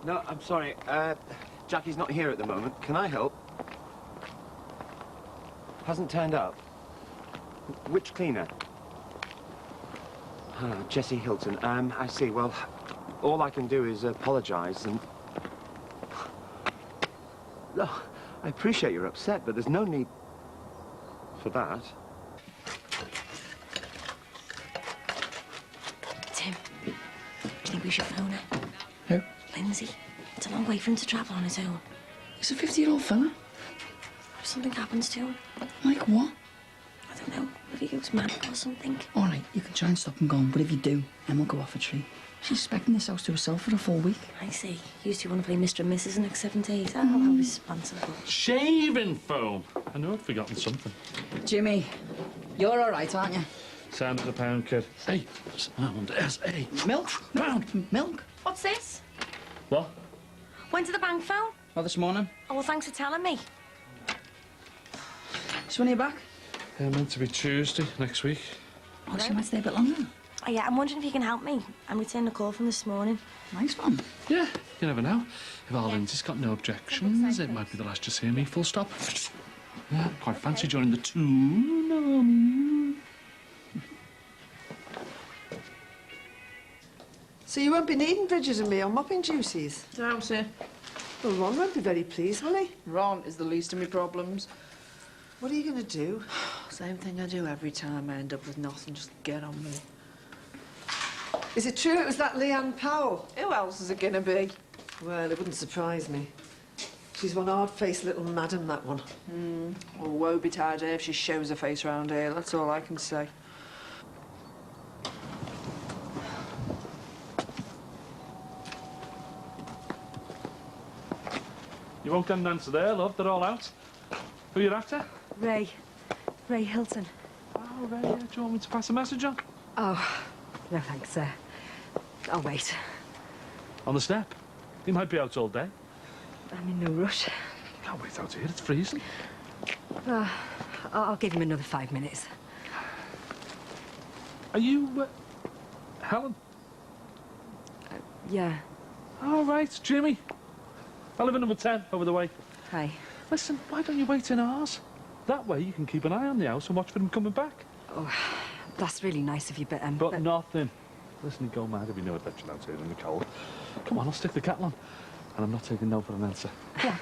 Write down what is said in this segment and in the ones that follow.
No, I'm sorry. Jackie's not here at the moment. Can I help? Hasn't turned up. Which cleaner? Jessie Hilton. I see. Well, all I can do is apologise and... Look, I appreciate you're upset, but there's no need for that. Tim, do you think we should phone her? Who? Lindsay. It's a long way for him to travel on his own. He's a 50-year-old fella. If something happens to him, Like what? I don't know, if he goes mad or something. All right, you can try and stop him going, but if you do, Emma will go off a tree. She's expecting this house to herself for a full week. I see. You two want to play Mr. and Mrs. in the next 7 days. Oh, how responsible. Shaving foam. I know I'd forgotten something. Jimmy, you're all right, aren't you? Sound of the pound, kid. Hey, sound S-A. Milk? Pound. Milk? What's this? What? Went to the bank phone? Oh, this morning. Oh, well, thanks for telling me. So when are you back? Meant to be Tuesday next week. Oh, so you might stay a bit longer. Oh, yeah, I'm wondering if you can help me. I'm returning a call from this morning. Nice one. Yeah, you never know. If our Lindsay's got no objections, it might be the last you see of me, full stop. Yeah, quite fancy joining the two. So you won't be needing Bridget and me on mopping duties? No, sir. Well, Ron won't be very pleased, will he? Ron is the least of my problems. What are you going to do? Same thing I do every time I end up with nothing. Just get on with it. Is it true it was that Leanne Powell? Who else is it gonna be? Well, it wouldn't surprise me. She's one hard-faced little madam, that one. Well, woe betide her if she shows her face around here. That's all I can say. You won't get an answer there, love. They're all out. Who are you after? Ray Hilton. Oh, Ray, yeah. Do you want me to pass a message on? Oh, no thanks, sir. I'll wait. On the step. He might be out all day. I'm in no rush. Can't wait out here. It's freezing. I'll give him another 5 minutes. Are you, Helen? Yeah. All right, Jimmy. I live in number 10, over the way. Hi. Listen, why don't you wait in ours? That way you can keep an eye on the house and watch for them coming back. Oh, that's really nice of you, but... But nothing. Listen, you go mad if you know adventure out here in the cold. Come on, I'll stick the kettle on. And I'm not taking no for an answer. Come on.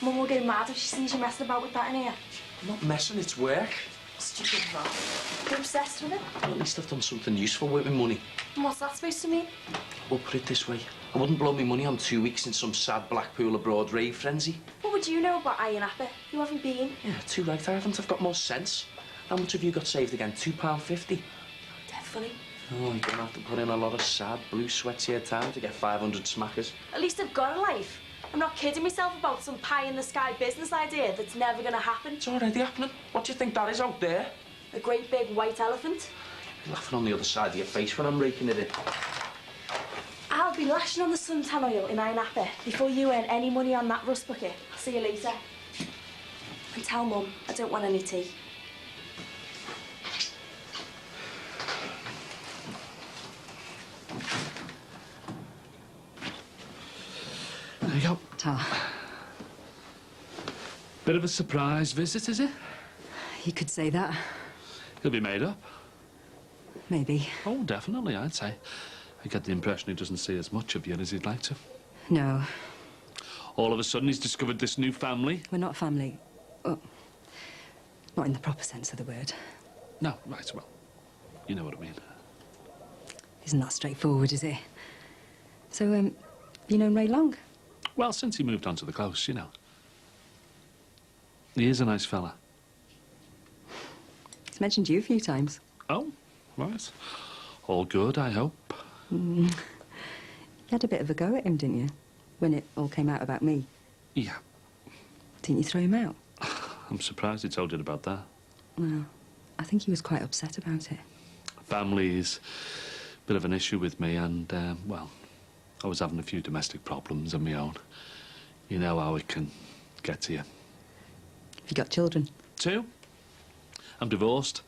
Mum will go mad if she sees you messing about with that in here. I'm not messing, it's work. Stupid rat. You're obsessed with it? Well, at least I've done something useful with my money. And what's that supposed to mean? Well, put it this way. I wouldn't blow my money on 2 weeks in some sad Blackpool abroad rave frenzy. What would you know about Iron Apple? You haven't been. Yeah, too right I haven't. I've got more sense. How much have you got saved again? £2.50? Dead funny. Oh, you're gonna have to put in a lot of sad blue sweats here time to get 500 smackers. At least I've got a life. I'm not kidding myself about some pie-in-the-sky business idea that's never going to happen. It's already happening. What do you think that is out there? A great big white elephant. You're laughing on the other side of your face when I'm raking it in. I'll be lashing on the suntan oil in Iron Apple before you earn any money on that rust bucket. I'll see you later. And tell Mum I don't want any tea. There you go. Ta. Bit of a surprise visit, is it? You could say that. He'll be made up. Maybe. Oh, definitely, I'd say. I get the impression he doesn't see as much of you as he'd like to. No, All of a sudden, he's discovered this new family. we're not family. Oh, not in the proper sense of the word. No, right, well, you know what I mean. Isn't that straightforward, is it? So, you known Ray long? Well, since he moved on to the close, you know. He is a nice fella. He's mentioned you a few times. Oh, right. All good, I hope. You had a bit of a go at him, didn't you? When it all came out about me. Yeah. Didn't you throw him out? I'm surprised he told you about that. Well, I think he was quite upset about it. Family is a bit of an issue with me and, well, I was having a few domestic problems of my own. You know how it can get to you. Have you got children? 2, I'm divorced.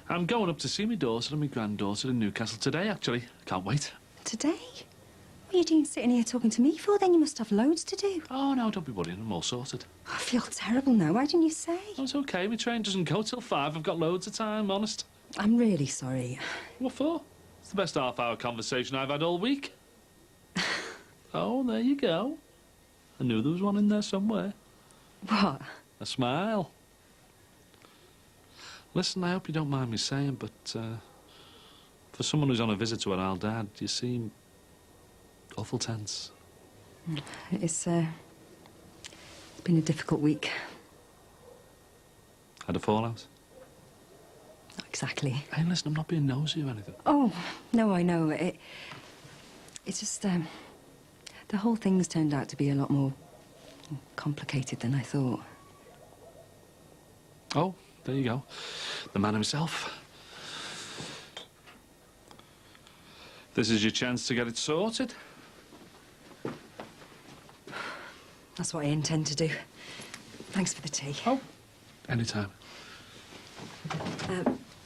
I'm going up to see my daughter and my granddaughter in Newcastle today, actually. Can't wait. Today? What are you doing sitting here talking to me for? Then you must have loads to do. Oh, no, don't be worrying. I'm all sorted. I feel terrible now. Why didn't you say? Oh, it's okay. My train doesn't go till 5. I've got loads of time, honest. I'm really sorry. What for? It's the best half-hour conversation I've had all week. Oh, there you go. I knew there was one in there somewhere. What? A smile. Listen, I hope you don't mind me saying, but for someone who's on a visit to her old dad, you seem awful tense. It's been a difficult week. Had a fallout? Not exactly. Hey, listen, I'm not being nosy or anything. Oh, no, I know. It's just, the whole thing's turned out to be a lot more complicated than I thought. Oh, there you go. The man himself. This is your chance to get it sorted. That's what I intend to do. Thanks for the tea. Oh, anytime.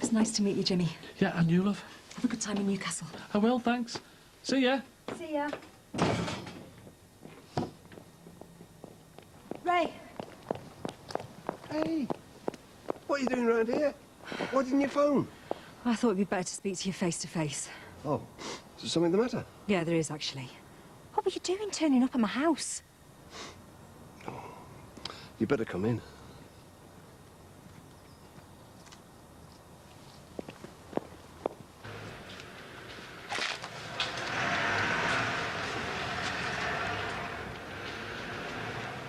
It's nice to meet you, Jimmy. Yeah, and you, love? Have a good time in Newcastle. I will, thanks. See ya. See ya. Ray. Hey, what are you doing around here? Why didn't you phone? I thought it'd be better to speak to you face to face. Oh, is there something the matter? Yeah, there is, actually. What were you doing turning up at my house? You better come in.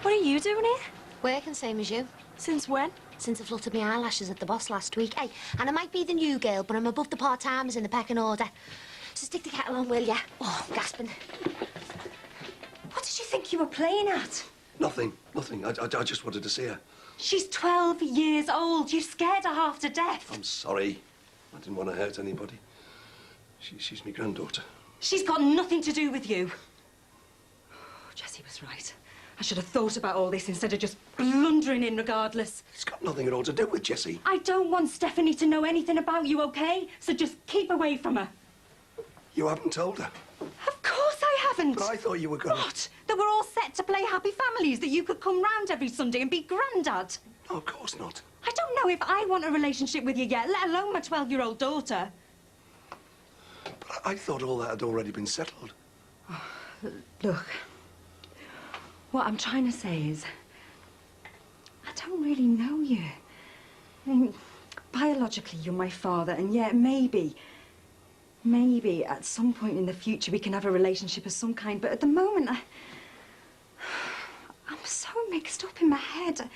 What are you doing here? Working same as you. Since when? Since I fluttered my eyelashes at the boss last week. Hey, and I might be the new girl, but I'm above the part-timers in the pecking order. So stick the kettle on, will ya? Oh, I'm gasping. What did you think you were playing at? Nothing. I just wanted to see her. She's 12 years old. You scared her half to death. I'm sorry. I didn't want to hurt anybody. She's my granddaughter. She's got nothing to do with you. Jessie was right. I should have thought about all this instead of just blundering in regardless. It's got nothing at all to do with Jessie. I don't want Stephanie to know anything about you, OK? So just keep away from her. You haven't told her. Of course I haven't. But I thought you were going to... What? That we're all set to play happy families, that you could come round every Sunday and be grandad? No, of course not. I don't know if I want a relationship with you yet, let alone my 12-year-old daughter. But I thought all that had already been settled. Look, what I'm trying to say is, I don't really know you. I mean, biologically, you're my father, and yet maybe at some point in the future we can have a relationship of some kind, but at the moment, I'm so mixed up in my head.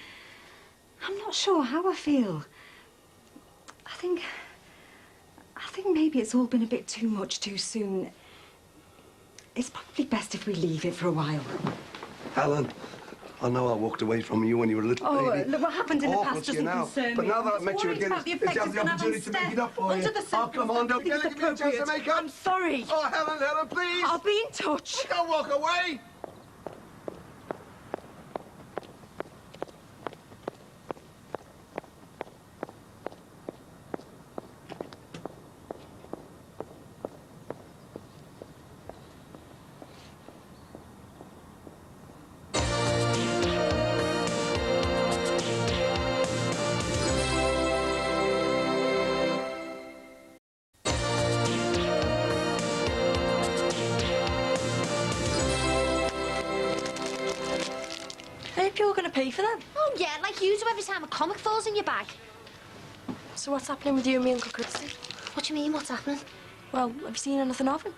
I'm not sure how I feel. I think maybe it's all been a bit too much too soon. It's probably best if we leave it for a while. Alan, I know I walked away from you when you were a little baby. Look, what happened in the Awful past to you doesn't now. concern me. But now that I I've was met you worried again, about the it's effect the it's gonna have on opportunity to make it up for Steph. you. Under the Oh, come on, don't circumstances, give me a chance to appropriate. make up. I'm sorry. Oh, Helen, please. I'll be in touch. Don't walk away. I hope you're going to pay for them. Oh, yeah, like you do every time a comic falls in your bag. So what's happening with you and me, Uncle Kirsty? What do you mean, what's happening? Well, have you seen anything of him?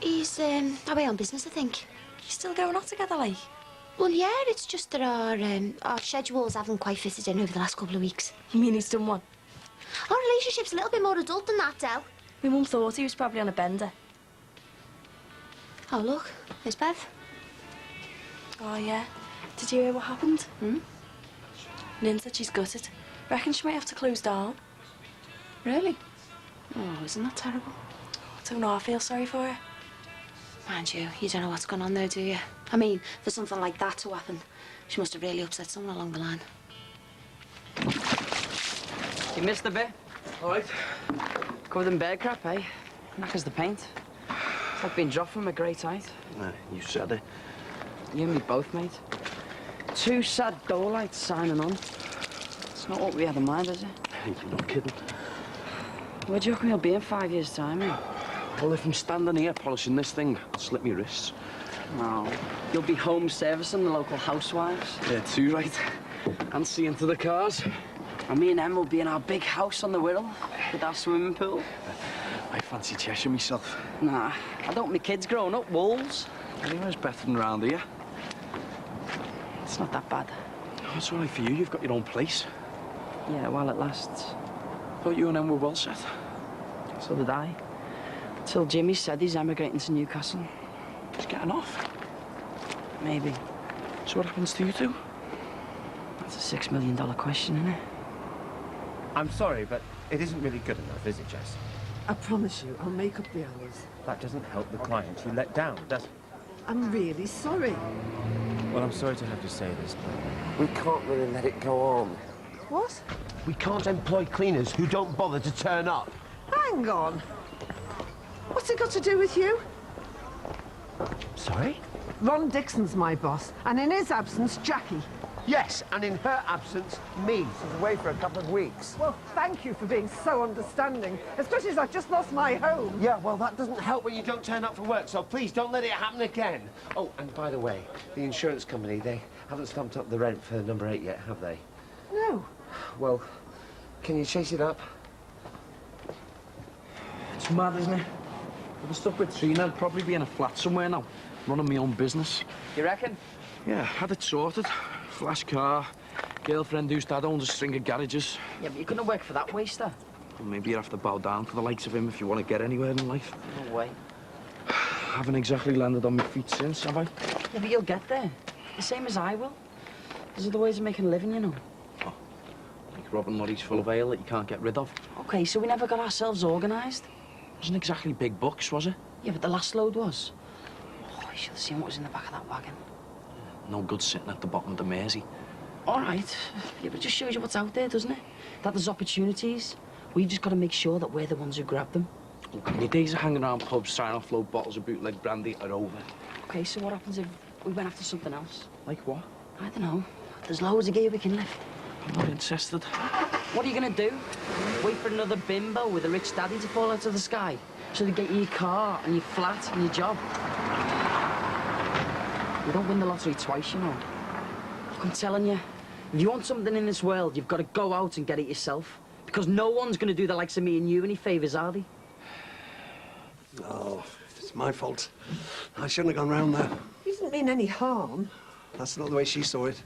He's, away on business, I think. You still going out together, like? Well, yeah, it's just that our schedules haven't quite fitted in over the last couple of weeks. You mean he's done one? Our relationship's a little bit more adult than that, Del. My mum thought he was probably on a bender. Oh, look, there's Bev. Oh, yeah. Did you hear what happened? Hmm? Lynn said she's gutted. Reckon she might have to close down. Really? Oh, isn't that terrible? I don't know, I feel sorry for her. Mind you don't know what's going on there, do you? I mean, for something like that to happen, she must have really upset someone along the line. You missed a bit. All right. Covered in bear crap, eh? Knackers the paint. It's like being dropped from a great height. Nah, you said it. You and me both, mate. Two sad Dolites signing on. It's not what we had in mind, is it? You're not kidding. Where do you reckon we'll be in 5 years' time, eh? Well, if I'm standing here polishing this thing, I'll slip me wrists. No. You'll be home servicing the local housewives. Yeah, too right. And seeing to the cars. And me and Em will be in our big house on the Wirral with our swimming pool. I fancy Cheshire myself. Nah, I don't want my kids growing up wolves. Anywhere's better than round here. It's not that bad. Oh, it's all right for you. You've got your own place. Yeah, while it lasts. Thought you and Em were well set. So did I. Till Jimmy said he's emigrating to Newcastle. He's getting off. Maybe. So what happens to you two? That's a $6 million question, isn't it? I'm sorry, but it isn't really good enough, is it, Jess? I promise you, I'll make up the hours. That doesn't help the client you let down, does it? I'm really sorry. Well, I'm sorry to have to say this, but We can't really let it go on. What? We can't employ cleaners who don't bother to turn up. Hang on. What's it got to do with you? Sorry? Ron Dixon's my boss, and in his absence, Jackie. Yes, and in her absence, me. She's away for a couple of weeks. Well, thank you for being so understanding, especially as I've just lost my home. Yeah, well, that doesn't help when you don't turn up for work, so please don't let it happen again. Oh, and by the way, the insurance company, they haven't stamped up the rent for number 8 yet, have they? No. Well, can you chase it up? It's mad, isn't it? If I stuck with Trina, I'd probably be in a flat somewhere now, running my own business. You reckon? Yeah, had it sorted. Flash car, girlfriend whose dad owns a string of garages. Yeah, but you couldn't work for that waster. Well, maybe you have to bow down to the likes of him if you want to get anywhere in life. No way. Haven't exactly landed on my feet since, have I? Yeah, but you'll get there. The same as I will. There's other ways of making a living, you know. Oh, like robbing lorries full of ale that you can't get rid of. Okay, so we never got ourselves organised. Wasn't exactly big bucks, was it? Yeah, but the last load was. Oh, you should have seen what was in the back of that wagon. No good sitting at the bottom of the Mersey. All right. Yeah, but it just shows you what's out there, doesn't it? That there's opportunities. We've just got to make sure that we're the ones who grab them. Okay, your days of hanging around pubs trying to offload bottles of bootleg brandy are over. Okay, so what happens if we went after something else? Like what? I don't know. There's loads of gear we can lift. I'm not interested. What are you going to do? Wait for another bimbo with a rich daddy to fall out of the sky? So they get you your car and your flat and your job? You don't win the lottery twice, you know. Look, I'm telling you, if you want something in this world, you've got to go out and get it yourself. Because no one's going to do the likes of me and you any favours, are they? Oh, it's my fault. I shouldn't have gone round there. You didn't mean any harm. That's not the way she saw it.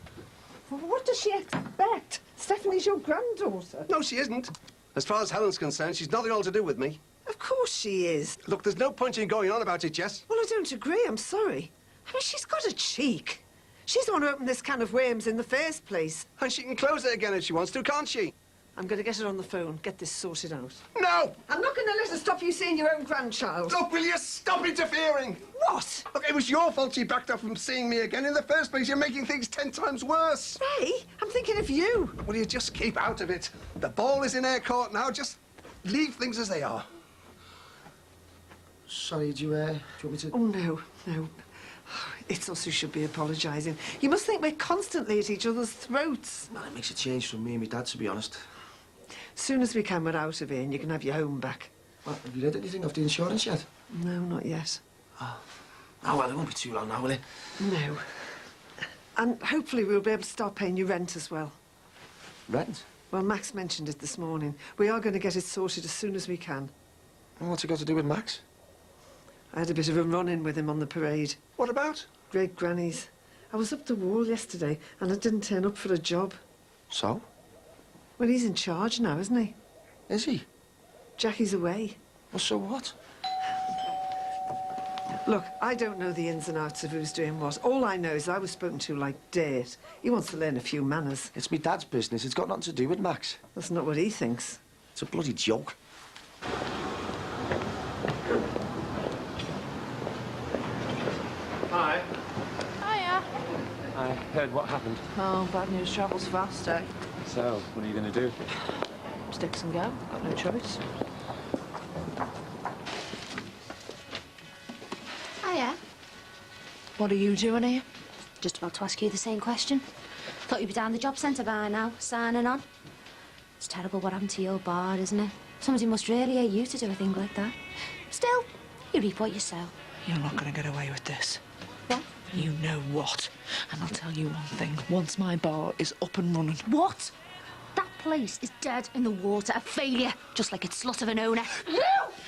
Well, what does she expect? Stephanie's your granddaughter. No, she isn't. As far as Helen's concerned, she's nothing all to do with me. Of course she is. Look, there's no point in going on about it, Jess. Well, I don't agree. I'm sorry. I mean, she's got a cheek. She's the one who opened this can of worms in the first place. And she can close it again if she wants to, can't she? I'm going to get her on the phone, get this sorted out. No! I'm not going to let her stop you seeing your own grandchild. Look, will you stop interfering? What? Look, it was your fault she backed off from seeing me again in the first place. You're making things 10 times worse. Ray, I'm thinking of you. Will you just keep out of it? The ball is in her court now. Just leave things as they are. Sorry, do you want me to... Oh, no, no. It's us who should be apologising. You must think we're constantly at each other's throats. Well, it makes a change from me and my dad, to be honest. Soon as we can, we're out of here and you can have your home back. What, have you read anything of the insurance yet? No, not yet. Oh, well, it won't be too long now, will it? No. And hopefully we'll be able to start paying you rent as well. Rent? Well, Max mentioned it this morning. We are going to get it sorted as soon as we can. Well, what's it got to do with Max? I had a bit of a run-in with him on the parade. What about? Great grannies. I was up the wall yesterday and I didn't turn up for a job. So? Well, he's in charge now, isn't he? Is he? Jackie's away. Well, so what? Look, I don't know the ins and outs of who's doing what. All I know is I was spoken to like dirt. He wants to learn a few manners. It's me dad's business. It's got nothing to do with Max. That's not what he thinks. It's a bloody joke. Hi. Hiya. I heard what happened. Oh, bad news travels fast, eh? So, what are you going to do? Just sticks and go. Got no choice. Hiya. What are you doing here? Just about to ask you the same question. Thought you'd be down the job centre by now, signing on. It's terrible what happened to your bar, isn't it? Somebody must really hate you to do a thing like that. Still, you reap what you sow. You're not going to get away with this. What? You know what. And I'll tell you one thing. Once my bar is up and running... What? That place is dead in the water, a failure, just like its slut of an owner. You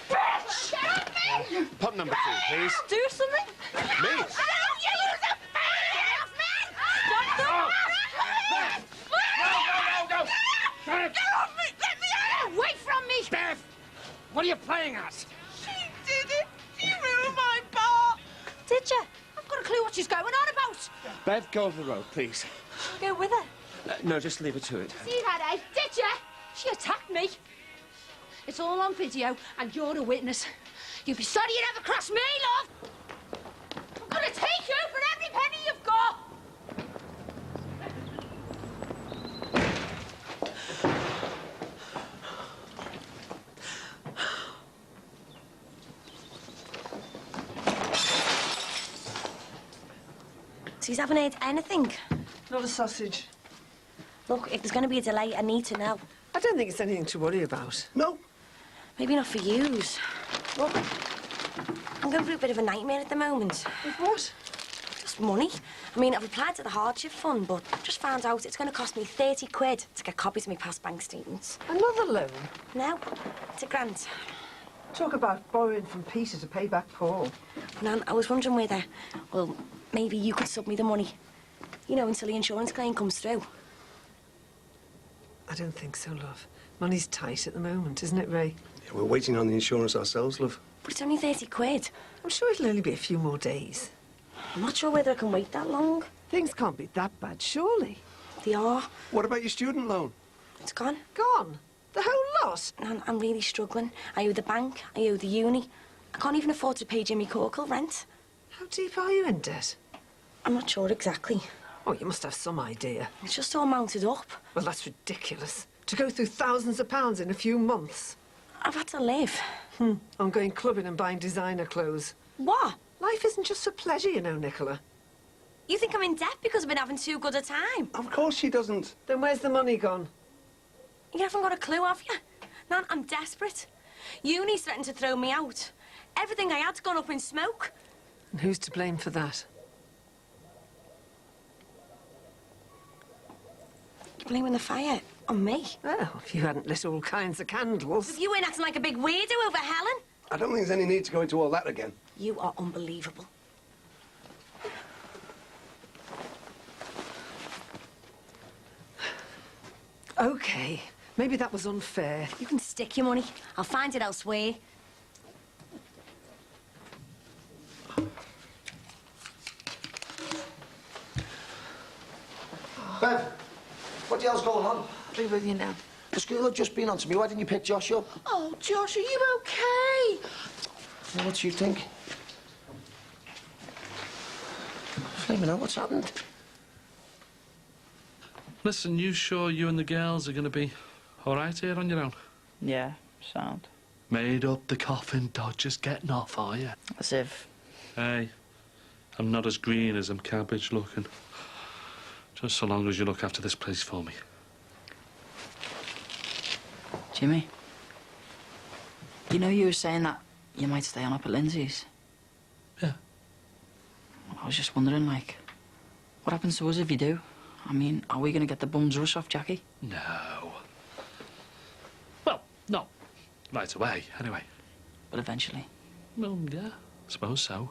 bitch! Get off me! Pub number 2, please. Do something. Me? You use a Get off me! Stop the... No! Get off me! Get me out! Away from me! Beth! What are you playing at? She did it. She ruined my bar. Did you? I've got a clue what she's going on about. Bev, go over the road, please. Go with her. No, just leave her to it. See that, eh? Did you? She attacked me. It's all on video, and you're a witness. You'll be sorry you never crossed me, love. I'm gonna take you for every penny you've got. So you haven't heard anything? Not a sausage. Look, if there's going to be a delay, I need to know. I don't think it's anything to worry about. No? Maybe not for yous. Look, I'm going through a bit of a nightmare at the moment. With what? Just money. I mean, I've applied to the hardship fund, but just found out it's going to cost me 30 quid to get copies of my past bank statements. Another loan? No, it's a grant. Talk about borrowing from Peter to pay back Paul. Nan, I was wondering whether, well, maybe you could sub me the money. You know, until the insurance claim comes through. I don't think so, love. Money's tight at the moment, isn't it, Ray? Yeah, we're waiting on the insurance ourselves, love. But it's only 30 quid. I'm sure it'll only be a few more days. I'm not sure whether I can wait that long. Things can't be that bad, surely. They are. What about your student loan? It's gone. Gone? The whole lot? Nan, I'm really struggling. I owe the bank, I owe the uni. I can't even afford to pay Jimmy Corkle rent. How deep are you in debt? I'm not sure exactly. Oh, you must have some idea. It's just all mounted up. Well, that's ridiculous. To go through thousands of pounds in a few months. I've had to live. I'm going clubbing and buying designer clothes. What? Life isn't just for pleasure, you know, Nicola. You think I'm in debt because I've been having too good a time? Of course she doesn't. Then where's the money gone? You haven't got a clue, have you? Nan, I'm desperate. Uni's threatened to throw me out. Everything I had's gone up in smoke. And who's to blame for that? You're blaming the fire on me. Well, if you hadn't lit all kinds of candles. If you weren't acting like a big weirdo over Helen. I don't think there's any need to go into all that again. You are unbelievable. OK, maybe that was unfair. You can stick your money. I'll find it elsewhere. Bev, what the hell's going on? I'll be with you now. The school had just been on to me. Why didn't you pick Josh up? Oh, Josh, are you okay? Well, what do you think? Flaming out, what's happened? Listen, you sure you and the girls are going to be all right here on your own? Yeah, sound. Made up the coffin dodgers getting off, are you? As if. Hey, I'm not as green as I'm cabbage looking. Just so long as you look after this place for me. Jimmy, you know you were saying that you might stay on up at Lindsay's? Yeah. Well, I was just wondering, like, what happens to us if you do? I mean, are we going to get the bum's rush off Jackie? No. Well, not right away, anyway. But eventually? Well, yeah, I suppose so.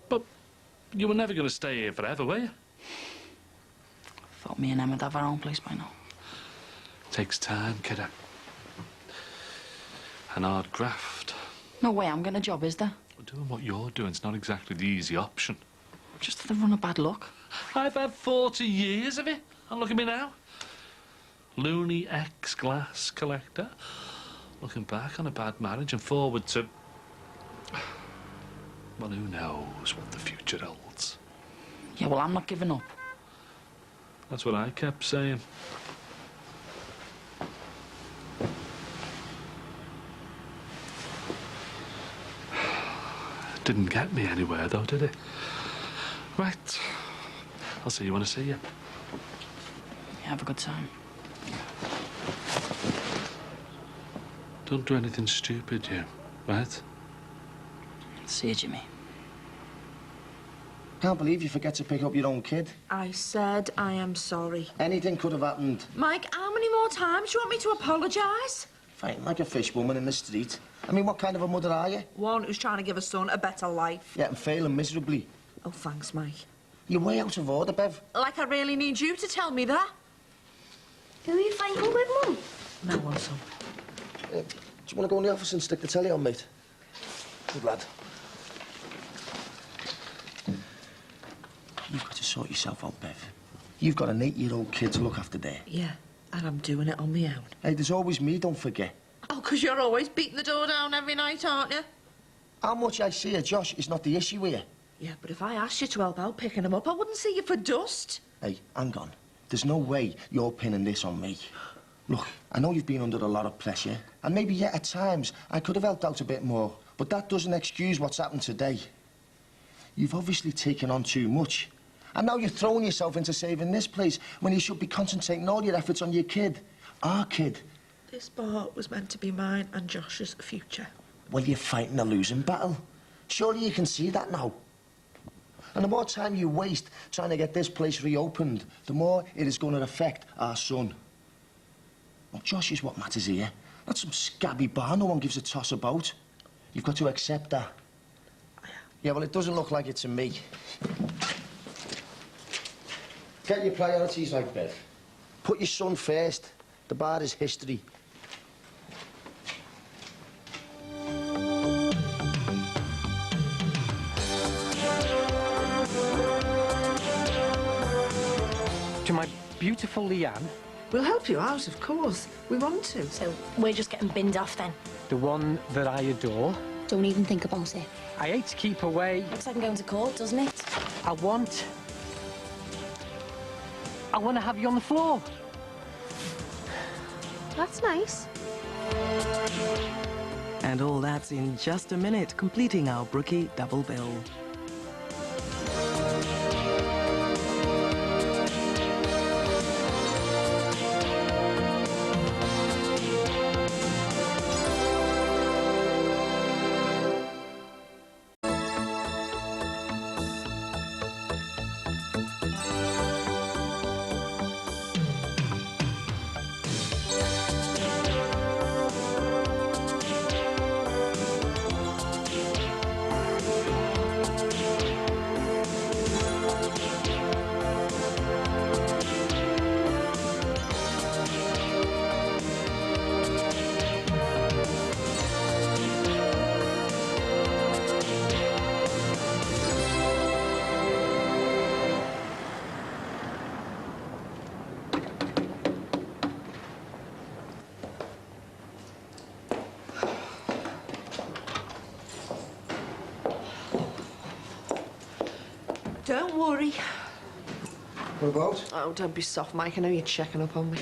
But you were never going to stay here forever, were you? Thought me and Emma would have our own place by now. Takes time, kiddo. An hard graft. No way I'm getting a job, is there? Doing what you're doing's not exactly the easy option. Just the run of bad luck. I've had 40 years of it. And look at me now. Loony ex-glass collector. Looking back on a bad marriage and forward to... Well, who knows what the future holds. Yeah, well, I'm not giving up. That's what I kept saying. Didn't get me anywhere, though, did it? Right. I'll see you when I see you. Have a good time. Don't do anything stupid, you. Right? See you, Jimmy. Can't believe you forget to pick up your own kid. I said I am sorry. Anything could have happened. Mike, how many more times do you want me to apologise? Fine, like a fish woman in the street. I mean, what kind of a mother are you? One who's trying to give her son a better life. Yeah, and failing miserably. Oh, thanks, Mike. You're way out of order, Bev. Like I really need you to tell me that. Who are you fighting with, Mum? No one, son. Do you want to go in the office and stick the telly on, mate? Good lad. You've got to sort yourself out, Bev. You've got an 8-year-old kid to look after there. Yeah, and I'm doing it on my own. Hey, there's always me, don't forget. Oh, 'cause you're always beating the door down every night, aren't you? How much I see of Josh is not the issue here. Yeah, but if I asked you to help out picking him up, I wouldn't see you for dust. Hey, hang on. There's no way you're pinning this on me. Look, I know you've been under a lot of pressure, and maybe, yeah, at times, I could have helped out a bit more, but that doesn't excuse what's happened today. You've obviously taken on too much, and now you're throwing yourself into saving this place when you should be concentrating all your efforts on your kid. Our kid. This bar was meant to be mine and Josh's future. Well, you're fighting a losing battle. Surely you can see that now. And the more time you waste trying to get this place reopened, the more it is going to affect our son. Well, Josh is what matters here. Not some scabby bar no one gives a toss about. You've got to accept that. Yeah, well, it doesn't look like it to me. Get your priorities right, Bev. Put your son first. The bar is history. To my beautiful Leanne, We'll help you out, of course. We want to. So we're just getting binned off then. the one that I adore. Don't even think about it. I hate to keep away. Looks like I'm going to court, doesn't it? I want to have you on the floor. That's nice. And all that's in just a minute, completing our Brookie double bill. Don't worry. What about? Oh, don't be soft, Mike. I know you're checking up on me.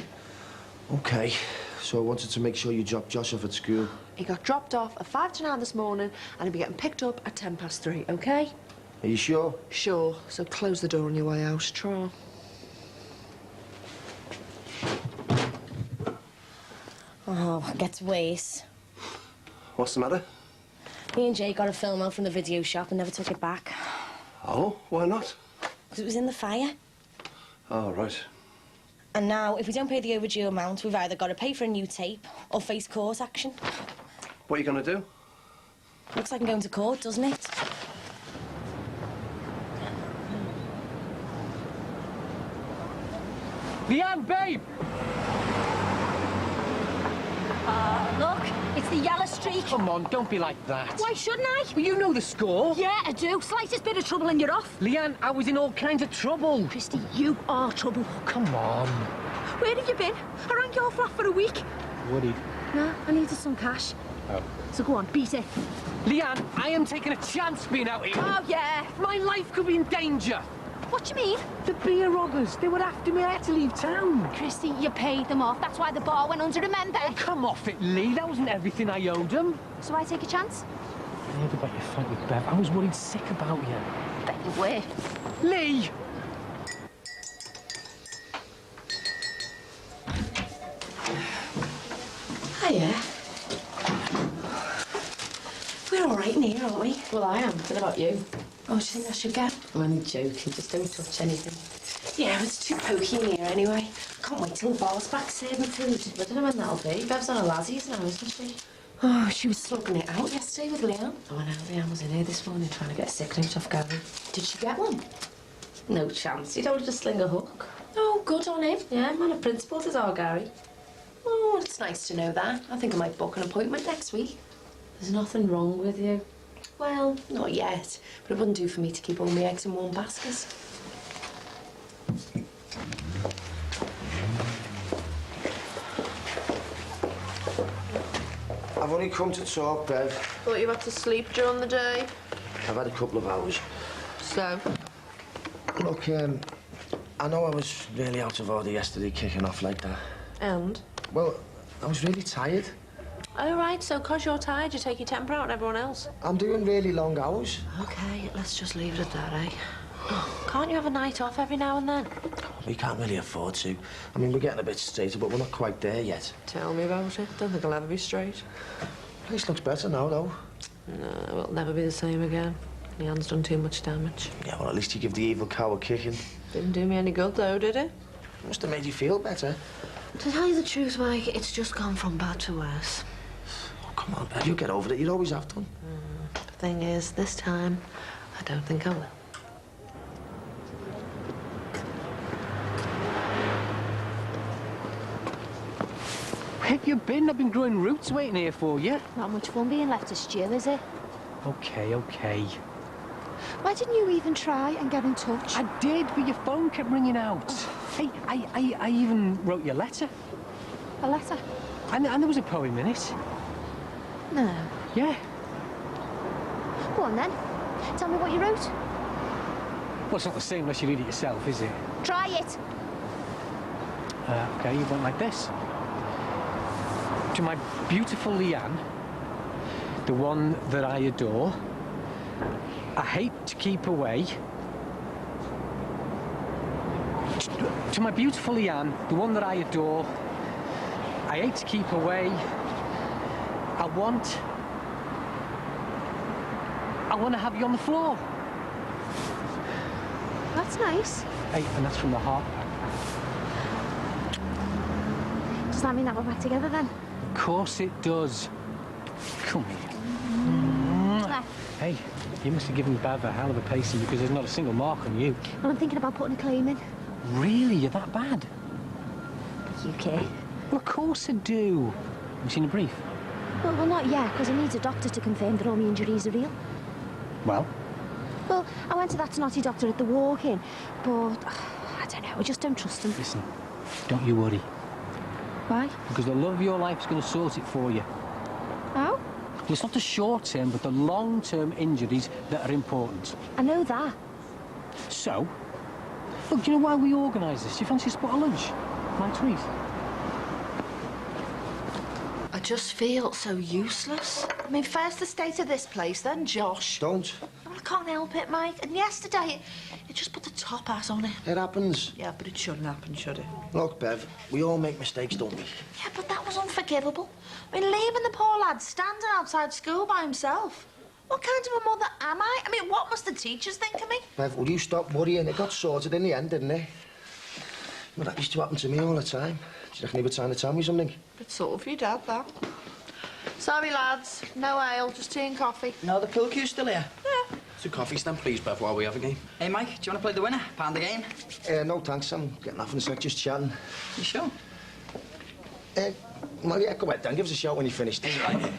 Okay, so I wanted to make sure you dropped Josh off at school. He got dropped off at 5 to 9 this morning, and he'll be getting picked up at 3:10, OK? Are you sure? Sure. So close the door on your way out. Try. Oh, it gets worse. What's the matter? Me and Jay got a film out from the video shop and never took it back. Oh, why not? 'Cause it was in the fire. Oh, right. And now, if we don't pay the overdue amount, we've either got to pay for a new tape or face court action. What are you going to do? Looks like I'm going to court, doesn't it? Leanne, babe! Look, it's the yellow streak. Come on, don't be like that. Why shouldn't I? Well, you know the score. Yeah, I do. Slightest bit of trouble and you're off. Leanne, I was in all kinds of trouble. Christy, you are trouble. Come on. Where have you been? I rang your flat for a week. Woody. No, I needed some cash. Oh. So go on, beat it. Leanne, I am taking a chance being out here. Oh, yeah. My life could be in danger. What do you mean? The beer robbers, they were after me. I had to leave town. Christy, you paid them off. That's why the bar went under, remember? Oh, come off it, Lee. That wasn't everything I owed them. So I take a chance? I heard about your fight with Bev. I was worried sick about you. Bet you were. Lee! Hiya. We're all right in here, aren't we? Well, I am. What about you? Oh, do you think I should go? I'm only joking. Just don't touch anything. Yeah, it's too pokey in here anyway. Can't wait till the bar's back serving food. I don't know when that'll be. Bev's on her lassies now, isn't she? Oh, she was slugging it out yesterday with Leanne. Oh, I know. Leanne was in here this morning trying to get a sick note off Gary. Did she get one? No chance. He'd only just sling a hook. Oh, good on him. Yeah, man of principles is our Gary. Oh, it's nice to know that. I think I might book an appointment next week. There's nothing wrong with you. Well, not yet. But it wouldn't do for me to keep all my eggs in one basket. I've only come to talk, Bev. Thought you had to sleep during the day. I've had a couple of hours. So? Look, I know I was really out of order yesterday, kicking off like that. And? Well, I was really tired. Oh, right, so 'cause you're tired, you take your temper out on everyone else. I'm doing really long hours. OK, let's just leave it at that, eh? Can't you have a night off every now and then? We can't really afford to. I mean, we're getting a bit straighter, but we're not quite there yet. Tell me about it. Don't think I'll ever be straight. Place looks better now, though. No, it'll never be the same again. Leanne's done too much damage. Yeah, well, at least you give the evil cow a kicking. Didn't do me any good, though, did it? Must have made you feel better. To tell you the truth, Mike, it's just gone from bad to worse. Oh, come on, Bev, you get over it. You always have done. The thing is, this time, I don't think I will. Where have you been? I've been growing roots waiting here for you. Not much fun being left to stew, is it? OK, OK. Why didn't you even try and get in touch? I did, but your phone kept ringing out. Hey, I even wrote you a letter. A letter? And there was a poem in it. No. Yeah. Go on, then. Tell me what you wrote. Well, it's not the same unless you read it yourself, is it? Try it. OK, you went like this. To my beautiful Leanne, the one that I adore, I hate to keep away. To my beautiful Leanne, the one that I adore, I hate to keep away. I want to have you on the floor. That's nice. Hey, and that's from the heart. Does that mean that we're back together then? Of course it does. Come here. Hey, you must have given Bev a hell of a pacing because there's not a single mark on you. Well, I'm thinking about putting a claim in. Really? You're that bad? You care? Well, of course I do. Have you seen a brief? Well, not yet, because I need a doctor to confirm that all my injuries are real. Well? Well, I went to that snotty doctor at the walk-in, but I don't know, I just don't trust him. Listen, don't you worry. Why? Because the love of your life is going to sort it for you. How? Well, it's not the short-term, but the long-term injuries that are important. I know that. So, look, do you know why we organise this? Do you fancy a spot of lunch? My treat. I just feel so useless. I mean, first the state of this place, then Josh. Don't. Well, I can't help it, Mike. And yesterday, it just put the top hat on it. It happens. Yeah, but it shouldn't happen, should it? Look, Bev, we all make mistakes, don't we? Yeah, but that was unforgivable. I mean, leaving the poor lad standing outside school by himself. What kind of a mother am I? I mean, what must the teachers think of me? Bev, will you stop worrying? It got sorted in the end, didn't it? Well, that used to happen to me all the time. Do you reckon he was trying to tell me something? It's sort of your dad, that. Sorry, lads. No ale, just tea and coffee. No, the pool cue's still here. Yeah. 2 coffees then, please, Bev, while we have a game. Hey, Mike, do you want to play the winner? Pound the game? No, thanks. I'm getting off in a sec, just chatting. You sure? Well, yeah, go ahead, Dan. Give us a shout when you're finished. Right.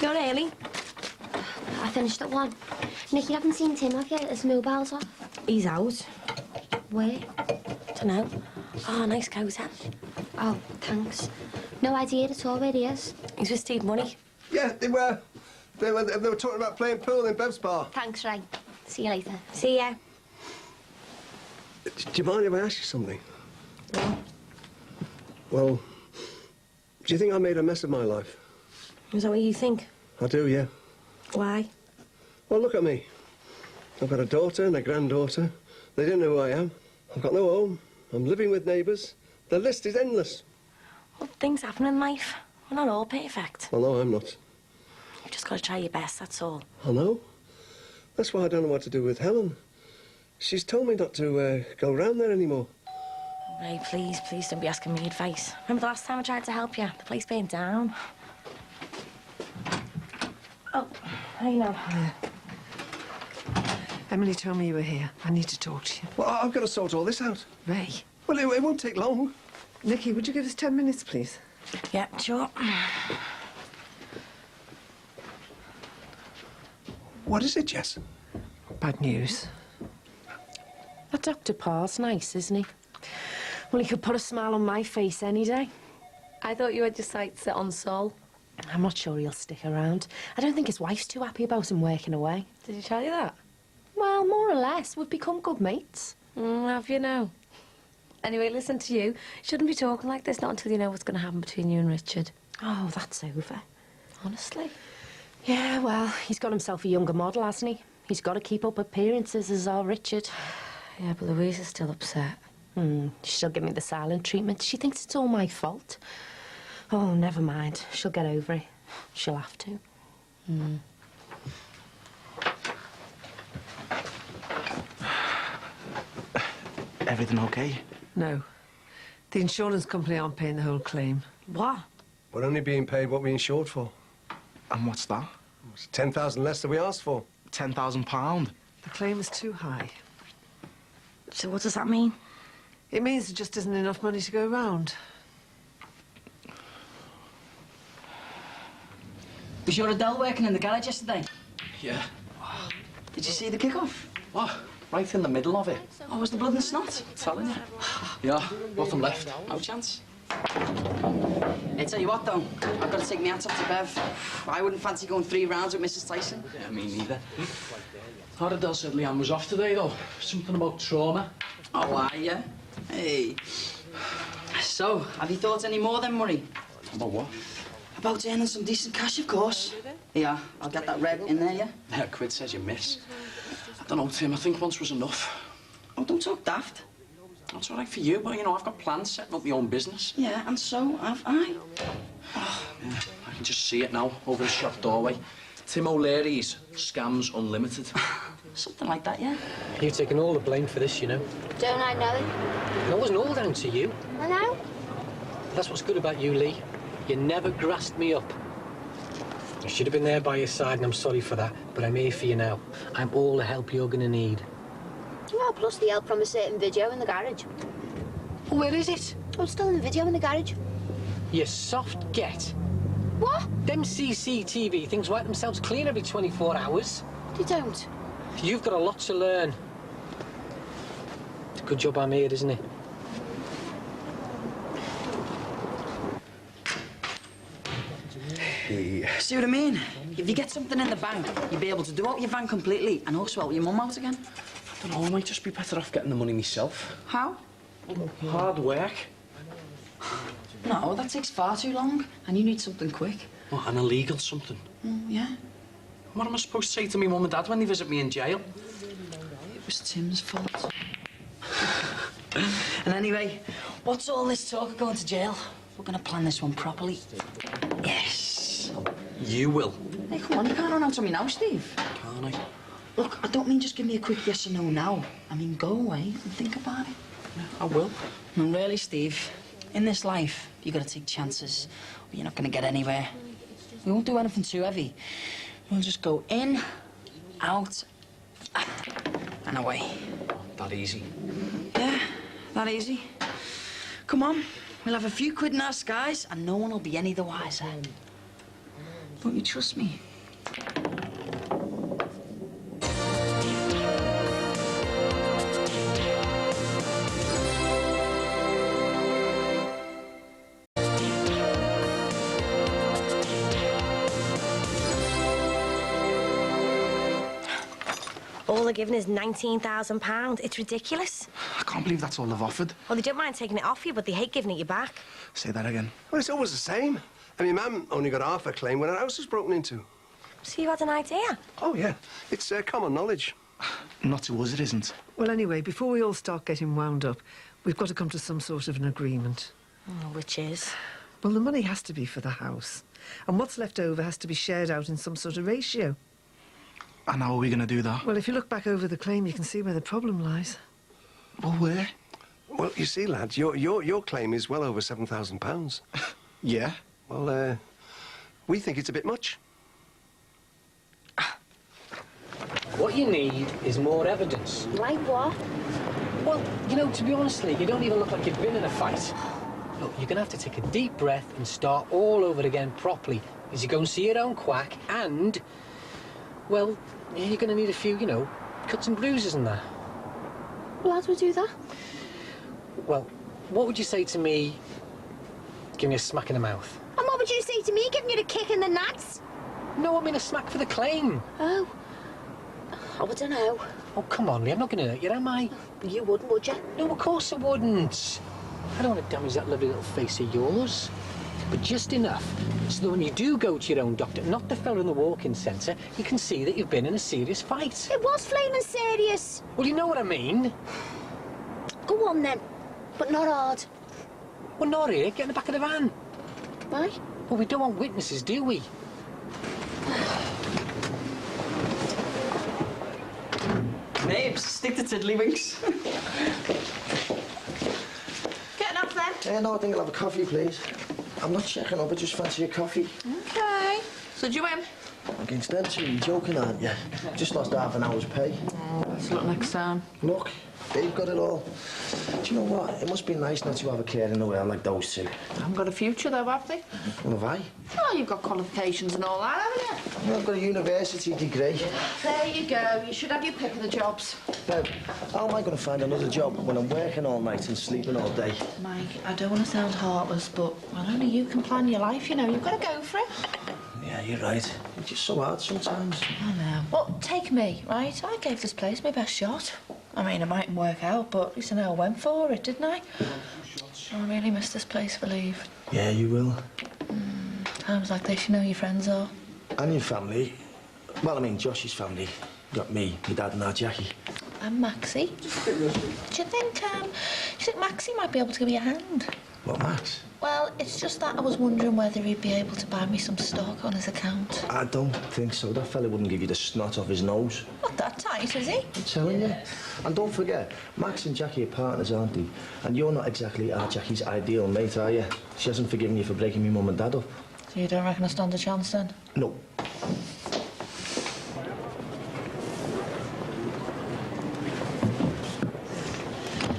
You're early. I finished at 1. Nick, you haven't seen Tim, have you? His mobile's off. He's out. Where? Dunno. Oh, nice coat, huh? Oh, thanks. No idea at all where he is. He's with Steve Money. Yeah, they were talking about playing pool in Bev's bar. Thanks, Ray. See you later. See ya. Do you mind if I ask you something? Well, do you think I made a mess of my life? Is that what you think? I do, yeah. Why? Well, look at me. I've got a daughter and a granddaughter. They don't know who I am. I've got no home. I'm living with neighbours. The list is endless. Well, things happen in life. We're not all perfect. Well, no, I'm not. You've just got to try your best, that's all. I know. That's why I don't know what to do with Helen. She's told me not to go round there anymore. Ray, please don't be asking me advice. Remember the last time I tried to help you? The place burned down. Oh, how you know? Emily told me you were here. I need to talk to you. Well, I've got to sort all this out. Ray. Well, it won't take long. Nikki, would you give us 10 minutes, please? Yeah, sure. What is it, Jess? Bad news. That Dr. Paul's nice, isn't he? Well, he could put a smile on my face any day. I thought you had your sights set on Sol. I'm not sure he'll stick around. I don't think his wife's too happy about him working away. Did he tell you that? Well, more or less. We've become good mates. Have you now? Anyway, listen to you. You shouldn't be talking like this, not until you know what's going to happen between you and Richard. Oh, that's over. Honestly. Yeah, well, he's got himself a younger model, hasn't he? He's got to keep up appearances as our Richard. Yeah, but Louise is still upset. She'll give me the silent treatment. She thinks it's all my fault. Oh, never mind. She'll get over it. She'll have to. Everything okay? No. The insurance company aren't paying the whole claim. What? We're only being paid what we insured for. And what's that? It's 10,000 less than we asked for. £10,000. The claim is too high. So what does that mean? It means there just isn't enough money to go around. Was your Adele working in the garage yesterday? Yeah. Did you see the kick-off? What? Right in the middle of it. Oh, was the blood and snot? Telling you. Yeah, nothing left. No chance. Hey, tell you what, though. I've got to take my hat off to Bev. I wouldn't fancy going 3 rounds with Mrs. Tyson. Yeah, me neither. Adele said Leanne was off today, though. Something about trauma. Oh, are you? Hey. So, have you thought any more then, Murray? About what? About earning some decent cash, of course. Yeah, I'll get that red in there, yeah? Yeah, Quid says you miss. I don't know, Tim. I think once was enough. Oh, don't talk daft. That's all right for you, but, you know, I've got plans setting up my own business. Yeah, and so have I. Oh, yeah, I can just see it now, over the shop doorway. Tim O'Leary's Scams Unlimited. Something like that, yeah. You've taken all the blame for this, you know. Don't I know it? And it wasn't all down to you. I know. That's what's good about you, Lee. You never grasped me up. I should have been there by your side, and I'm sorry for that, but I'm here for you now. I'm all the help you're gonna need. Well, plus the help from a certain video in the garage. Where is it? Oh, it's still in the video in the garage. You soft get. What? Them CCTV things wipe themselves clean every 24 hours. They don't. You've got a lot to learn. It's a good job I'm here, isn't it? See what I mean? If you get something in the bank, you'll be able to do out your van completely and also help your mum out again. I don't know, I might just be better off getting the money myself. How? Hard work. No, that takes far too long, and you need something quick. What, an illegal something? Yeah. What am I supposed to say to my mum and dad when they visit me in jail? It was Tim's fault. And anyway, what's all this talk of going to jail? We're going to plan this one properly. Yes. You will. Hey, come on, you can't run out on me now, Steve. Can't I? Look, I don't mean just give me a quick yes or no now. I mean, go away and think about it. Yeah, I will. And really, Steve, in this life, you got to take chances, or you're not going to get anywhere. We won't do anything too heavy. We'll just go in, out, and away. That easy. Yeah, that easy. Come on, we'll have a few quid in our skies, and no one will be any the wiser. Don't you trust me? All they're giving is £19,000. It's ridiculous. I can't believe that's all they've offered. Well, they don't mind taking it off you, but they hate giving it you back. Say that again. Well, it's always the same. I mean, Mum only got half her claim when her house was broken into. So you had an idea? Oh, yeah. It's common knowledge. Not to us, it isn't. Well, anyway, before we all start getting wound up, we've got to come to some sort of an agreement. Which is? Well, the money has to be for the house. And what's left over has to be shared out in some sort of ratio. And how are we going to do that? Well, if you look back over the claim, you can see where the problem lies. Well, where? Well, you see, lads, your claim is well over £7,000. Yeah? Well, we think it's a bit much. What you need is more evidence. Like what? Well, you know, to be honest, Lee, you don't even look like you've been in a fight. Look, you're going to have to take a deep breath and start all over again properly as you go and see your own quack and, well, you're going to need a few, you know, cuts and bruises and that. Well, how do we do that? Well, what would you say to me giving me a smack in the mouth? And what would you say to me giving you the kick in the nuts? No, I mean a smack for the claim. Oh. Oh, I don't know. Oh, come on, Lee, I'm not going to hurt you, am I? You wouldn't, would you? No, of course I wouldn't. I don't want to damage that lovely little face of yours. But just enough so that when you do go to your own doctor, not the fella in the walk-in centre, you can see that you've been in a serious fight. It was flaming serious. Well, you know what I mean. Go on, then. But not hard. Well, not here. Get in the back of the van. Why? Well, we don't want witnesses, do we? Mabes, stick to tiddlywinks. Getting up then? No, I think I'll have a coffee, please. I'm not checking up, I just fancy a coffee. Okay. So do you win? Against them two, you're joking, aren't you? Just lost half an hour's pay. Oh, let's look next time. Look, they've got it all. Do you know what? It must be nice not to have a care in the world like those two. I haven't got a future though, have they? What have I? Oh, you've got qualifications and all that, haven't you? I've got a university degree. There you go. You should have your pick of the jobs. Now, how am I going to find another job when I'm working all night and sleeping all day? Mike, I don't want to sound heartless, but well, only you can plan your life, you know. You've got to go for it. Yeah, you're right. It's just so hard sometimes. I know. Well, take me, right? I gave this place my best shot. I mean, it mightn't work out, but at least I know I went for it, didn't I? I really miss this place for leave. Yeah, you will. Times like this, you know your friends are. And your family. Well, I mean, Josh's family. You got me, my dad and our Jackie. And Maxie. Do you think Maxie might be able to give me a hand? What, Max? Well, it's just that I was wondering whether he'd be able to buy me some stock on his account. I don't think so. That fella wouldn't give you the snot off his nose. Not that tight, is he? I'm telling you. And don't forget, Max and Jackie are partners, aren't they? And you're not exactly our Jackie's ideal mate, are you? She hasn't forgiven you for breaking me mum and dad up. So you don't reckon I stand a chance, then? No.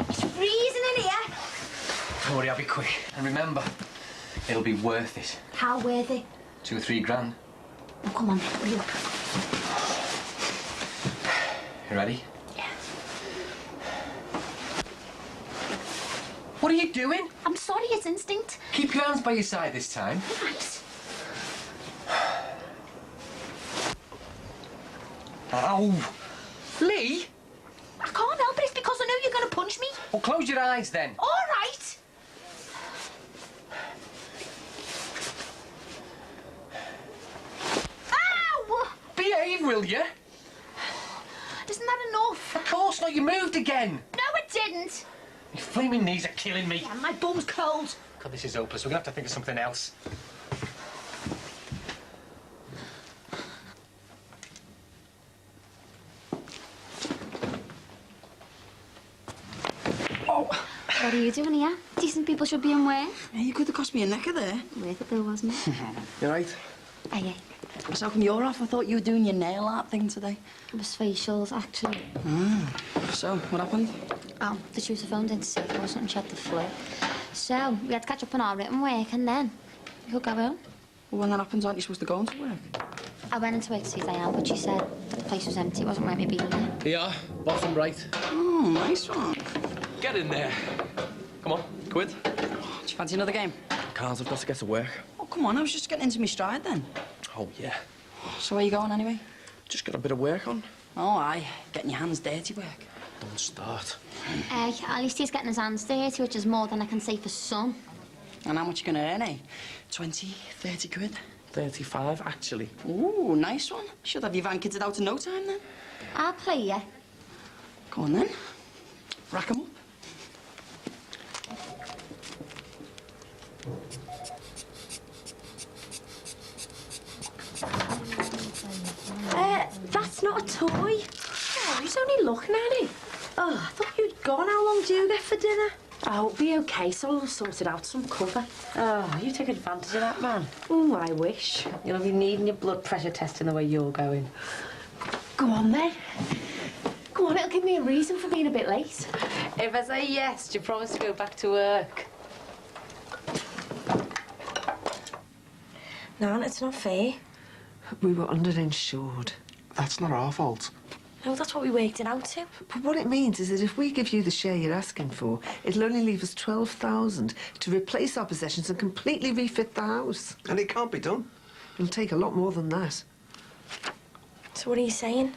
It's freezing in here. Don't worry, I'll be quick. And remember, it'll be worth it. How worth it? 2 or 3 grand. Oh, come on, hurry up. You ready? Yeah. What are you doing? I'm sorry, it's instinct. Keep your hands by your side this time. Right. Ow! Lee? I can't help it. It's because I know you're going to punch me. Well, close your eyes then. All right. Ow! Behave, will you? Isn't that enough? Of course not. You moved again. No, it didn't. Your flaming knees are killing me. Yeah, my bum's cold. God, this is hopeless. We're going to have to think of something else. Oh. What are you doing here? Decent people should be in where? Yeah, you could have cost me a necker there. Worth it though, wasn't it? You right? Aye, So how come you're off? I thought you were doing your nail art thing today. It was facials, actually. So, what happened? Oh, the tutor phoned in to say there was something, she had the flu. So, we had to catch up on our written work and then we could go home. Well, when that happens, aren't you supposed to go into work? I went into work to see Diane, but she said the place was empty. It wasn't worth me being there. Here, bottom right. Oh, nice one. Get in there. Come on, quid. Do you fancy another game? Can't, I've got to get to work. Oh, come on, I was just getting into my stride then. Oh, yeah. So where you going anyway? Just got a bit of work on. Oh, aye. Getting your hands dirty work. Don't start. At least he's getting his hands dirty, which is more than I can say for some. And how much you gonna earn, eh? 20, 30 quid? 35, actually. Ooh, nice one. Should have your van kitted out in no time, then. I'll play you. Go on, then. Rack 'em up. That's not a toy. Oh, he's only looking at it. Oh, I thought you'd gone. How long do you get for dinner? Oh, it'll be okay, so I'll sort it out some cover. Oh, you take advantage of that, man. Oh, I wish. You'll be needing your blood pressure testing the way you're going. Go on, then. Go on, it'll give me a reason for being a bit late. If I say yes, do you promise to go back to work? Nan, it's not fair. We were underinsured. That's not our fault. No, that's what we worked it out to. But what it means is that if we give you the share you're asking for, it'll only leave us 12,000 to replace our possessions and completely refit the house. And it can't be done. It'll take a lot more than that. So what are you saying?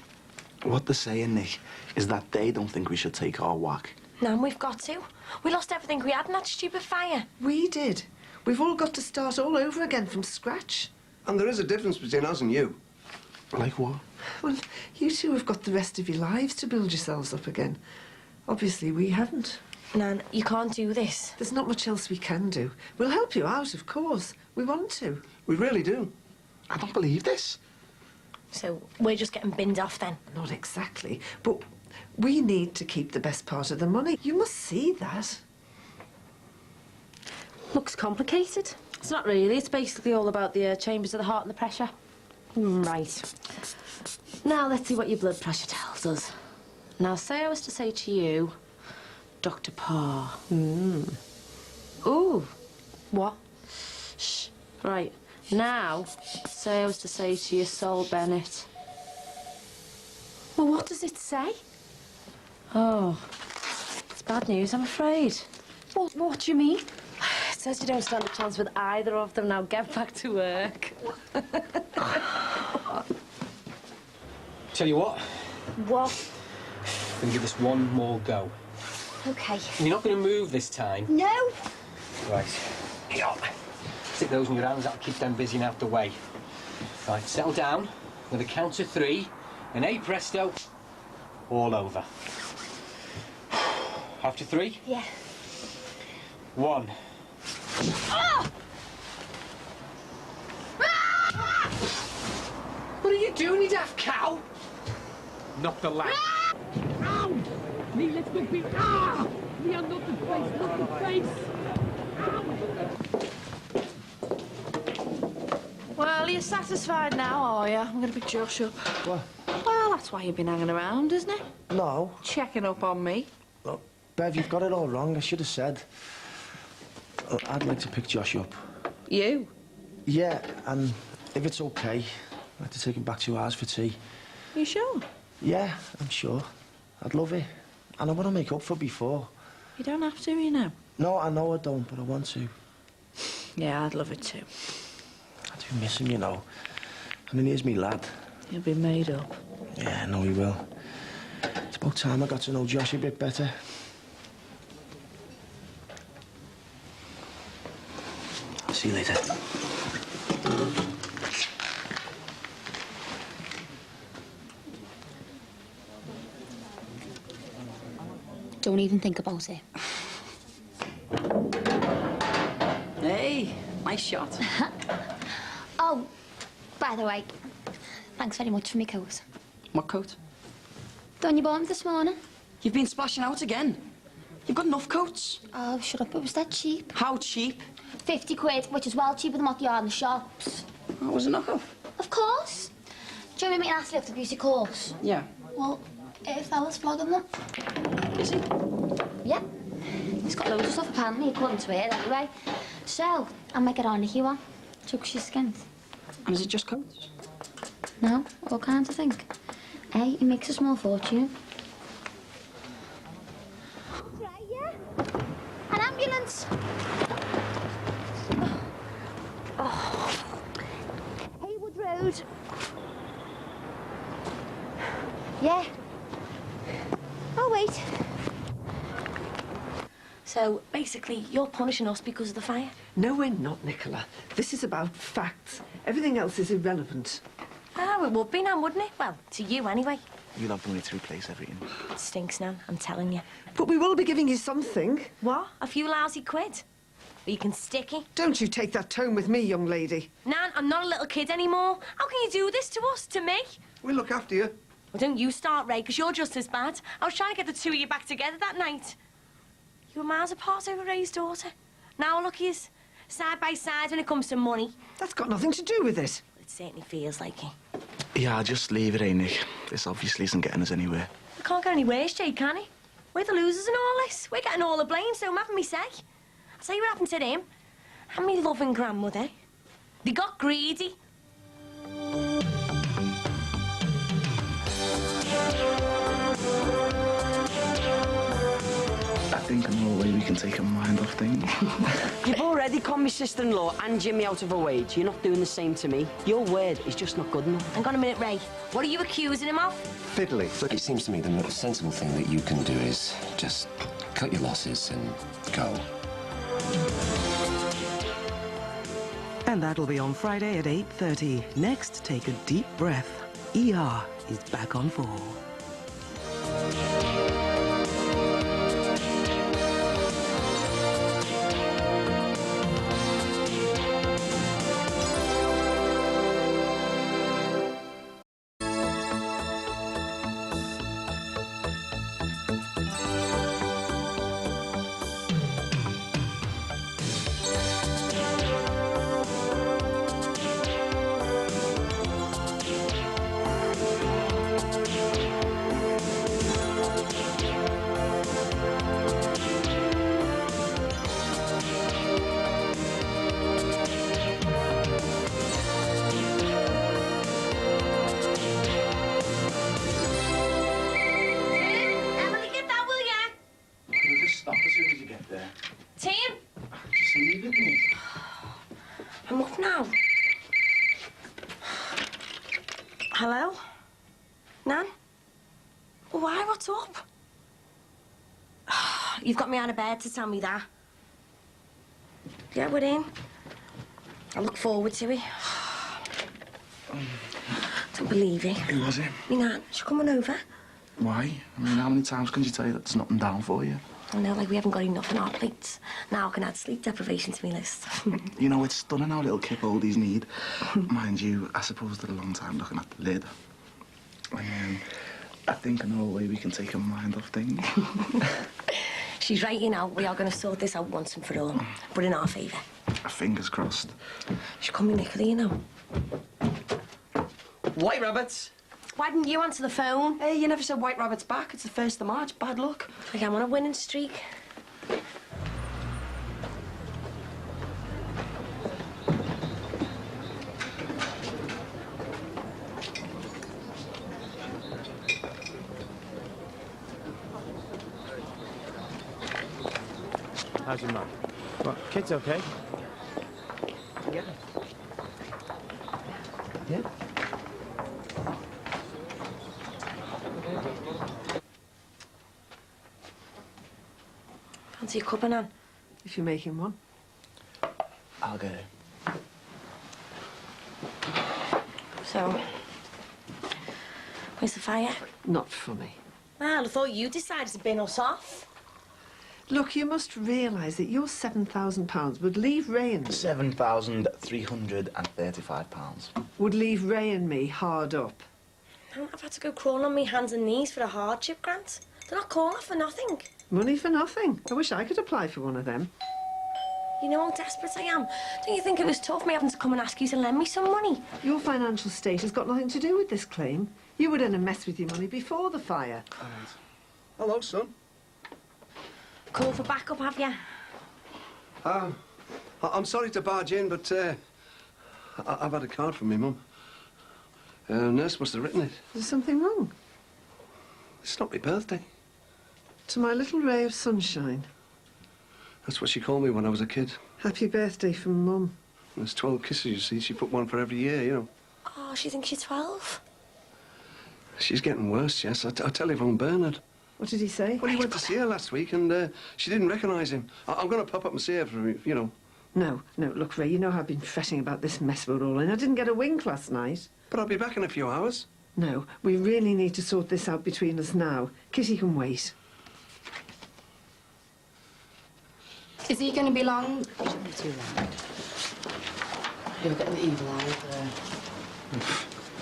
What they're saying, Nick, is that they don't think we should take our whack. Nan, we've got to. We lost everything we had in that stupid fire. We did. We've all got to start all over again from scratch. And there is a difference between us and you. Like what? Well, you two have got the rest of your lives to build yourselves up again. Obviously, we haven't. Nan, you can't do this. There's not much else we can do. We'll help you out, of course. We want to. We really do. I don't believe this. So we're just getting binned off then? Not exactly, but we need to keep the best part of the money. You must see that. Looks complicated. It's not really. It's basically all about the chambers of the heart and the pressure. Right. Now let's see what your blood pressure tells us. Now, say I was to say to you, Dr. Parr. Ooh. What? Shh. Right. Now, say I was to say to you, Sol Bennett. Well, what does it say? Oh. It's bad news, I'm afraid. What do you mean? It says you don't stand a chance with either of them. Now get back to work. Tell you what, What? I'm gonna give this one more go. Okay. You're not gonna move this time. No. Right. Here. Stick those in your hands, that'll keep them busy and out the way. Right, settle down with a count of 3, and hey presto, all over. After 3? Yeah. 1. Ah! What are you doing, you daft cow? Knock the lamp. Ow! Me, let's go be. Ah! Me, I'm not the face, not the face. Well, are you satisfied now, are you? I'm going to pick Josh up. What? Well, that's why you've been hanging around, isn't it? No. Checking up on me. Look, Bev, you've got it all wrong. I should have said. I'd like to pick Josh up. You? Yeah, and if it's okay, I'd like to take him back to ours for tea. You sure? Yeah, I'm sure. I'd love it. And I want to make up for before. You don't have to, you know. No, I know I don't, but I want to. Yeah, I'd love it too. I do miss him, you know. I mean, here's me lad. He'll be made up. Yeah, I know he will. It's about time I got to know Josh a bit better. I'll see you later. Don't even think about it. Hey, nice shot. Oh, by the way, thanks very much for my coat. What coat? The one you bought me this morning. You've been splashing out again. You've got enough coats. Oh, shut up. It was that cheap. How cheap? 50 quid, which is well cheaper than what they are in the shops. That was a knockoff. Of course. Do you remember me last lift the beauty course? Yeah. Well, a fella's flogging them. Is he? Yeah. He's got loads of stuff, apparently, according to it, anyway. So, I might get on if you want. Took your skins. And is it just coats? No, all kinds, I think. Hey, he makes a small fortune. An ambulance! Haywood Road. Yeah. Oh, wait. So, basically, you're punishing us because of the fire? No, we're not, Nicola. This is about facts. Everything else is irrelevant. Oh, it would be now, wouldn't it? Well, to you anyway. You'll have the way to replace everything. It stinks, Nan, I'm telling you. But we will be giving you something. What? A few lousy quid? But you can stick it. Don't you take that tone with me, young lady. Nan, I'm not a little kid anymore. How can you do this to us, to me? We'll look after you. Well, don't you start, Ray, because you're just as bad. I was trying to get the two of you back together that night. You were miles apart over Ray's daughter. Now look yous, side by side when it comes to money. That's got nothing to do with it. It certainly feels like it. Yeah, just leave it, eh, Nick? This obviously isn't getting us anywhere. We can't get any worse, Jay, can he? We're the losers in all this. We're getting all the blame, so I'm having me say. I'll tell you what happened to them. And me loving grandmother. They got greedy. I think I know a way we can take her mind off things. You've already conned my sister-in-law and Jimmy out of her wage. You're not doing the same to me. Your word is just not good enough. Hang on a minute, Ray. What are you accusing him of? Fiddly. It seems to me the most sensible thing that you can do is just cut your losses and go. And that'll be on Friday at 8:30. Next, take a deep breath. ER is back on 4. I'm up now. Hello? Nan? Why, what's up? You've got me out of bed to tell me that. Yeah, we're in. I look forward to it. Don't believe it. Who was it? Me Nan, she's coming over. Why? I mean, how many times can you tell you that there's nothing down for you? I know, like we haven't got enough on our plates. Now I can add sleep deprivation to my list. You know, it's stunning how little kip oldies need. Mind you, I suppose they're a long time looking at the lid. I think I know a way we can take her mind off things. She's right, you know. We are going to sort this out once and for all. But in our favour. Fingers crossed. She called me Nicola, you know. White rabbits. Why didn't you answer the phone? Hey, you never said White Rabbit's back. It's the 1st of March. Bad luck. Like I'm on a winning streak. How's your mum? What, kid's okay? Yeah. Yeah? Fancy a cup of Nan? If you're making one. I'll get it. So, where's the fire? Not funny. Well, I thought you decided to bin us off. Look, you must realise that your £7,000 would leave Ray and... £7,335. Would leave Ray and me hard up. I've had to go crawling on my hands and knees for a hardship grant. They're not calling for nothing. Money for nothing. I wish I could apply for one of them. You know how desperate I am. Don't you think it was tough me having to come and ask you to lend me some money? Your financial state has got nothing to do with this claim. You were in a mess with your money before the fire. Hello, son. Call for backup, have you? I'm sorry to barge in, but I've had a card from my mum. Nurse must have written it. Is there something wrong? It's not my birthday. To my little ray of sunshine. That's what she called me when I was a kid. Happy birthday from Mum. There's 12 kisses, you see. She put one for every year, you know. Oh, she thinks you're 12? She's getting worse, Jess. I telephoned Bernard. What did he say? Well, he went to see her last week and she didn't recognise him. I'm going to pop up and see her for, you know. No, look, Ray, you know I've been fretting about this mess we're all in. I didn't get a wink last night. But I'll be back in a few hours. No, we really need to sort this out between us now. Kitty can wait. Is he going to be long? He shouldn't be too long. You're getting the evil eye there.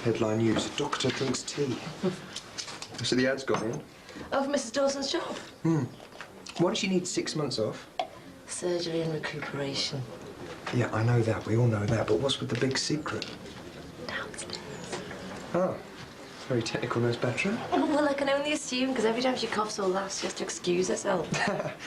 Headline news, doctor drinks tea. I see the ad's gone in. Oh, for Mrs. Dawson's job? Why does she need 6 months off? Surgery and recuperation. Yeah, I know that. We all know that. But what's with the big secret? Downstairs. Oh, very technical, Nurse Bertram. Oh, well, I can only assume, because every time she coughs or laughs, she has to excuse herself.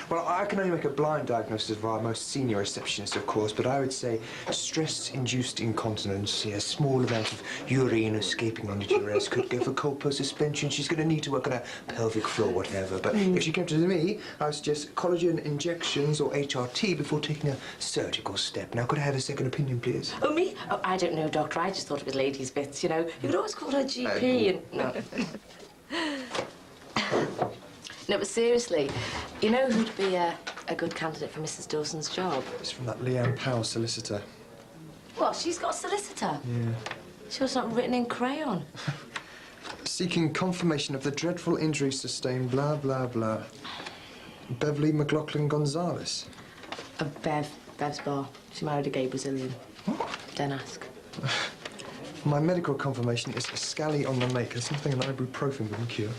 Well, I can only make a blind diagnosis of our most senior receptionist, of course, but I would say stress-induced incontinence, a small amount of urine escaping under duress could go for colpo suspension. She's going to need to work on her pelvic floor, whatever. But if she came to me, I would suggest collagen injections or HRT before taking a surgical step. Now, could I have a second opinion, please? Oh, me? Oh, I don't know, Doctor. I just thought it was ladies' bits, you know. You could always call her GP and... No. No, but seriously, you know who'd be a good candidate for Mrs. Dawson's job? It's from that Leanne Powell solicitor. What, she's got a solicitor? Yeah. She was not written in crayon. Seeking confirmation of the dreadful injury sustained, blah, blah, blah. Beverly McLaughlin Gonzalez. Bev's bar. She married a gay Brazilian. What? Don't ask. My medical confirmation is a scally on the maker, something an ibuprofen wouldn't cure.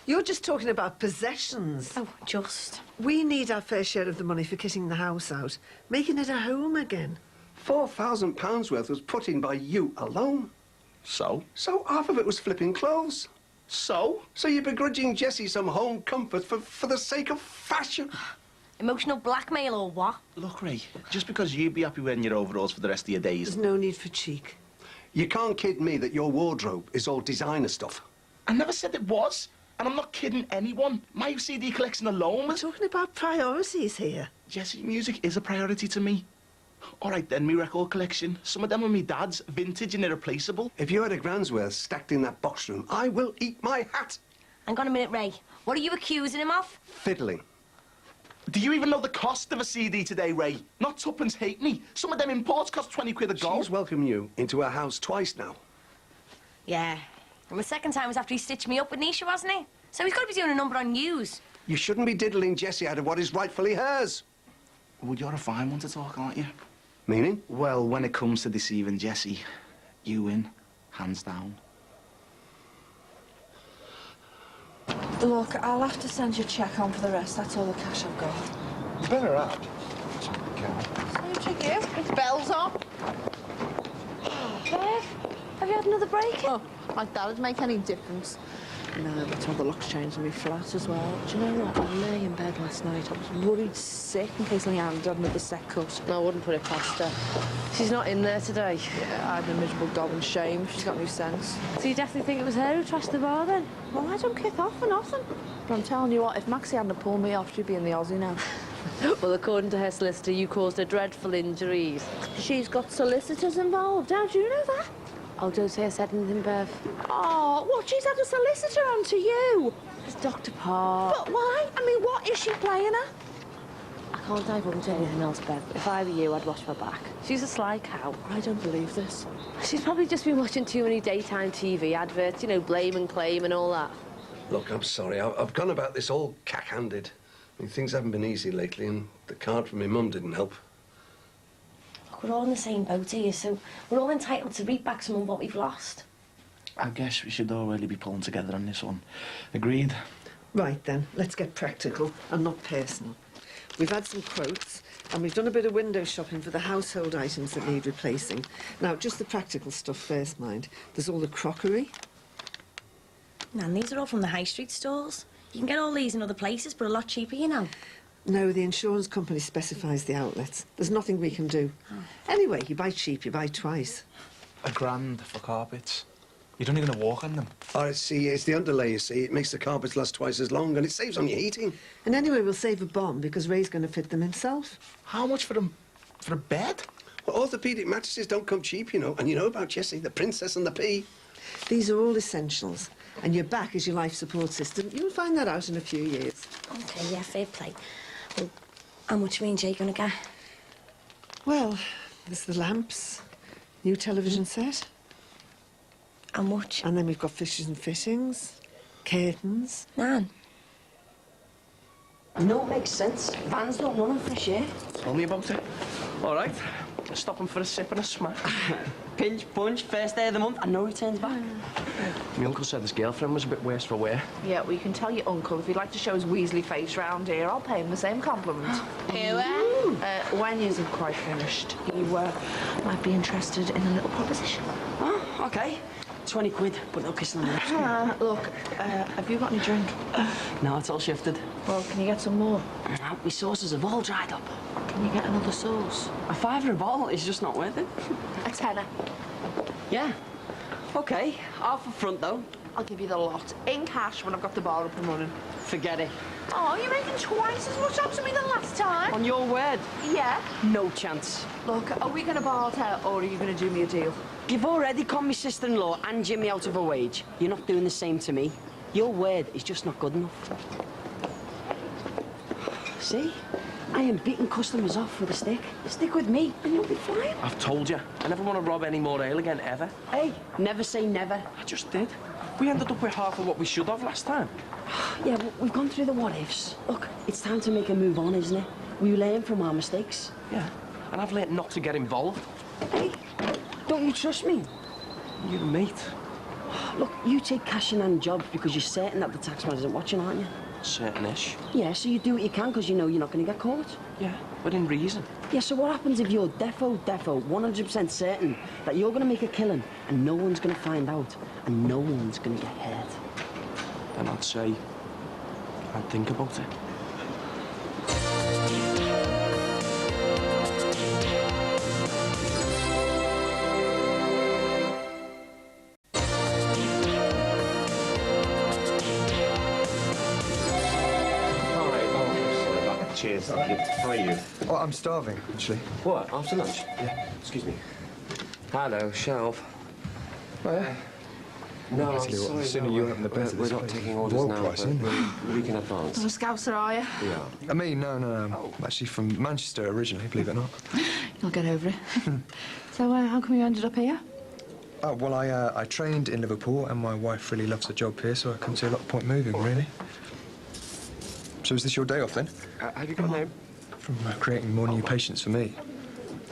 You're just talking about possessions. Oh, just. We need our fair share of the money for kitting the house out, making it a home again. £4,000 worth was put in by you alone. So? So half of it was flipping clothes. So you're begrudging Jessie some home comfort for the sake of fashion? Emotional blackmail or what? Look, Ray, just because you'd be happy wearing your overalls for the rest of your days... There's no need for cheek. You can't kid me that your wardrobe is all designer stuff. I never said it was. And I'm not kidding anyone. My CD collection alone... We're talking about priorities here. Jessie, music is a priority to me. All right, then, me record collection. Some of them are me dad's, vintage and irreplaceable. If you had a grand's worth stacked in that box room, I will eat my hat. Hang on a minute, Ray. What are you accusing him of? Fiddling. Do you even know the cost of a CD today, Ray? Not tuppence halfpenny. Some of them imports cost 20 quid a go. She's welcomed you into her house twice now. Yeah. And the second time was after he stitched me up with Nisha, wasn't he? So he's got to be doing a number on yous. You shouldn't be diddling Jessie out of what is rightfully hers. Well, you're a fine one to talk, aren't you? Meaning? Well, when it comes to deceiving Jessie, you win, hands down. Look, I'll have to send you a cheque home for the rest. That's all the cash I've got. You better add. Same to you. With bells on. Bev, have you had another break? Oh, like that'd make any difference. No, but all the locks changed in my flat as well. Do you know what? I lay in bed last night. I was worried sick in case Leanne had another set cut. No, I wouldn't put it past her. She's not in there today. Yeah, I had a miserable gob and shame. She's got no sense. So you definitely think it was her who trashed the bar, then? Well, I don't kick off for nothing. But I'm telling you what, if Maxie hadn't pulled me off, she'd be in the Aussie now. Well, according to her solicitor, you caused her dreadful injuries. She's got solicitors involved. How do you know that? Oh, don't say I said anything, Bev. Oh, what? She's had a solicitor on to you? It's Dr. Parr. But why? I mean, what is she playing at? I can't divulge anything else, Bev. If I were you, I'd watch my back. She's a sly cow. I don't believe this. She's probably just been watching too many daytime TV adverts, you know, blame and claim and all that. Look, I'm sorry. I've gone about this all cack-handed. I mean, things haven't been easy lately, and the card from my mum didn't help. Look, we're all in the same boat here, so we're all entitled to reap back some of what we've lost. I guess we should all really be pulling together on this one. Agreed? Right, then. Let's get practical and not personal. We've had some quotes, and we've done a bit of window shopping for the household items that need replacing. Now, just the practical stuff first, mind. There's all the crockery. Nan, these are all from the high street stores. You can get all these in other places, but a lot cheaper, you know. No, the insurance company specifies the outlets. There's nothing we can do. Oh. Anyway, you buy cheap, you buy twice. £1,000 for carpets. You're only going to walk on them. Oh, see, it's the underlay, you see. It makes the carpets last twice as long, and it saves on your heating. And anyway, we'll save a bomb, because Ray's going to fit them himself. How much for a bed? Well, orthopaedic mattresses don't come cheap, you know. And you know about Jessie, the princess and the pea. These are all essentials. And you're back as your life support system. You'll find that out in a few years. OK, yeah, fair play. Well, how much me and Jay gonna get? Well, there's the lamps, new television set. How much? And then we've got fixtures and fittings, curtains. Nan. You know what makes sense? Vans don't run on fresh air. Tell me about it. All right. Stop him for a sip and a smack. Pinch, punch, first day of the month, and no returns back. My uncle said his girlfriend was a bit worse for wear. Yeah, well, you can tell your uncle if he'd like to show his Weasley face round here, I'll pay him the same compliment. When he isn't quite finished, he might be interested in a little proposition. Oh, OK. 20 quid, but no kissing on the lips. Look, have you got any drink? No, it's all shifted. Well, can you get some more? No, my sauces have all dried up. Can you get another sauce? A £5 a bottle is just not worth it. A tenner. Yeah. OK, half up front, though. I'll give you the lot, in cash, when I've got the bar up and running. Forget it. Oh, you're making twice as much up to me than last time. On your word? Yeah. No chance. Look, are we going to barter, or are you going to do me a deal? You've already conned my sister-in-law and Jimmy out of a wage. You're not doing the same to me. Your word is just not good enough. See? I am beating customers off with a stick. Stick with me, and you'll be fine. I've told you. I never want to rob any more ale again, ever. Hey, never say never. I just did. We ended up with half of what we should have last time. Yeah, but we've gone through the what-ifs. Look, it's time to make a move on, isn't it? We learn from our mistakes. Yeah, and I've learnt not to get involved. Hey, don't you trust me? You're a mate. Look, you take cash in hand jobs because you're certain that the taxman isn't watching, aren't you? Certain-ish. Yeah, so you do what you can because you know you're not going to get caught. Yeah, within reason. Yeah, so what happens if you're defo, 100% certain that you're going to make a killing and no one's going to find out and no one's going to get hurt? Then I'd say, I'd think about it. Cheers, thank you. How are you? Oh, I'm starving, actually. What, after lunch? Yeah. Excuse me. Hello, Shelf. No, I'm Basically, sorry, the sooner you open the better. We're not taking orders Oil now, price, but isn't it? we're a week in advance. I'm a Scouser, are you? Yeah. Me? No. I'm actually from Manchester originally, believe it or not. You'll get over it. So, how come you ended up here? Oh, well, I trained in Liverpool, and my wife really loves her job here, so I couldn't see a lot of point moving, really. So is this your day off, then? Have you got a name? From creating more new patients for me.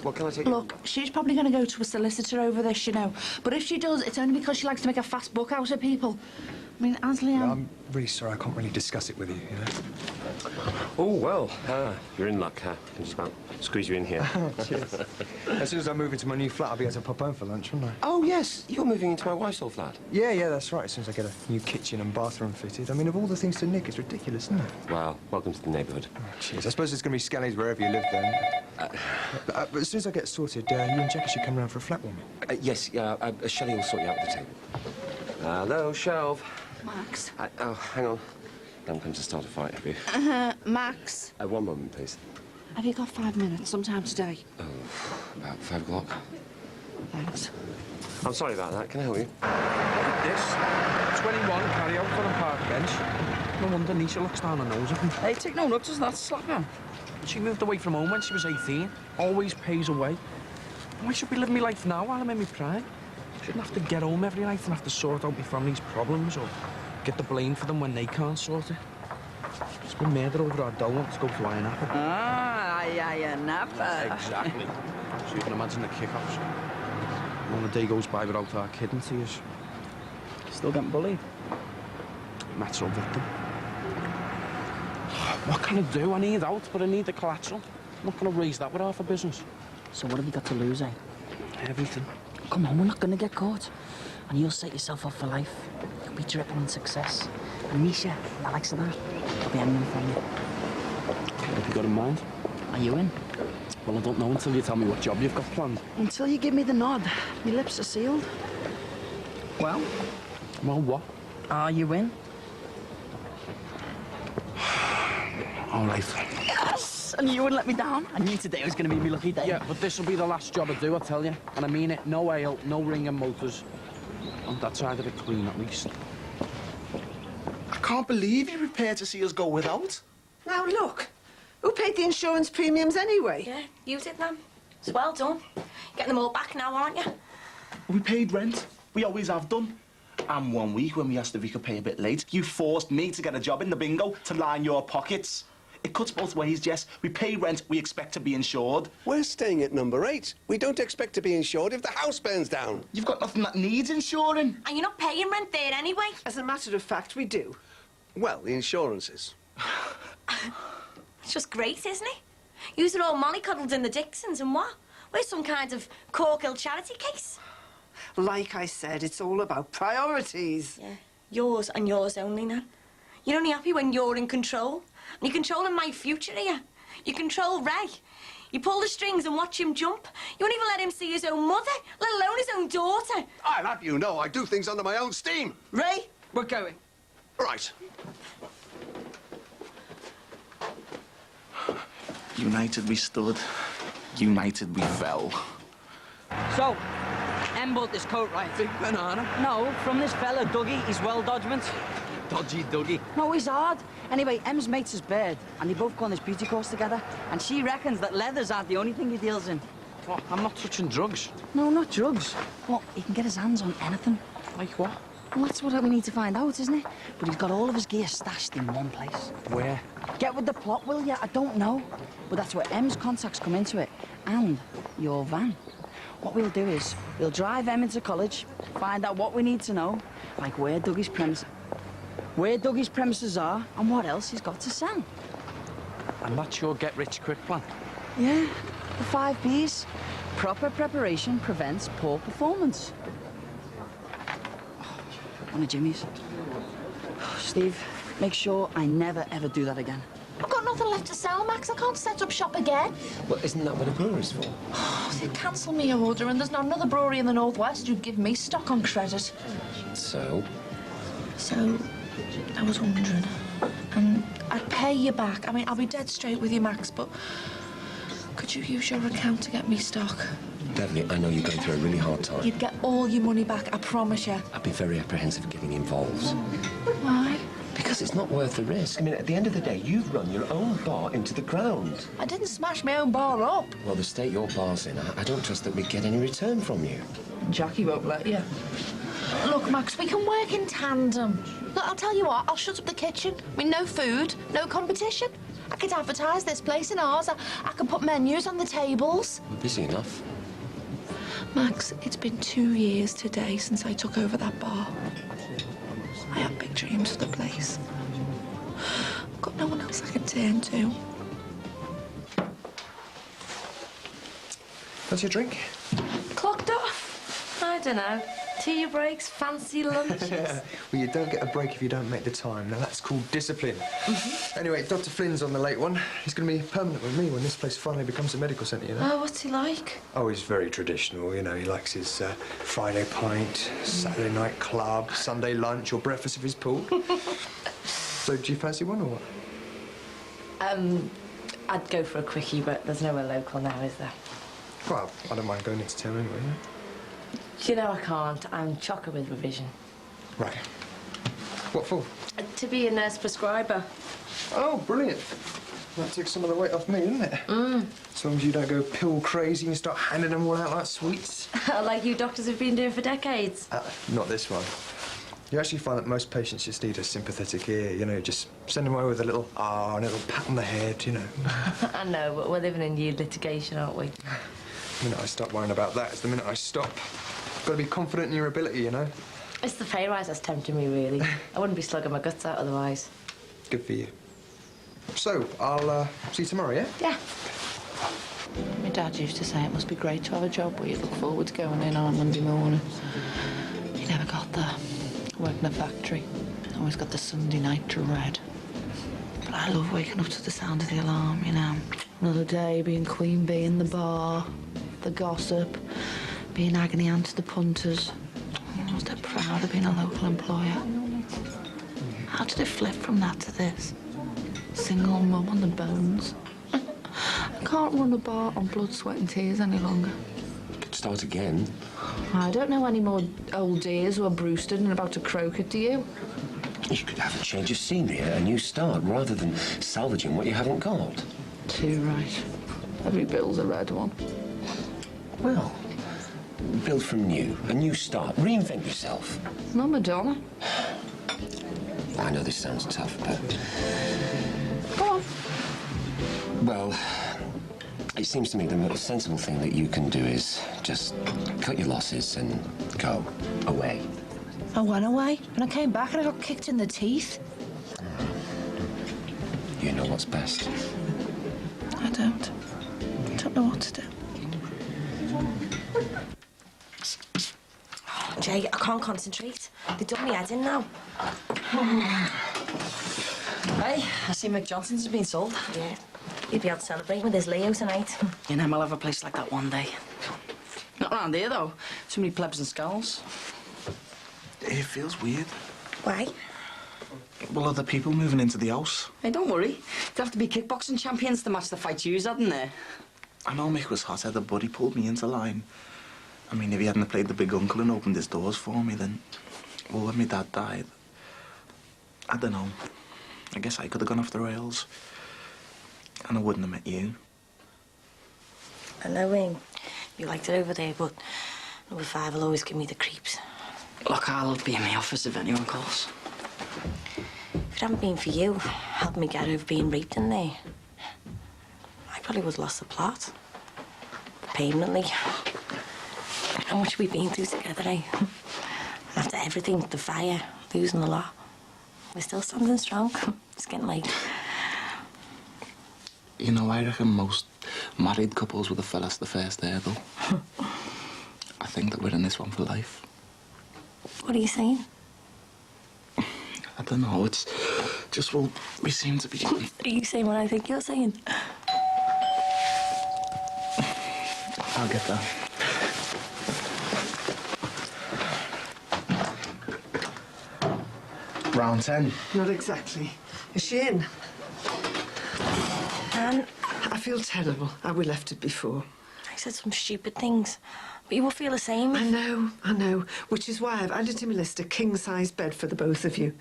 What can I take? Look, she's probably going to go to a solicitor over this, you know. But if she does, it's only because she likes to make a fast buck out of people. I mean, Ansley, I'm really sorry, I can't really discuss it with you, you know. Oh, well, you're in luck. I can just about squeeze you in here. Cheers. As soon as I move into my new flat, I'll be able to pop home for lunch, won't I? Oh, yes, you're moving into my wife's old flat. Yeah, that's right. As soon as I get a new kitchen and bathroom fitted. I mean, of all the things to nick, it's ridiculous, isn't it? Well, welcome to the neighbourhood. Oh, cheers. I suppose it's going to be skellies wherever you live, then. But as soon as I get sorted, you and Jackie should come round for a flat warming. Yes, Shelley will sort you out at the table. Hello, Shelf. Max. Oh, hang on. Don't come to start a fight, have you? Max. One moment, please. Have you got 5 minutes sometime today? Oh, about 5 o'clock. Thanks. I'm sorry about that. Can I help you? Look at this. 21, carry out for a park bench. No wonder Nisha looks down her nose at him. Hey, take no notice, that's slap him. She moved away from home when she was 18. Always pays away. Why should be living my life now while I'm in my prime? Shouldn't have to get home every night and have to sort out my family's problems or get the blame for them when they can't sort it. It's been murder over our dough. Let's go to Ironapple. Ironapple. Exactly. So you can imagine the kick-offs. When a day goes by without our kid in tears. Still getting bullied. Matt's our victim. What can I do? I need out, but I need the collateral. I'm not going to raise that with half a business. So what have you got to lose, eh? Everything. Come on, we're not going to get caught. And you'll set yourself up for life. You'll be dripping in success. And Nisha, the likes of that, will be anything from you. What have you got in mind? Are you in? Well, I don't know until you tell me what job you've got planned. Until you give me the nod. Your lips are sealed. Well? Well, what? Are you in? All right. Yes! And you wouldn't let me down. I knew today was going to be my lucky day. Yeah, but this will be the last job I do, I tell you. And I mean it. No ale, no ringing motors. On that side of it clean, at least. can't believe you're prepared to see us go without. Now, look. Who paid the insurance premiums anyway? Yeah, you did, Nan. It's well done. You're getting them all back now, aren't you? We paid rent. We always have done. And one week, when we asked if we could pay a bit late, you forced me to get a job in the bingo to line your pockets. It cuts both ways, Jess. We pay rent, we expect to be insured. We're staying at number 8. We don't expect to be insured if the house burns down. You've got nothing that needs insuring. And you're not paying rent there anyway. As a matter of fact, we do. Well, the insurance is. It's just great, isn't it? Yous are all mollycoddled in the Dixons and what? We're some kind of Corkhill charity case. Like I said, it's all about priorities. Yeah, yours and yours only, Nan. You're only happy when you're in control. And you're controlling my future here. You control Ray. You pull the strings and watch him jump. You won't even let him see his own mother, let alone his own daughter. I'll have you know I do things under my own steam. Ray, we're going. Right. United we stood. United we fell. So, Em bought this coat, right? Big banana. No, from this fella, Dougie. He's well dodgement. Dodgy Dougie. No, he's hard. Anyway, Em's mate's his bird, and they both go on this beauty course together, and she reckons that leathers aren't the only thing he deals in. What? I'm not touching drugs. No, not drugs. Well, he can get his hands on anything. Like what? Well, that's what we need to find out, isn't it? But he's got all of his gear stashed in one place. Where? Get with the plot, will ya? I don't know. But that's where Em's contacts come into it, and your van. What we'll do is, we'll drive Em into college, find out what we need to know, like where Dougie's premises are, and what else he's got to sell. And that's your get-rich-quick plan? Yeah, the 5 Ps. Proper preparation prevents poor performance. One of Jimmy's. Steve, make sure I never, ever do that again. I've got nothing left to sell, Max. I can't set up shop again. Well, isn't that what a brewery's for? They'd cancel me order, and there's not another brewery in the Northwest who'd give me stock on credit. So? So, I was wondering, and I'd pay you back. I mean, I'll be dead straight with you, Max, but could you use your account to get me stock? Definitely, I know you're going through a really hard time. You'd get all your money back, I promise you. I'd be very apprehensive of getting involved. Why? Because it's not worth the risk. I mean, at the end of the day, you've run your own bar into the ground. I didn't smash my own bar up. Well, the state your bar's in, I don't trust that we'd get any return from you. Jackie won't let you. Look, Max, we can work in tandem. Look, I'll tell you what, I'll shut up the kitchen. I mean, no food, no competition. I could advertise this place and ours. I could put menus on the tables. We're busy enough. Max, it's been 2 years today since I took over that bar. I have big dreams for the place. I've got no one else I can turn to. What's your drink? Clocked off. I don't know. Tea breaks, fancy lunches. Well, you don't get a break if you don't make the time. Now, that's called discipline. Anyway, Dr. Flynn's on the late one. He's going to be permanent with me when this place finally becomes a medical centre, you know? Oh, what's he like? Oh, he's very traditional, you know. He likes his Friday pint, Saturday night club, Sunday lunch, or breakfast if he's pulled. So, do you fancy one or what? I'd go for a quickie, but there's nowhere local now, is there? Well, I don't mind going into town anyway, yeah? You know I can't. I'm chocker with revision. Right. What for? To be a nurse prescriber. Oh, brilliant. That takes some of the weight off me, doesn't it? As long as you don't go pill crazy and start handing them all out like sweets. Like you doctors have been doing for decades. Not this one. You actually find that most patients just need a sympathetic ear, you know, just send them away with a little ah and a little pat on the head, you know. I know, but we're living in year litigation, aren't we? The minute I stop worrying about that is the minute I stop. Got to be confident in your ability, you know. It's the pay rise that's tempting me, really. I wouldn't be slugging my guts out otherwise. Good for you. So, I'll see you tomorrow, yeah? Yeah. My dad used to say it must be great to have a job where you look forward to going in on a Monday morning. He never got there. Worked in a factory. Always got the Sunday night dread. But I love waking up to the sound of the alarm, you know. Another day being queen bee in the bar, the gossip, being agony aunt to the punters. I was dead proud of being a local employer. How did it flip from that to this? Single mum on the bones. I can't run a bar on blood, sweat and tears any longer. Could start again. I don't know any more old deers who are Brewstered and about to croak it, do you? You could have a change of scenery, a new start, rather than salvaging what you haven't got. Too right. Every bill's a red one. Well, build from new, a new start, reinvent yourself. Not Madonna. I know this sounds tough, but... Go on. Well, it seems to me the most sensible thing that you can do is just cut your losses and go away. I went away, and I came back and I got kicked in the teeth. You know what's best. I don't. I don't know what to do. Jay, I can't concentrate. They've done me head in now. Hey, I see Mick Johnson's has been sold. Yeah. He'd be out celebrating with his Leo tonight. You know, I'll have a place like that one day. Not around here, though. Too many plebs and skulls. It feels weird. Why? Well, other people moving into the house. Hey, don't worry. There'd have to be kickboxing champions to match the fights you had in there. I know Mick was hot-headed, but he pulled me into line. I mean, if he hadn't played the big uncle and opened his doors for me, then... Well, when my dad died... I don't know. I guess I could have gone off the rails. And I wouldn't have met you. I know, you liked it over there, but number 5 will always give me the creeps. Look, I'll be in the office if anyone calls. If it hadn't been for you helping me get over being raped in there, I probably would have lost the plot. Permanently. How much we've been through together, eh? After everything, the fire, losing the lot, we're still standing strong. It's getting late. You know, I reckon most married couples with a fella's the first hurdle. I think that we're in this one for life. What are you saying? I don't know, it's just, well, we seem to be... Are you saying what I think you're saying? I'll get that. Round 10. Not exactly. Is she in? Anne, I feel terrible. We left it before. I said some stupid things, but you will feel the same. I know. Which is why I've added to my list a king-size bed for the both of you.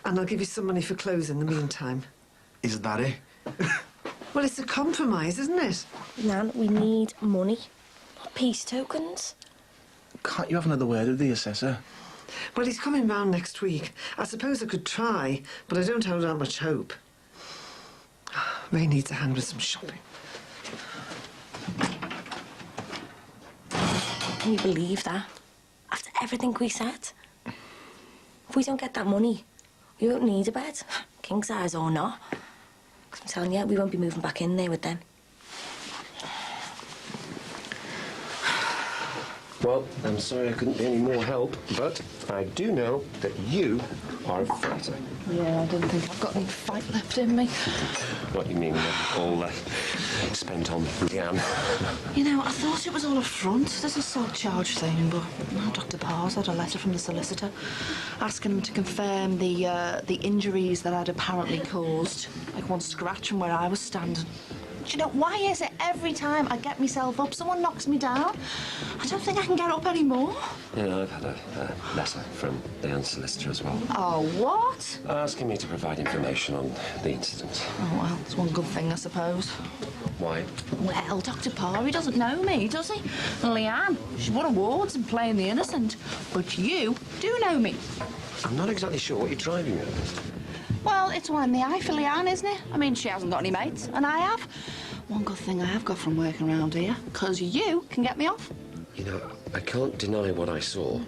And I'll give you some money for clothes in the meantime. Is that it? Well, it's a compromise, isn't it? Nan, we need money, not peace tokens. Can't you have another word with the assessor? Well, he's coming round next week. I suppose I could try, but I don't hold out much hope. Ray needs a hand with some shopping. Can you believe that? After everything we said? If we don't get that money, we won't need a bed, king size or not. 'Cause I'm telling you, we won't be moving back in there with them. Well, I'm sorry I couldn't be any more help, but I do know that you are a fighter. Yeah, I didn't think I've got any fight left in me. What you mean, all spent on Leanne? You know, I thought it was all a front, this assault charge thing, but now Dr. Parr's had a letter from the solicitor asking him to confirm the injuries that I'd apparently caused, like one scratch from where I was standing. Do you know, why is it every time I get myself up, someone knocks me down? I don't think I can get up anymore. Yeah, I've had a letter from Leanne's solicitor as well. Oh, what? Asking me to provide information on the incident. Oh, well, it's one good thing, I suppose. Why? Well, Dr. Parr, he doesn't know me, does he? And Leanne, she's won awards in playing the innocent. But you do know me. I'm not exactly sure what you're driving at. Well, it's one in the eye for Leanne, isn't it? I mean, she hasn't got any mates, and I have. One good thing I have got from working around here, because you can get me off. You know, I can't deny what I saw.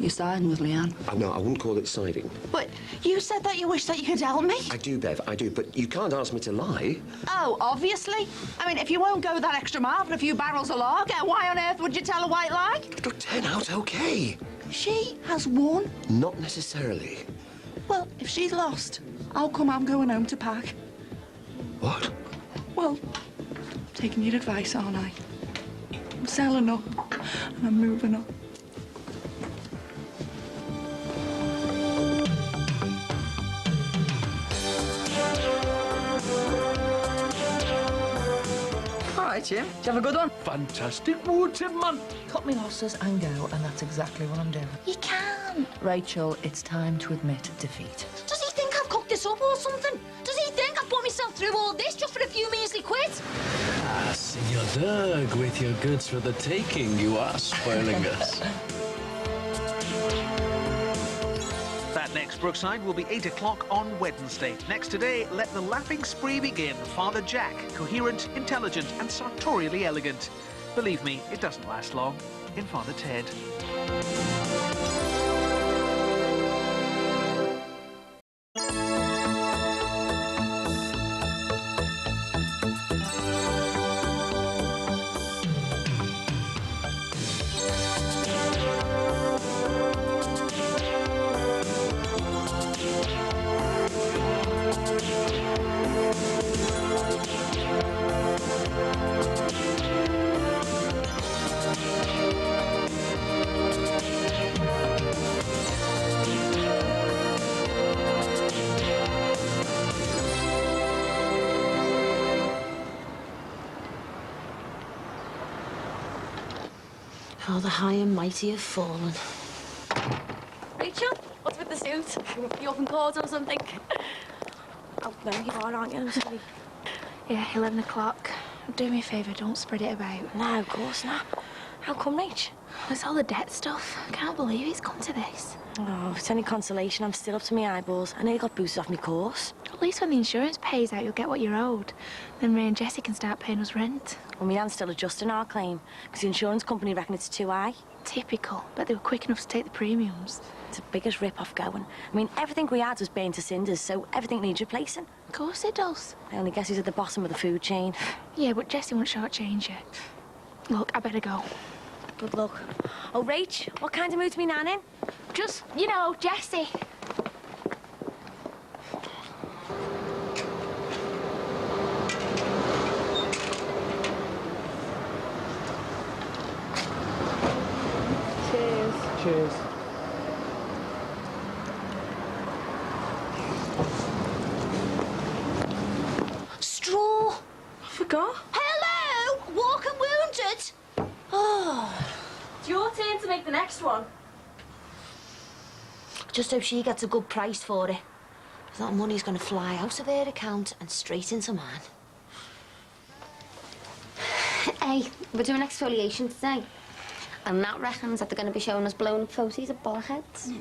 You're siding with Leanne. No, I wouldn't call it siding. But you said that you wish that you could help me. I do, Bev, I do, but you can't ask me to lie. Oh, obviously. I mean, if you won't go that extra mile for a few barrels of lager, why on earth would you tell a white lie? Look, 10 out, OK. She has won. Not necessarily. Well, if she's lost, how come I'm going home to pack? What? Well, I'm taking your advice, aren't I? I'm selling up and I'm moving up. All right. Jim. Did you have a good one? Fantastic mood, Tim, man. Cut me losses and go, and that's exactly what I'm doing. You can. Rachel, it's time to admit defeat. Does he think I've cooked this up or something? Does he think I've put myself through all this just for a few measly quid? Ah, Senor Doug, with your goods for the taking, you are spoiling us. That next Brookside will be 8 o'clock on Wednesday. Next today, let the laughing spree begin. Father Jack, coherent, intelligent and sartorially elegant. Believe me, it doesn't last long in Father Ted. Oh, the high and mighty have fallen. Rachel, what's with the suit? You up in court or something? Oh, no, you are, aren't you? I'm sorry. Yeah, 11 o'clock. Do me a favour, don't spread it about. No, of course not. How come, Rach? It's all the debt stuff. I can't believe it's come to this. Oh, if it's any consolation, I'm still up to my eyeballs. I nearly got boosted off my course. At least when the insurance pays out, you'll get what you're owed. Then Ray and Jessie can start paying us rent. Well, my aunt's still adjusting our claim, because the insurance company reckon it's too high. Typical. Bet they were quick enough to take the premiums. It's the biggest rip-off going. I mean, everything we had was burned to cinders, so everything needs replacing. Of course it does. I only guess he's at the bottom of the food chain. Yeah, but Jessie won't shortchange you. Look, I better go. Good luck. Oh, Rach, what kind of mood's me nan in? Just, you know, Jessie. Cheers. Cheers. Straw. I forgot. Hello, walking wounded. Oh, it's your turn to make the next one. Just hope she gets a good price for it. That money's going to fly out of her account and straight into mine. Hey, we're doing exfoliation today. And Nat reckons that they're going to be showing us blown up photos of blockheads.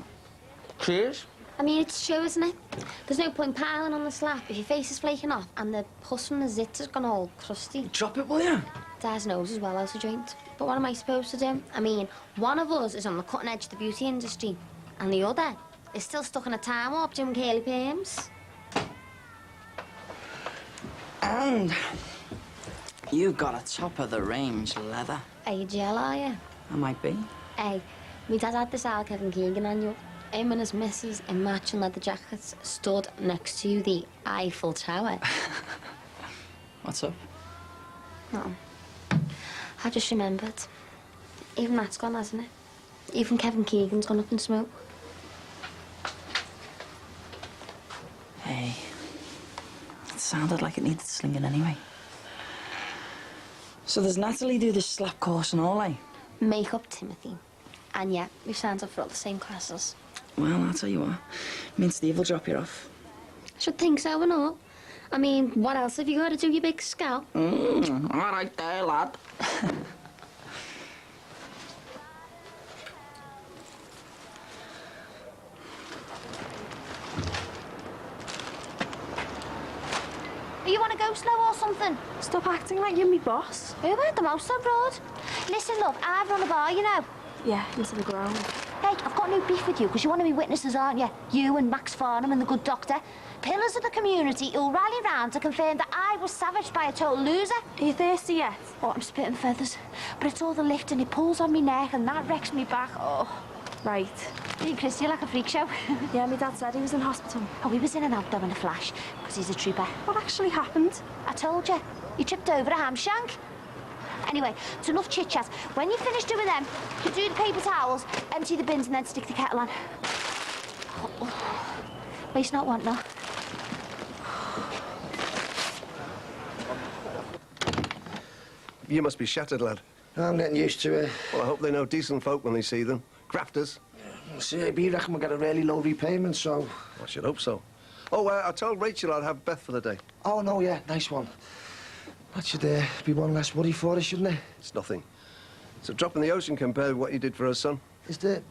Cheers. I mean, it's true, isn't it? There's no point piling on the slap if your face is flaking off and the pus from the zits has gone all crusty. Drop it, will you? Dad's nose as well out of joint. But what am I supposed to do? I mean, one of us is on the cutting edge of the beauty industry, and the other is still stuck in a time warp doing curly perms. And you've got a top-of-the-range leather. Are you gel, are you? I might be. Hey, my dad had this Al Kevin Keegan annual. Him and his missus in matching leather jackets stood next to the Eiffel Tower. What's up? Oh, I just remembered. Even Matt's gone, hasn't it? Even Kevin Keegan's gone up in smoke. Hey, it sounded like it needed slinging anyway. So does Natalie do this slap course and all, eh? Makeup Timothy. And yeah, we've signed up for all the same classes. Well, I'll tell you what. Me and Steve will drop you off. Should think so and all. I mean, what else have you got to do, you big scalp? All right there, lad. You want to go slow or something? Stop acting like you're me boss. Who heard the mouse so broad? Listen, love, I've run a bar, you know. Yeah, into the ground. Hey, I've got no beef with you, because you want to be witnesses, aren't you? You and Max Farnham and the good doctor. Pillars of the community who'll rally round to confirm that I was savaged by a total loser. Are you thirsty yet? Oh, I'm spitting feathers. But it's all the lift and it pulls on me neck and that wrecks me back. Oh. Right. Hey, Chris, you like a freak show? Yeah, my dad said he was in hospital. Oh, he was in and out though in a flash, because he's a trooper. What actually happened? I told you. He tripped over a ham shank. Anyway, it's enough chit-chat. When you finish doing them, you do the paper towels, empty the bins and then stick the kettle on. Oh. Waste not, want not. You must be shattered, lad. I'm getting used to it. Well, I hope they know decent folk when they see them. Grafters. CAB reckon we'll get a really low repayment, so... I should hope so. Oh, I told Rachel I'd have Beth for the day. Oh, no, yeah, nice one. That should be one less worry for us, shouldn't it? It's nothing. It's a drop in the ocean compared with what you did for her son. Is there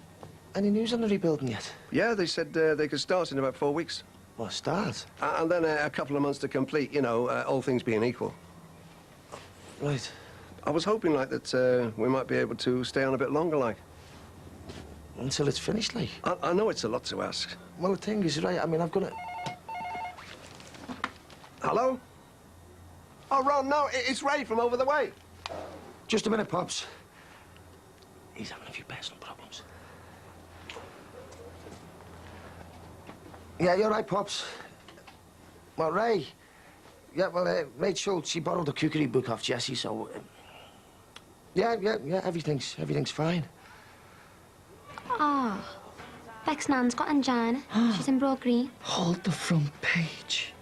any news on the rebuilding yet? Yeah, they said they could start in about 4 weeks. What, start? And then a couple of months to complete, you know, all things being equal. Right. I was hoping, like, that we might be able to stay on a bit longer, like. Until it's finished, like? I know it's a lot to ask. Well, the thing is, right, I mean, I've got to... Hello? Oh, Ron, no, it's Ray from over the way. Just a minute, Pops. He's having a few personal problems. Yeah, you're right, Pops. Well, Ray... Yeah, well, Rachel, she borrowed a cookery book off Jessie, so... Yeah, everything's fine. Oh, Beck's nan's got angina. She's in Broad Green. Hold the front page.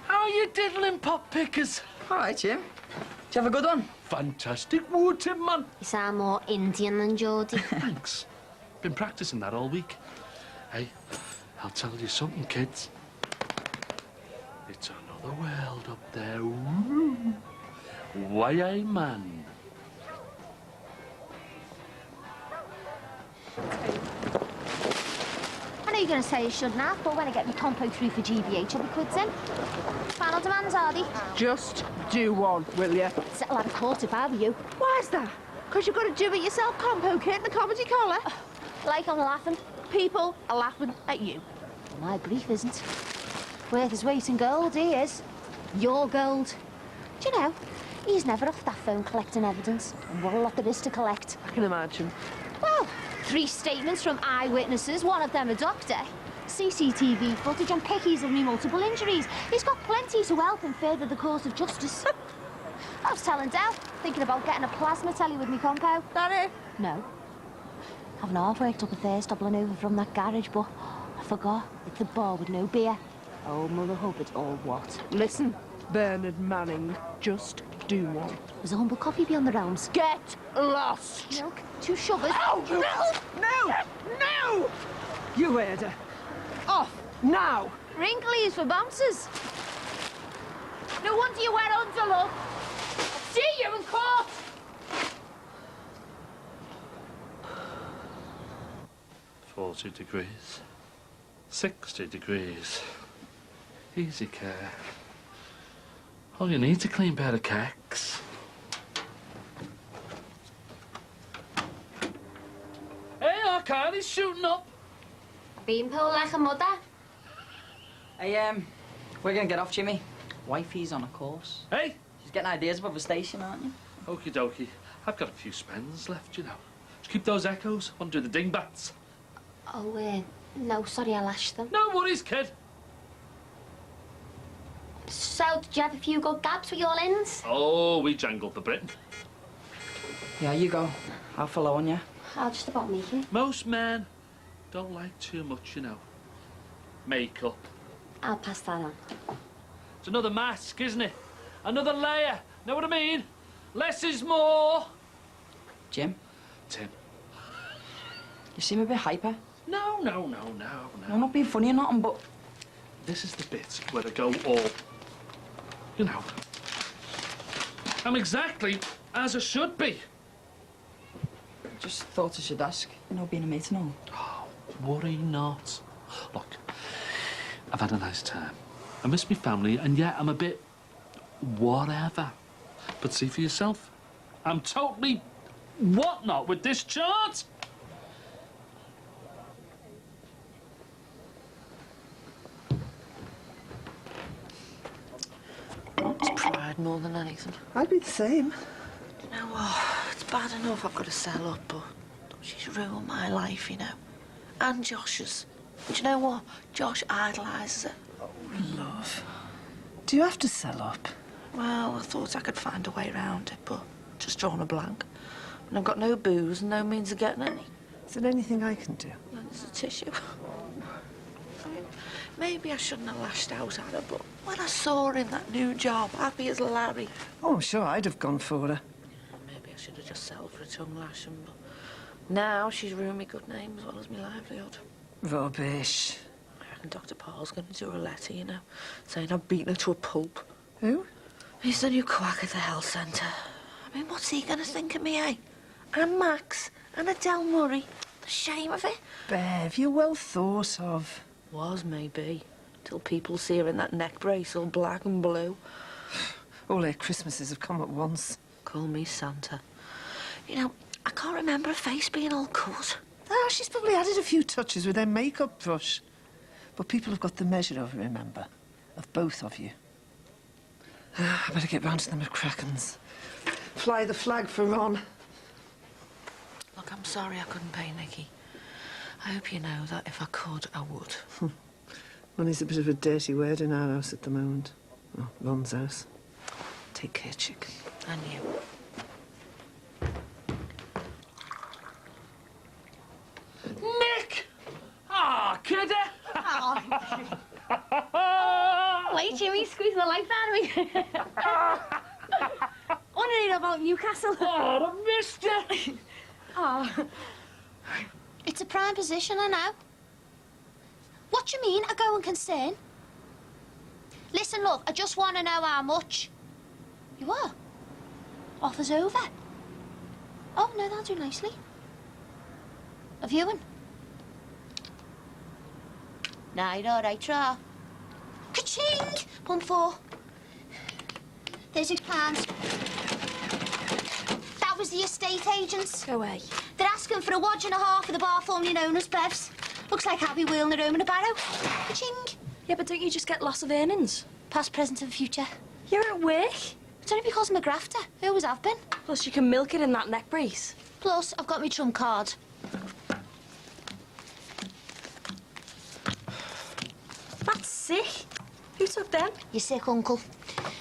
How are you diddling, pop pickers? All right, Jim. Did you have a good one? Fantastic woo, Tim, man. You sound more Indian than Geordie. Thanks. Been practicing that all week. Hey, I'll tell you something, kids. It's another world up there. Ooh. Why, aye, man. I know you're going to say you shouldn't have, but when I get my compo through for GBH, I'll be quids in. Final demands, are they? Just do one, will you? Settle out of court if I were you. Why's that? Because you've got to do it yourself compo kit and the comedy collar. Like I'm laughing. People are laughing at you. Well, my grief isn't. Worth his weight in gold, he is. Your gold. Do you know, he's never off that phone collecting evidence. And what a lot there is to collect. I can imagine. Well, 3 statements from eyewitnesses, one of them a doctor. CCTV footage and pickies of me multiple injuries. He's got plenty to help him further the cause of justice. I was telling Del, thinking about getting a plasma telly with me compo. That it? No. Having half worked up a thirst doubling over from that garage, but I forgot. It's the bar with no beer. Oh, Mother Hubbard, or what? Listen, Bernard Manning, just do one. There's a humble coffee beyond the realms. Get lost! Milk, 2 sugars. Oh, no! No! You heard her. Off, now! Wrinklies for bouncers. No wonder you went under, love. See you in court! $40 $60. Easy care. All you need to clean pair of cacks. Hey, our car is shooting up. Beanpole like a mother. Hey, we're gonna get off, Jimmy. Wifey's on a course. Hey! She's getting ideas above the station, aren't you? Okie dokie. I've got a few spends left, you know. Just keep those echoes. Want to do the dingbats? Oh, no, sorry, I lashed them. No worries, kid. So, did you have a few good gaps with your lens? Oh, we jangled for Britain. Yeah, you go. I'll follow on you. I'll just about make it. Most men don't like too much, you know. Makeup. I'll pass that on. It's another mask, isn't it? Another layer. Know what I mean? Less is more. Jim? Tim. You seem a bit hyper. No. I'm not being funny or nothing, but... This is the bit where I go all... You know. I'm exactly as I should be. Just thought I should ask. You know, being a mate and all. Oh, worry not. Look, I've had a nice time. I miss my family, and yet I'm a bit... whatever. But see for yourself. I'm totally... whatnot with this chart. It's pride more than anything. I'd be the same. You know what? It's bad enough I've got to sell up, but she's ruined my life, you know. And Josh's. But you know what? Josh idolises her. Oh, love. Do you have to sell up? Well, I thought I could find a way around it, but just drawn a blank. And I've got no booze and no means of getting any. Is there anything I can do? There's a tissue. I mean, maybe I shouldn't have lashed out at her, but when I saw her in that new job, happy as Larry... Oh, I'm sure I'd have gone for her. Maybe I should have just settled for a tongue lashing, but now she's ruined me good name as well as my livelihood. Rubbish. I reckon Dr. Paul's going to do her a letter, you know, saying I've beaten her to a pulp. Who? He's the new quack at the health centre. I mean, what's he going to think of me, eh? And Max, and Adele Murray. The shame of it. Bev, you're well thought of. Was, maybe. Till people see her in that neck brace all black and blue. All their Christmases have come at once. Call me Santa. You know, I can't remember her face being all cut. Ah, she's probably added a few touches with her makeup brush. But people have got the measure of her, remember? Of both of you. I better get round to them McCrackens. Fly the flag for Ron. Look, I'm sorry I couldn't pay Nicky. I hope you know that if I could, I would. Money's a bit of a dirty word in our house at the moment. Oh, Ron's house. Take care, chick. And you. Nick! Ah, kidder! Wait, Jimmy, squeeze the life out of me. Wondering about Newcastle. Oh, I missed you. Oh. It's a prime position, I know. What do you mean, a going concern? Listen, love, I just want to know how much. You are? Offer's over. Oh, no, that'll do nicely. A viewing? No, you're all right, Tra. Ka-ching! £1.4. £36. That was the estate agents. Go away. They're asking for a wodge and a half for the bar formerly known as Bev's. Looks like Abby wheeling it home in a barrow. Ka-ching! Yeah, but don't you just get loss of earnings? Past, present and future. You're at work. It's only because I'm a grafter. I always have been. Plus, you can milk it in that neck brace. Plus, I've got my trump card. That's sick. Who took them? Your sick uncle.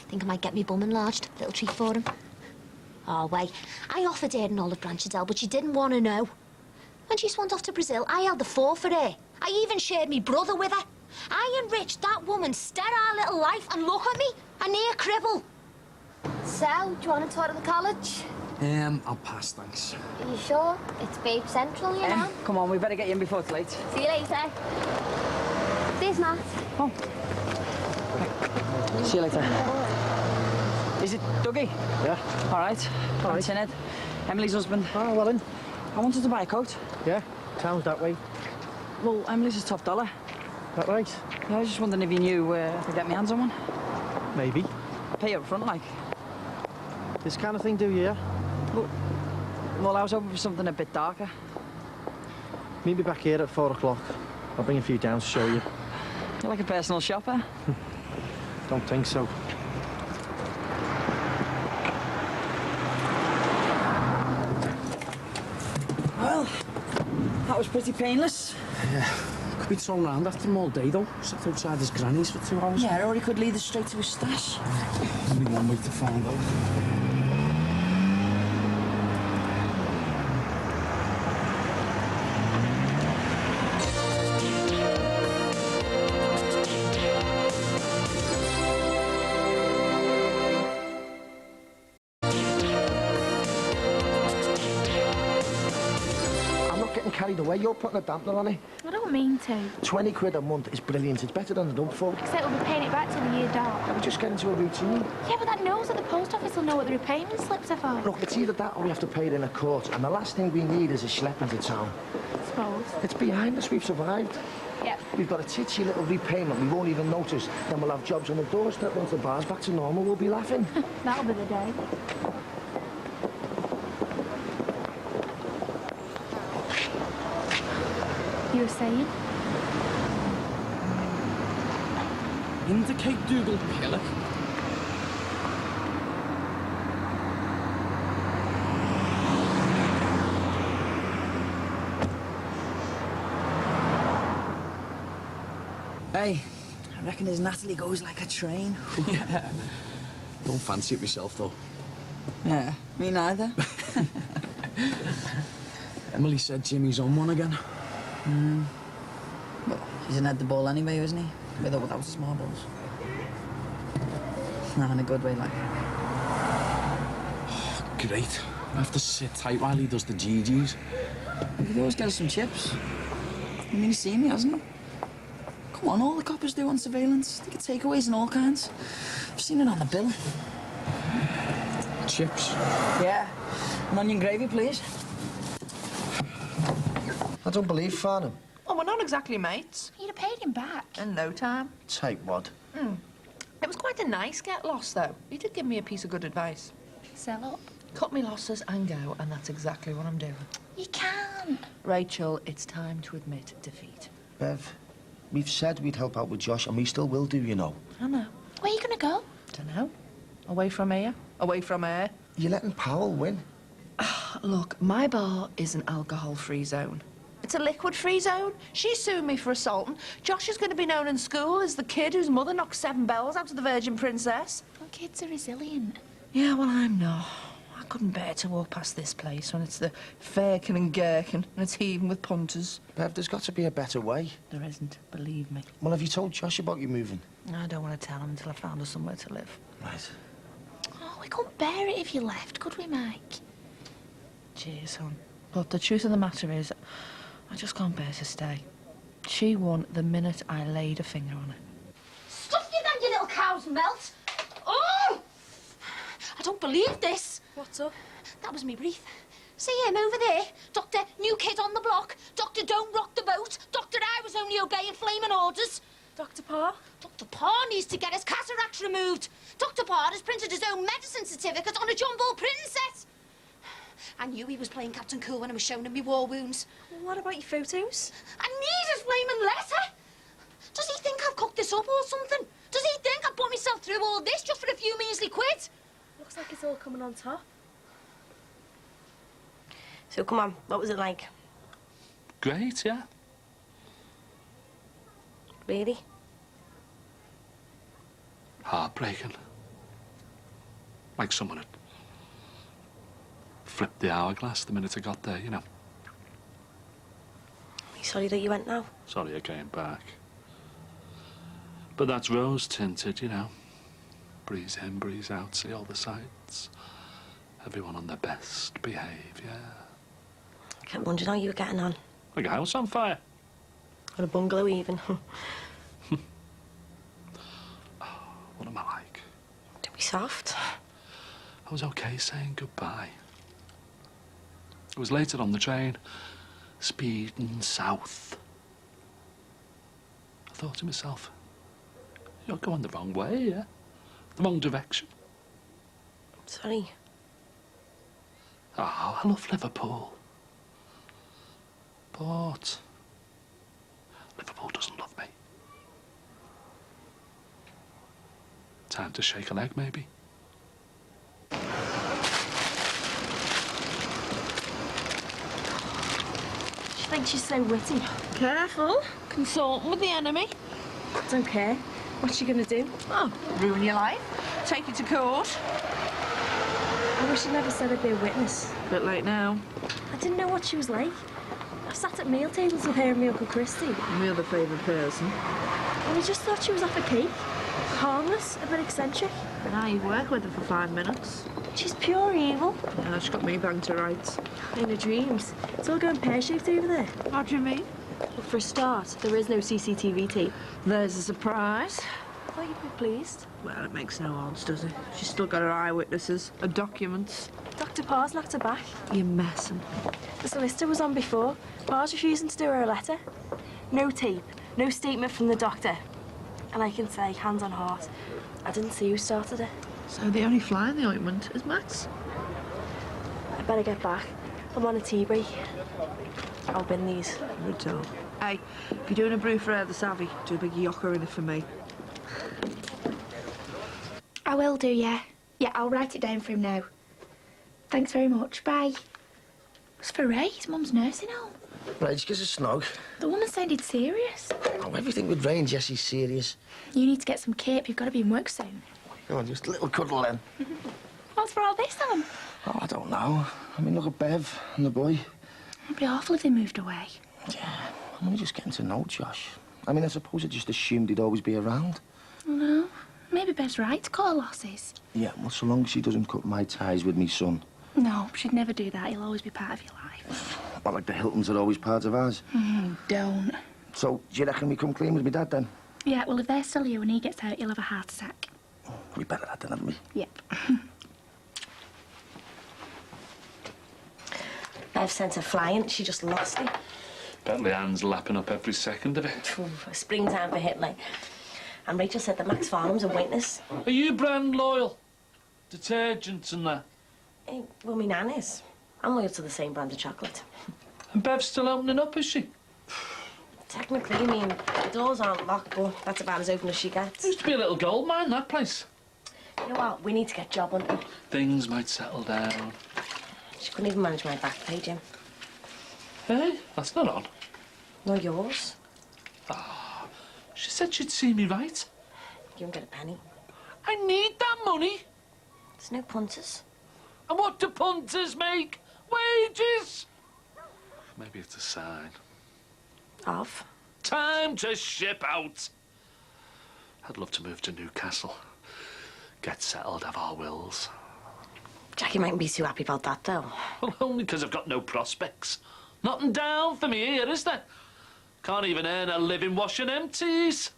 Think I might get me bum enlarged. Little treat for him. Oh, wait. I offered her an olive branch, Adele, but she didn't want to know. When she swanned off to Brazil, I held the fort for her. I even shared me brother with her. I enriched that woman's sterile little life, and look at me, a near cripple. So, do you want to tour to the college? I'll pass, thanks. Are you sure? It's Babe Central, you know? Come on, we better get you in before it's late. See you later. There's Nat. Oh. See you later. Is it Dougie? Yeah. All right. All right. Tined. Emily's husband. Oh, well then. I wanted to buy a coat. Yeah, town's that way. Well, Emily's a top dollar. That right? Yeah, I was just wondering if you knew where I could get my hands on one. Maybe. Pay up front, like. This kind of thing do you, yeah? Well, I was hoping for something a bit darker. Meet me back here at 4 o'clock. I'll bring a few down to show you. You're like a personal shopper. Don't think so. Well, that was pretty painless. Yeah. Could be thrown round after him all day, though. Sat outside his granny's for 2 hours. Yeah, or he could lead us straight to his stash. Only one way to find out. Carried away, you're putting a dampener on it. I don't mean to. 20 quid a month is brilliant. It's better than the dump for. Except we'll be paying it back till the year dark. Yeah, we just get into a routine. Yeah, but that knows that the post office will know what the repayment slips are for. Look, it's either that or we have to pay it in a court, and the last thing we need is a schlep into town. I suppose. It's behind us, we've survived. Yep. We've got a titchy little repayment we won't even notice. Then we'll have jobs on the doorstep. Once the bar's back to normal, we'll be laughing. That'll be the day. You were saying? Indicate Dougal Pillock. Hey, I reckon his Natalie goes like a train. Yeah. Don't fancy it myself, though. Yeah, me neither. Emily said Jimmy's on one again. Well, He's an head the ball anyway, isn't he? With or without his marbles. Nah, in a good way, like. Oh, great. I have to sit tight while he does the GGs. You could always get us some chips. I mean, he's seen me, hasn't he? Come on, all the coppers do on surveillance. They get takeaways and all kinds. I've seen it on the bill. Chips? Yeah. An onion gravy, please. I don't believe Farnham. Oh, we're not exactly mates. You'd have paid him back. In no time. Take what? It was quite a nice get lost, though. He did give me a piece of good advice. Sell up. Cut me losses and go, and that's exactly what I'm doing. You can't. Rachel, it's time to admit defeat. Bev, we've said we'd help out with Josh, and we still will do, you know. I know. Where are you going to go? Dunno. Away from here. Away from her. You're letting Powell win. Look, my bar is an alcohol-free zone. It's a liquid-free zone. She's suing me for assaulting. Josh is going to be known in school as the kid whose mother knocked 7 bells out of the Virgin Princess. Well, kids are resilient. Yeah, well, I'm not. I couldn't bear to walk past this place when it's the Fairkin and Gherkin and it's heaving with punters. Bev, there's got to be a better way. There isn't, believe me. Well, have you told Josh about you moving? I don't want to tell him until I found us somewhere to live. Right. Oh, we couldn't bear it if you left, could we, Mike? Cheers, hon. But the truth of the matter is, I just can't bear to stay. She won the minute I laid a finger on her. Stuff you then, you little cow's melt! Oh! I don't believe this. What's up? That was me breath. See him over there? Doctor, new kid on the block. Doctor, don't rock the boat. Doctor, I was only obeying flaming orders. Dr. Parr? Dr. Parr needs to get his cataracts removed. Dr. Parr has printed his own medicine certificate on a jumbo print set. I knew he was playing Captain Cool when I was showing him my war wounds. What about your photos? I need his flaming letter. Does he think I've cooked this up or something? Does he think I put myself through all this just for a few measly quid? Looks like it's all coming on top. So, come on, what was it like? Great, yeah. Really? Heartbreaking. Like someone had flipped the hourglass the minute I got there, you know. Are you sorry that you went now? Sorry I came back. But that's rose-tinted, you know. Breeze in, breeze out, see all the sights. Everyone on their best behaviour. I kept wondering how you were getting on. Like a house on fire. Or a bungalow even. What am I like? Don't be soft. I was okay saying goodbye. It was later on the train, speeding south. I thought to myself, you're going the wrong way, yeah? The wrong direction. Sorry. Oh, I love Liverpool. But Liverpool doesn't love me. Time to shake a leg, maybe. She thinks she's so witty. Careful. Consulting with the enemy. Don't care. What's she gonna do? Oh, ruin your life. Take you to court. I wish I never said I'd be a witness. Bit late now. I didn't know what she was like. I sat at meal tables with her and my Uncle Christy. I'm your other favourite person. And I just thought she was off a cake. Harmless, a bit eccentric. But now you work with her for 5 minutes. She's pure evil. Yeah, she got me banged to rights. In her dreams. It's all going pear-shaped over there. What do you mean? Well, for a start, there is no CCTV tape. There's a surprise. I thought you'd be pleased. Well, it makes no odds, does it? She's still got her eyewitnesses, her documents. Dr. Parr's knocked her back. You're messing. The solicitor was on before. Parr's refusing to do her a letter. No tape, no statement from the doctor. And I can say, hands on heart, I didn't see who started it. So the only fly in the ointment is Max? I better get back. I'm on a tea break. I'll bin these. Good job. Hey, if you're doing a brew for the savvy, do a big yocker in it for me. I will do, yeah. Yeah, I'll write it down for him now. Thanks very much. Bye. It's for Ray, his mum's nursing home. Right, just give us a snog. The woman sounded serious. Oh, everything with Rain, Jessie's serious. You need to get some cape. You've got to be in work soon. Come on, just a little cuddle then. What's for all this on? Oh, I don't know. I mean, look at Bev and the boy. It'd be awful if they moved away. Yeah, I'm only just getting to know Josh. I mean, I suppose I just assumed he'd always be around. No, maybe Bev's right to cut her losses. Yeah, well, so long as she doesn't cut my ties with me son. No, she'd never do that. He'll always be part of your life. Not like the Hiltons are always part of ours. Don't. So, do you reckon we come clean with my dad, then? Yeah, well, if they're still here when he gets out, he'll have a heart attack. We better that, then, haven't we? Yep. Bev sent her flying. She just lost it. Bet Leanne's lapping up every second of it. Springtime for Hitler. And Rachel said that Max Farnham's a witness. Are you brand loyal? Detergents and that? Well, me nan is. I'm loyal to the same brand of chocolate. And Bev's still opening up, is she? Technically, I mean, the doors aren't locked, but that's about as open as she gets. Used to be a little gold mine, that place. You know what? We need to get job hunting. Things might settle down. She couldn't even manage my back pay, Jim. Hey, that's not on. Nor yours. Ah, she said she'd see me right. You won't get a penny. I need that money. There's no punters. And what do punters make? Wages! Maybe it's a sign. Of? Time to ship out. I'd love to move to Newcastle. Get settled, have our wills. Jackie mightn't be too happy about that, though. Well, only because I've got no prospects. Nothing down for me here, is there? Can't even earn a living washing empties.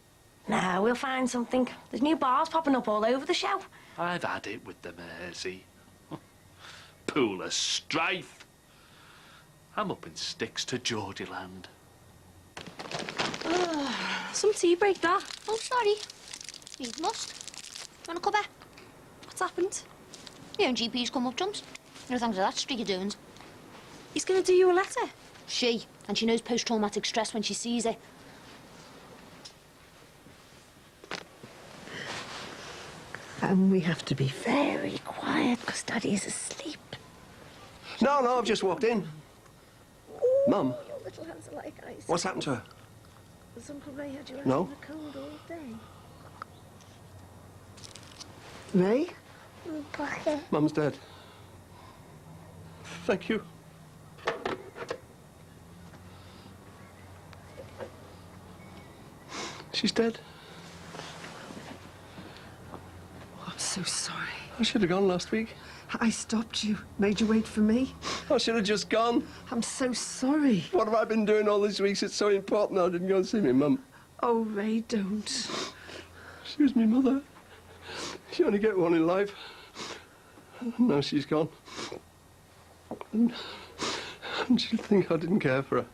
Nah, we'll find something. There's new bars popping up all over the show. I've had it with the Mersey. Pool of strife. I'm up in sticks to Geordieland. Some tea break, that. Oh, sorry. You must. Want a cuppa? What's happened? Your own GP's come up, chums. No thanks to that streak of doings. He's going to do you a letter? She. And she knows post-traumatic stress when she sees it. And we have to be very quiet because Daddy's asleep. No, I've just walked in. Mum, Your little hands are like ice. what's happened to her? Has Uncle Ray had you out No. in the cold all day? Ray? Mum's dead. Thank you. She's dead. I'm so sorry. I should have gone last week. I stopped you, made you wait for me. I should have just gone. I'm so sorry. What have I been doing all these weeks? It's so important I didn't go and see me mum. Oh, Ray, don't. She was my mother. You only get one in life. Now she's gone. And she'll think I didn't care for her.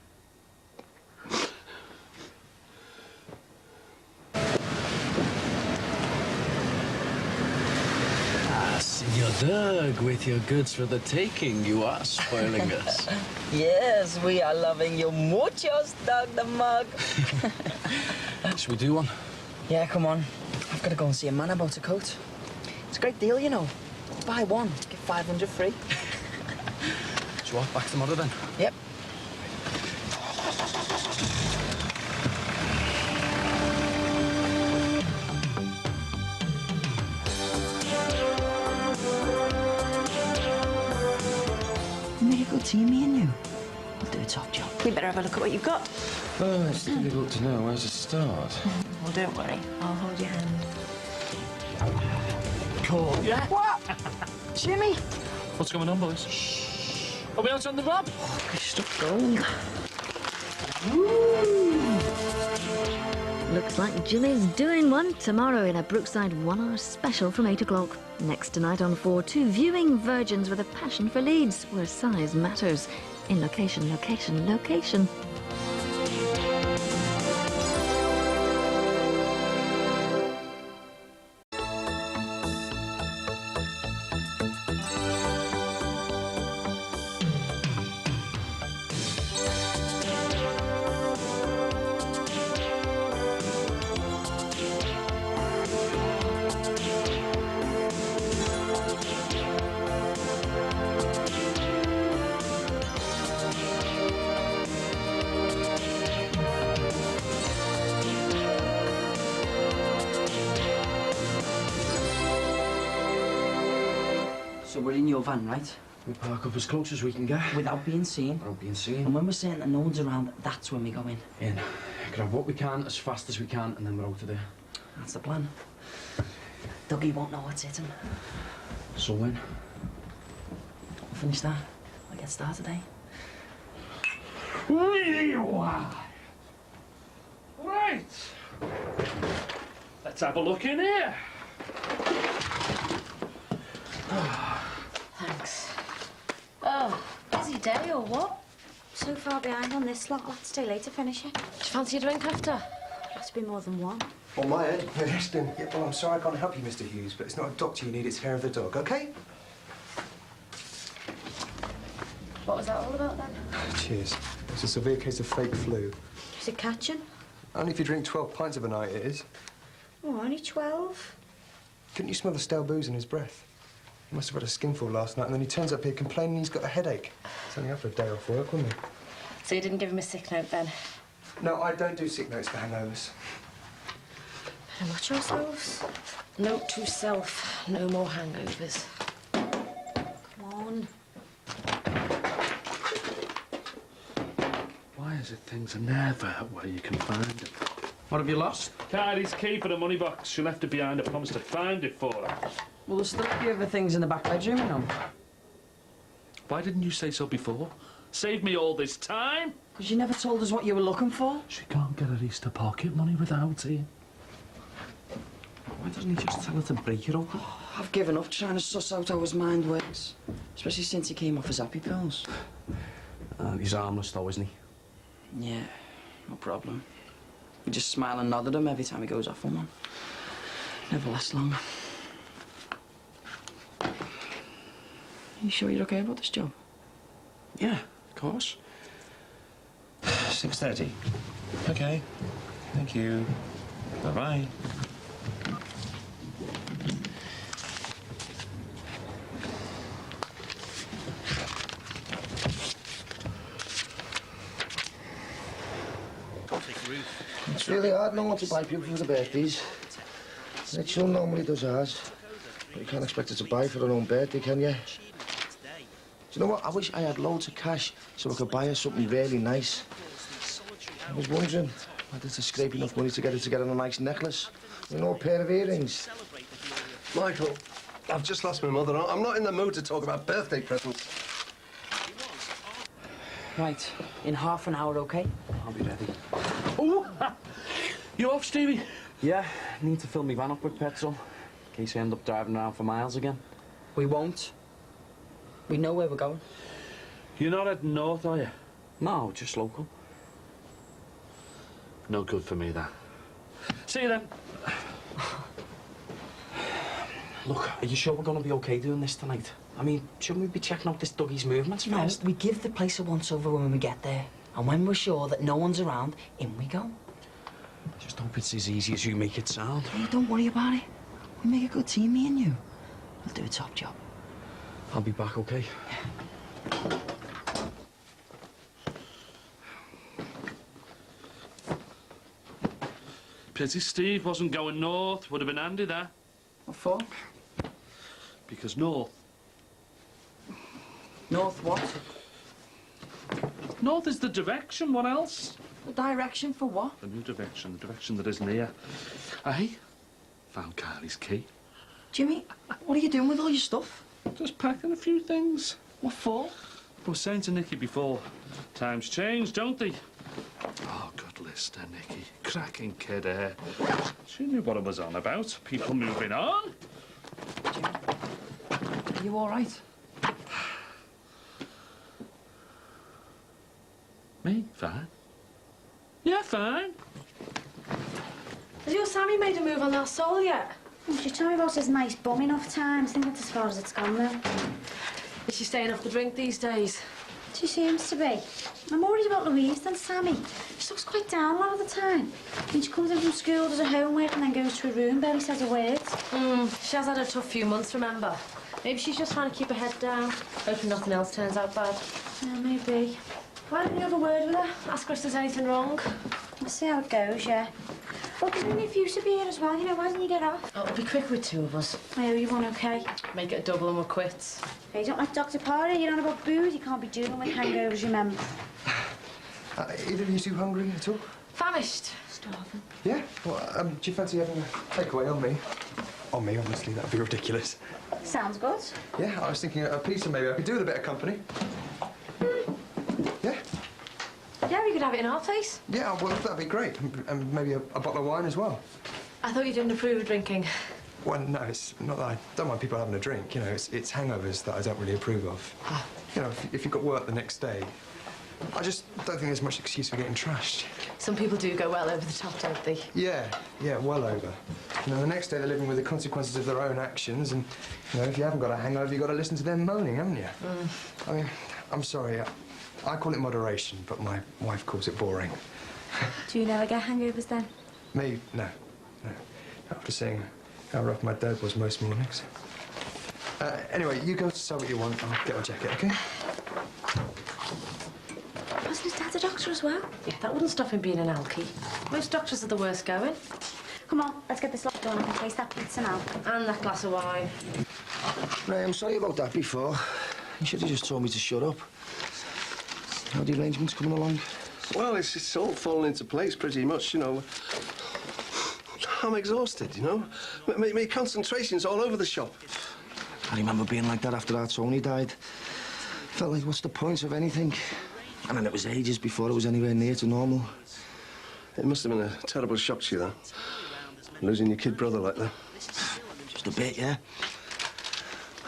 Senor Doug, with your goods for the taking, you are spoiling us. Yes, we are loving you muchos, Doug the mug. Should we do one? Yeah, come on. I've got to go and see a man about a coat. It's a great deal, you know. Buy one, get 500 free. So what, back tomorrow then? Yep. Make a good team, me and you. We'll do a top job. We better have a look at what you've got. Oh, it's difficult to know where to start. Well, don't worry. I'll hold your hand. Cool. Yeah? What? Jimmy? What's going on, boys? Shh. Are we out on the grab? Stop going. Looks like Jimmy's doing one tomorrow in a Brookside 1 hour special from 8 o'clock. Next tonight on 4, 2 viewing virgins with a passion for Leeds, where size matters. In location, location, location. So we're in your van, right? We park up as close as we can get. Without being seen. Without being seen. And when we're saying that no one's around, that's when we go in. In. Grab what we can as fast as we can, and then we're out of there. That's the plan. Dougie won't know what's hit him. So when? We'll finish that. I'll get started, eh? Right. Let's have a look in here. Thanks. Oh, busy day or what? So far behind on this lot, I'll have to stay late to finish it. Do you fancy a drink after? Has to be more than one. On my end, no, listen. Yeah, well, I'm sorry I can't help you, Mr. Hughes, but it's not a doctor you need, it's hair of the dog, OK? What was that all about then? Cheers. It's a severe case of fake flu. Is it catching? Only if you drink 12 pints of a night, it is. Oh, only 12. Couldn't you smell the stale booze in his breath? He must have had a skinful last night, and then he turns up here complaining he's got a headache. It's only after a day off work, wasn't he? So you didn't give him a sick note then? No, I don't do sick notes for hangovers. Better watch ourselves. Note to self, no more hangovers. Come on. Why is it things are never where you can find them? What have you lost? Kylie's key for the money box. She left it behind. I promised to find it for her. Well, there's still a few other things in the back bedroom, you know. Why didn't you say so before? Save me all this time. Because you never told us what you were looking for. She can't get her Easter pocket money without it. Why doesn't he just tell her to break it open? I've given up trying to suss out how his mind works. Especially since he came off his happy pills. He's harmless though, isn't he? Yeah, no problem. We just smile and nod at him every time he goes off on one. Never lasts long. You sure you're okay about this job? Yeah, of course. 6:30. OK. Thank you. Bye-bye. It's really hard knowing what to buy people for the birthdays. Rachel normally does ours. But you can't expect her to buy for her own birthday, can you? Do you know what? I wish I had loads of cash so I could buy her something really nice. I was wondering whether to scrape enough money to get her to get on a nice necklace and a pair of earrings. Michael, I've just lost my mother. I'm not in the mood to talk about birthday presents. Right, in half an hour, OK? I'll be ready. Oh, you off, Stevie? Yeah, need to fill my van up with petrol. In case I end up driving around for miles again. We won't. We know where we're going. You're not heading north, are you? No, just local. No good for me, that. See you then. Look, are you sure we're going to be OK doing this tonight? I mean, shouldn't we be checking out this Dougie's movements first? No, we give the place a once-over when we get there. And when we're sure that no one's around, in we go. I just hope it's as easy as you make it sound. Hey, don't worry about it. We make a good team, me and you. We'll do a top job. I'll be back, OK? Pity Steve wasn't going north. Would have been handy, that. What for? Because north. North what? North is the direction. What else? The direction for what? The new direction. The direction that isn't here. I found Kylie's key. Jimmy, what are you doing with all your stuff? Just packing a few things. What for? I was saying to Nicky before, times change, don't they? Oh, good listener, Nicky. Cracking kid, eh? She knew what I was on about. People moving on. Jimmy, are you all right? Me? Fine. Yeah, fine. Has your Sammy made a move on that soul yet? She told me about his nice bum enough times. I think that's as far as it's gone now. Is she staying off the drink these days? She seems to be. I'm more worried about Louise than Sammy. She looks quite down a lot of the time. When she comes in from school, does her homework and then goes to her room, barely says a word. She has had a tough few months, remember? Maybe she's just trying to keep her head down, hoping nothing else turns out bad. Yeah, maybe. Why don't you have a word with her? Ask her if there's anything wrong. We'll see how it goes, yeah. Well, because if you to be here as well, you know, why don't you get off? Oh, it'll be quick with two of us. Oh, you want okay? Make it a double and we're quits. Hey, you don't like Dr. Parry, you're on about booze, you can't be doing with hangovers, remember? Either of you two hungry at all? Famished. Starving. Yeah? Well, do you fancy having a takeaway on me? On me, obviously, that'd be ridiculous. Sounds good. Yeah, I was thinking a pizza maybe I could do with a bit of company. Yeah? Yeah, we could have it in our place. Yeah, well, that'd be great. And maybe a bottle of wine as well. I thought you didn't approve of drinking. Well, no, it's not that I don't mind people having a drink. You know, it's hangovers that I don't really approve of. You know, if you've got work the next day, I just don't think there's much excuse for getting trashed. Some people do go well over the top, don't they? Yeah, well over. You know, the next day they're living with the consequences of their own actions, and, you know, if you haven't got a hangover, you've got to listen to them moaning, haven't you? I mean, I'm sorry, I call it moderation, but my wife calls it boring. Do you never get hangovers then? Me? No. After seeing how rough my dad was most mornings. Anyway, you go decide what you want. I'll get my jacket, OK? Wasn't his dad a doctor as well? Yeah, that wouldn't stop him being an alky. Most doctors are the worst going. Come on, let's get this lot done. I can taste that pizza now. And that glass of wine. Ray, I'm sorry about that before. You should have just told me to shut up. How are the arrangements coming along? Well, it's all fallen into place pretty much, you know. I'm exhausted, you know. My concentration's all over the shop. I remember being like that after our Tony died. Felt like, what's the point of anything? And then it was ages before it was anywhere near to normal. It must have been a terrible shock to you, that. Losing your kid brother like that. Just a bit, yeah.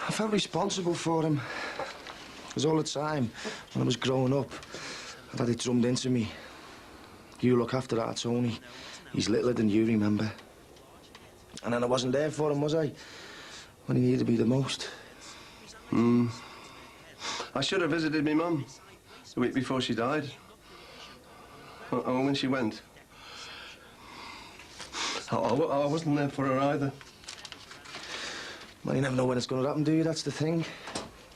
I felt responsible for him. Because all the time, when I was growing up, I'd had it drummed into me. You look after our Tony. He's littler than you remember. And then I wasn't there for him, was I? When he needed me the most. I should have visited my mum the week before she died. And when she went, I wasn't there for her either. Well, you never know when it's going to happen, do you? That's the thing.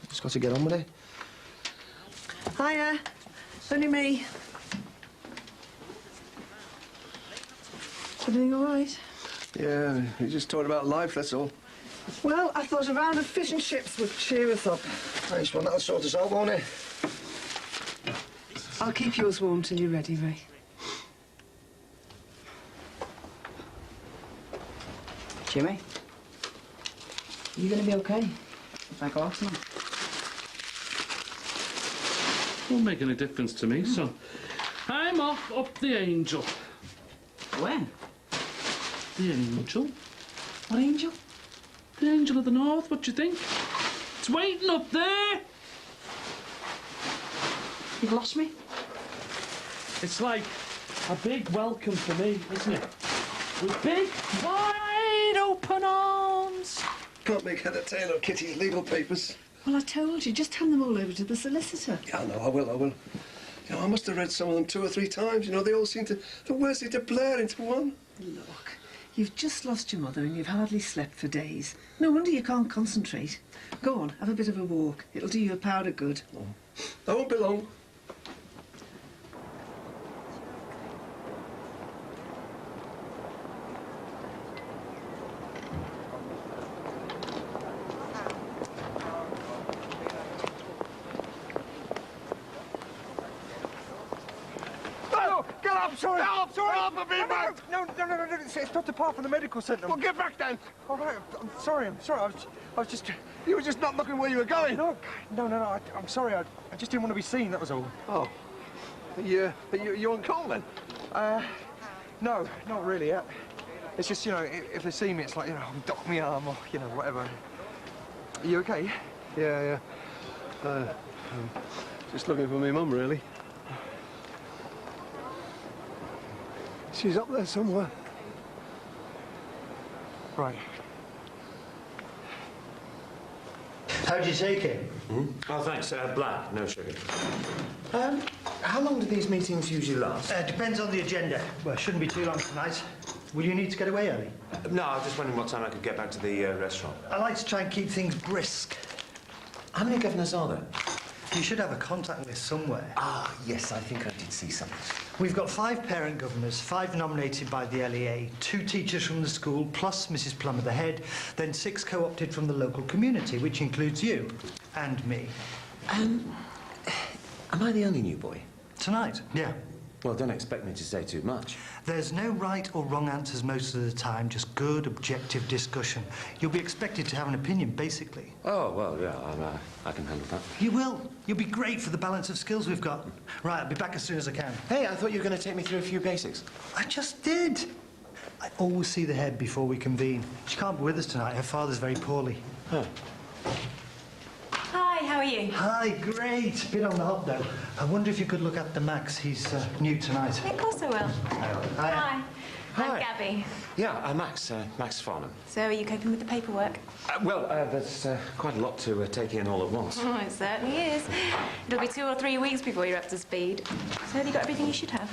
Just got to get on with it. Hiya. Only me. Everything all right? Yeah, you just talking about life, that's all. Well, I thought a round of fish and chips would cheer us up. Nice one. That'll sort us out, won't it? I'll keep yours warm till you're ready, Ray. Jimmy, are you going to be okay if I go out tonight? Won't make any difference to me, son. I'm off up the Angel. When? The Angel? What angel? The Angel of the North, what do you think? It's waiting up there! You've lost me? It's like a big welcome for me, isn't it? With big, wide open arms. Can't make head or tail of Kitty's legal papers. Well, I told you, just hand them all over to the solicitor. Yeah, no, I will. You know, I must have read some of them 2 or 3 times. You know, they all seem to, the words seem to blur into one. Look, you've just lost your mother and you've hardly slept for days. No wonder you can't concentrate. Go on, have a bit of a walk. It'll do you a pound of good. I won't be long. Sorry. No, sorry. No, it's not apart from the medical centre. Well, get back then. All right, I'm sorry. I was just... You were just not looking where you were going. No, I'm sorry. I just didn't want to be seen, that was all. Oh. You on call then? No, not really. It's just, you know, if they see me, it's like, you know, dock my arm or, you know, whatever. Are you okay? Yeah. Just looking for my mum, really. She's up there somewhere. Right. How'd you take it? Oh, thanks. Black, no sugar. How long do these meetings usually last? Depends on the agenda. Well, it shouldn't be too long tonight. Will you need to get away early? No, I was just wondering what time I could get back to the restaurant. I like to try and keep things brisk. How many governors are there? You should have a contact list somewhere. Ah, yes, I think I did see something. We've got 5 parent governors, 5 nominated by the LEA, 2 teachers from the school, plus Mrs. Plummer, the head, then 6 co-opted from the local community, which includes you and me. Am I the only new boy? Tonight? Yeah. Well, don't expect me to say too much. There's no right or wrong answers most of the time, just good, objective discussion. You'll be expected to have an opinion, basically. Oh, well, yeah, I can handle that. You will. You'll be great for the balance of skills we've got. Right, I'll be back as soon as I can. Hey, I thought you were going to take me through a few basics. I just did. I always see the head before we convene. She can't be with us tonight. Her father's very poorly. Huh. Hi, how are you? Hi, great. Bit on the hop, though. I wonder if you could look after Max. He's new tonight. Yeah, of course I will. Hi. I'm Gabby. Yeah, Max Farnham. So are you coping with the paperwork? Well, there's quite a lot to take in all at once. Oh, it certainly is. It'll be 2 or 3 weeks before you're up to speed. So have you got everything you should have?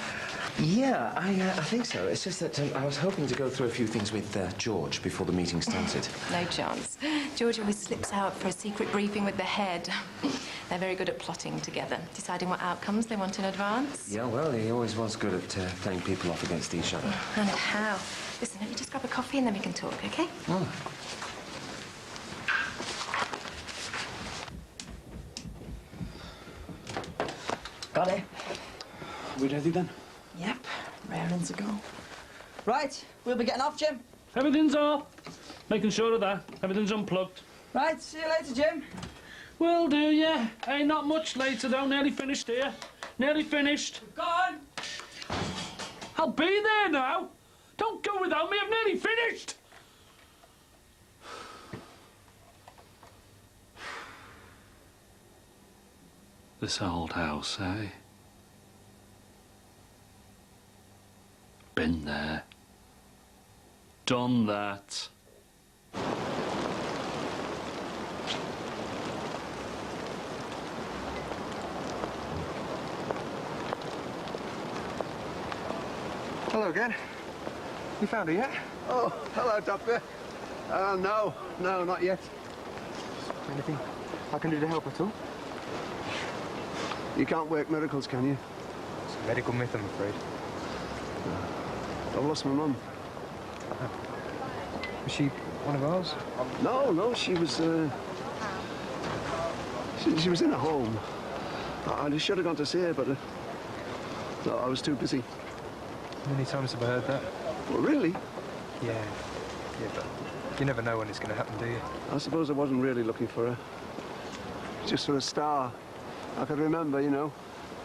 Yeah, I think so. It's just that I was hoping to go through a few things with George before the meeting started. No chance. George always slips out for a secret briefing with the head. They're very good at plotting together, deciding what outcomes they want in advance. Yeah, well, he always was good at playing people off against each other. And how? Listen, let me just grab a coffee and then we can talk, OK? Oh. Got it. We ready then? Yep, raring to go. Right, we'll be getting off, Jim. Everything's off. Making sure of that. Everything's unplugged. Right, see you later, Jim. Will do, yeah. Ain't not much later, though. Nearly finished here. Nearly finished. Go on. I'll be there now. Don't go without me. I've nearly finished. This old house, eh? Been there. Done that. Hello again. You found her yet? Oh, hello, Doctor. No, not yet. Anything I can do to help at all? You can't work miracles, can you? It's a medical myth, I'm afraid. I've lost my mum. Was she one of ours? No, she was, she was in a home. I should have gone to see her, but no, I was too busy. Many times have I heard that. Well, really? Yeah, but you never know when it's going to happen, do you? I suppose I wasn't really looking for her. Just for a star. I could remember, you know.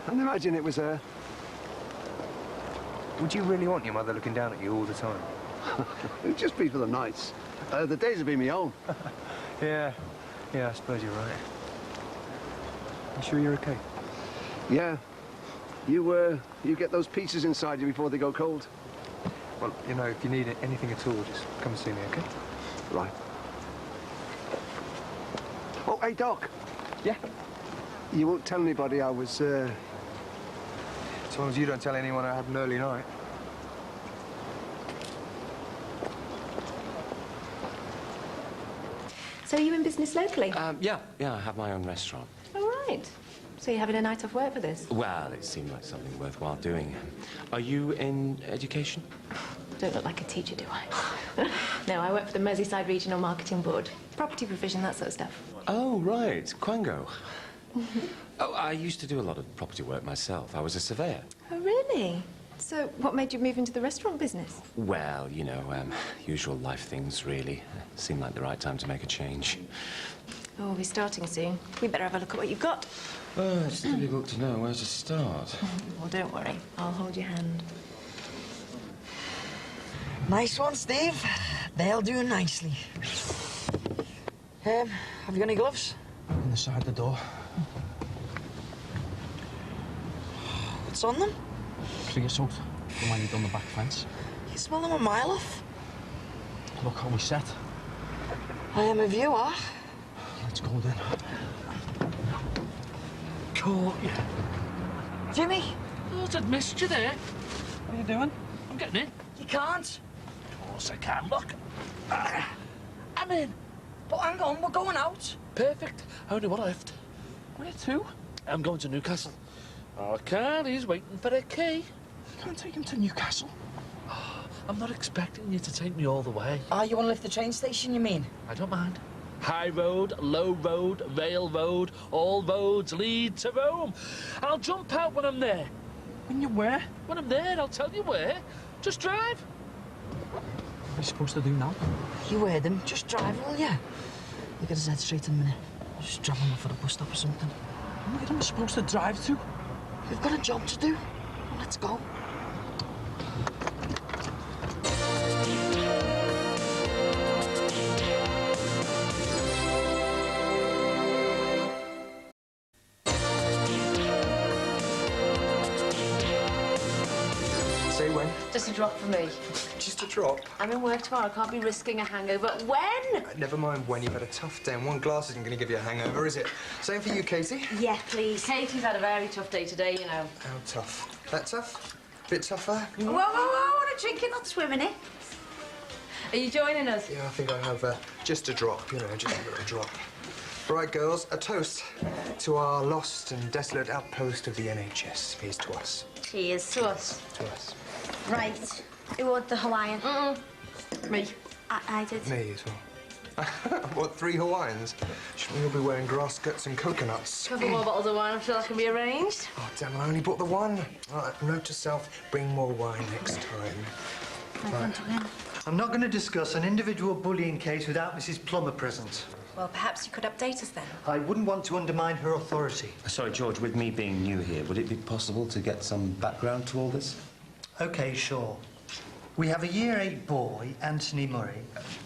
And imagine it was her. Would you really want your mother looking down at you all the time? It'd just be for the nights. The days would be my own. Yeah, I suppose you're right. You sure you're okay? Yeah. You get those pieces inside you before they go cold. Well, you know, if you need anything at all, just come and see me, okay? Right. Oh, hey, Doc. Yeah? You won't tell anybody I was, As long as you don't tell anyone I had an early night. So are you in business locally? Yeah, I have my own restaurant. All right. So you're having a night off work for this? Well, it seemed like something worthwhile doing. Are you in education? Don't look like a teacher, do I? No, I work for the Merseyside Regional Marketing Board. Property provision, that sort of stuff. Oh, right, Quango. Oh, I used to do a lot of property work myself. I was a surveyor. Oh, really? So what made you move into the restaurant business? Well, you know, usual life things, really. Seemed like the right time to make a change. Oh, we're starting soon. We better have a look at what you've got. It's difficult to know where to start. Well, don't worry. I'll hold your hand. Nice one, Steve. They'll do nicely. Have you got any gloves? On the side of the door. What's on them? Creosote. The one you done the back fence. You can smell them a mile off. Look how we set. I am a viewer. Let's go then. Cool. Jimmy? Oh, I'd missed you there. What are you doing? I'm getting in. You can't. Of course I can. Look. I'm in. But hang on, we're going out. Perfect. I only want left. Where to? I'm going to Newcastle. Oh, I can't. He's waiting for a key. You can't take him to Newcastle. I'm not expecting you to take me all the way. You want to lift the train station, you mean? I don't mind. High road, low road, rail road, all roads lead to Rome. I'll jump out when I'm there. When you where? When I'm there, I'll tell you where. Just drive. What are you supposed to do now? You heard him. Just drive, will ya? You get his head straight in a minute. Just drop him off at a bus stop or something. Where am I supposed to drive to? We've got a job to do. Let's go. Say when? Just a drop for me. Just a drop? I'm in work tomorrow. I can't be risking a hangover. When? Never mind when. You've had a tough day, and one glass isn't going to give you a hangover, is it? Same for you, Katie? Yeah, please. Katie's had a very tough day today, you know. How tough? That tough? Bit tougher? Whoa, whoa, whoa. What a drinking, not swimming, eh? Are you joining us? Yeah, I think I have just a drop, you know, just a little drop. Right, girls, a toast to our lost and desolate outpost of the NHS. Here's to us. Cheers to us. To us. Right. Who ordered the Hawaiian? Me. I did. Me as well. What, 3 Hawaiians? Shouldn't we all be wearing grass skirts and coconuts? Couple more bottles of wine, I'm sure that can be arranged. Oh, damn, I only bought the one. All right, note to self, bring more wine next time. Right. I'm not going to discuss an individual bullying case without Mrs. Plummer present. Well, perhaps you could update us then. I wouldn't want to undermine her authority. Sorry, George, with me being new here, would it be possible to get some background to all this? OK, sure. We have a Year 8 boy, Anthony Murray.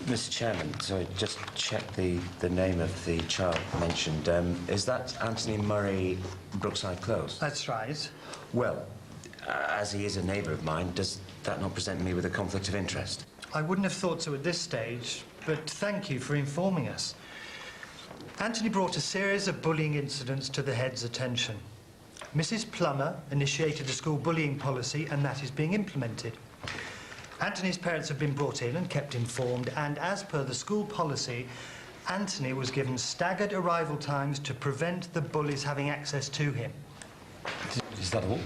Mr. Chairman, sorry, just check the name of the child mentioned. Is that Anthony Murray, Brookside Close? That's right. Well, as he is a neighbour of mine, does that not present me with a conflict of interest? I wouldn't have thought so at this stage, but thank you for informing us. Anthony brought a series of bullying incidents to the head's attention. Mrs. Plummer initiated a school bullying policy, and that is being implemented. Anthony's parents have been brought in and kept informed, and as per the school policy, Anthony was given staggered arrival times to prevent the bullies having access to him. Is that all?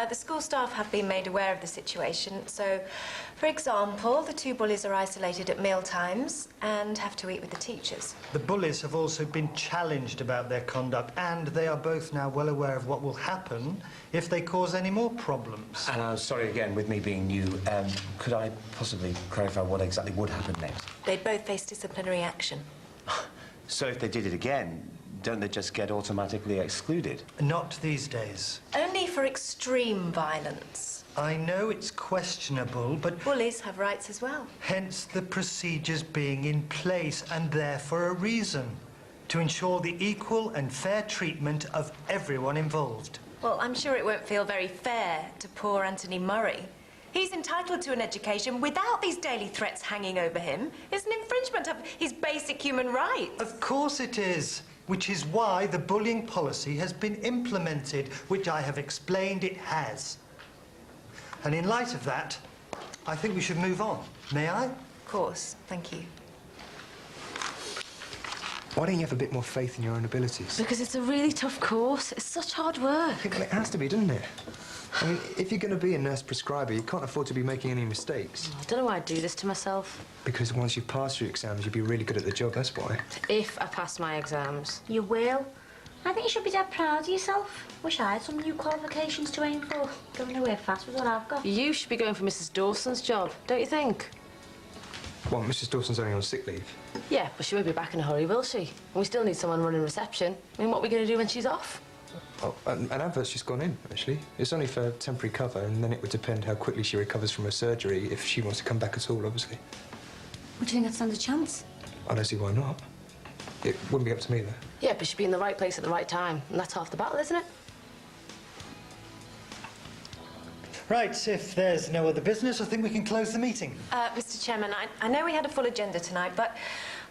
The school staff have been made aware of the situation. So, for example, the 2 bullies are isolated at meal times and have to eat with the teachers. The bullies have also been challenged about their conduct, and they are both now well aware of what will happen if they cause any more problems. And I'm sorry again, with me being new, could I possibly clarify what exactly would happen next? They'd both face disciplinary action. So if they did it again, don't they just get automatically excluded? Not these days. Only for extreme violence. I know it's questionable, but... Bullies have rights as well. Hence the procedures being in place, and there for a reason. To ensure the equal and fair treatment of everyone involved. Well, I'm sure it won't feel very fair to poor Anthony Murray. He's entitled to an education without these daily threats hanging over him. It's an infringement of his basic human rights. Of course it is. Which is why the bullying policy has been implemented, which I have explained it has. And in light of that, I think we should move on. May I? Of course. Thank you. Why don't you have a bit more faith in your own abilities? Because it's a really tough course. It's such hard work. Yeah, well, it has to be, doesn't it? I mean, if you're going to be a nurse prescriber, you can't afford to be making any mistakes. I don't know why I'd do this to myself. Because once you've passed your exams, you'll be really good at the job, that's why. If I pass my exams. You will. I think you should be dead proud of yourself. Wish I had some new qualifications to aim for. Going nowhere fast with what I've got. You should be going for Mrs. Dawson's job, don't you think? Well, Mrs. Dawson's only on sick leave. Yeah, but she won't be back in a hurry, will she? And we still need someone running reception. I mean, what are we going to do when she's off? Oh, an advert's just gone in, actually. It's only for temporary cover, and then it would depend how quickly she recovers from her surgery, if she wants to come back at all, obviously. Would you think that stands a chance? I don't see why not. It wouldn't be up to me, though. Yeah, but she'd be in the right place at the right time. And that's half the battle, isn't it? Right, if there's no other business, I think we can close the meeting. Mr. Chairman, I know we had a full agenda tonight, but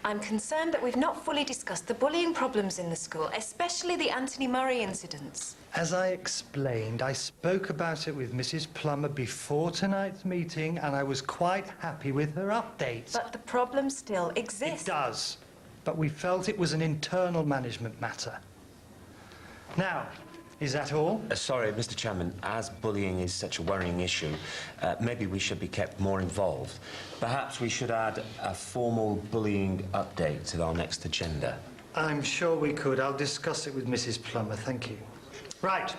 I'm concerned that we've not fully discussed the bullying problems in the school, especially the Anthony Murray incidents. As I explained, I spoke about it with Mrs. Plummer before tonight's meeting, and I was quite happy with her updates. But the problem still exists. It does, but we felt it was an internal management matter. Now, is that all? Sorry, Mr. Chairman, as bullying is such a worrying issue, maybe we should be kept more involved. Perhaps we should add a formal bullying update to our next agenda. I'm sure we could. I'll discuss it with Mrs. Plummer, thank you. Right,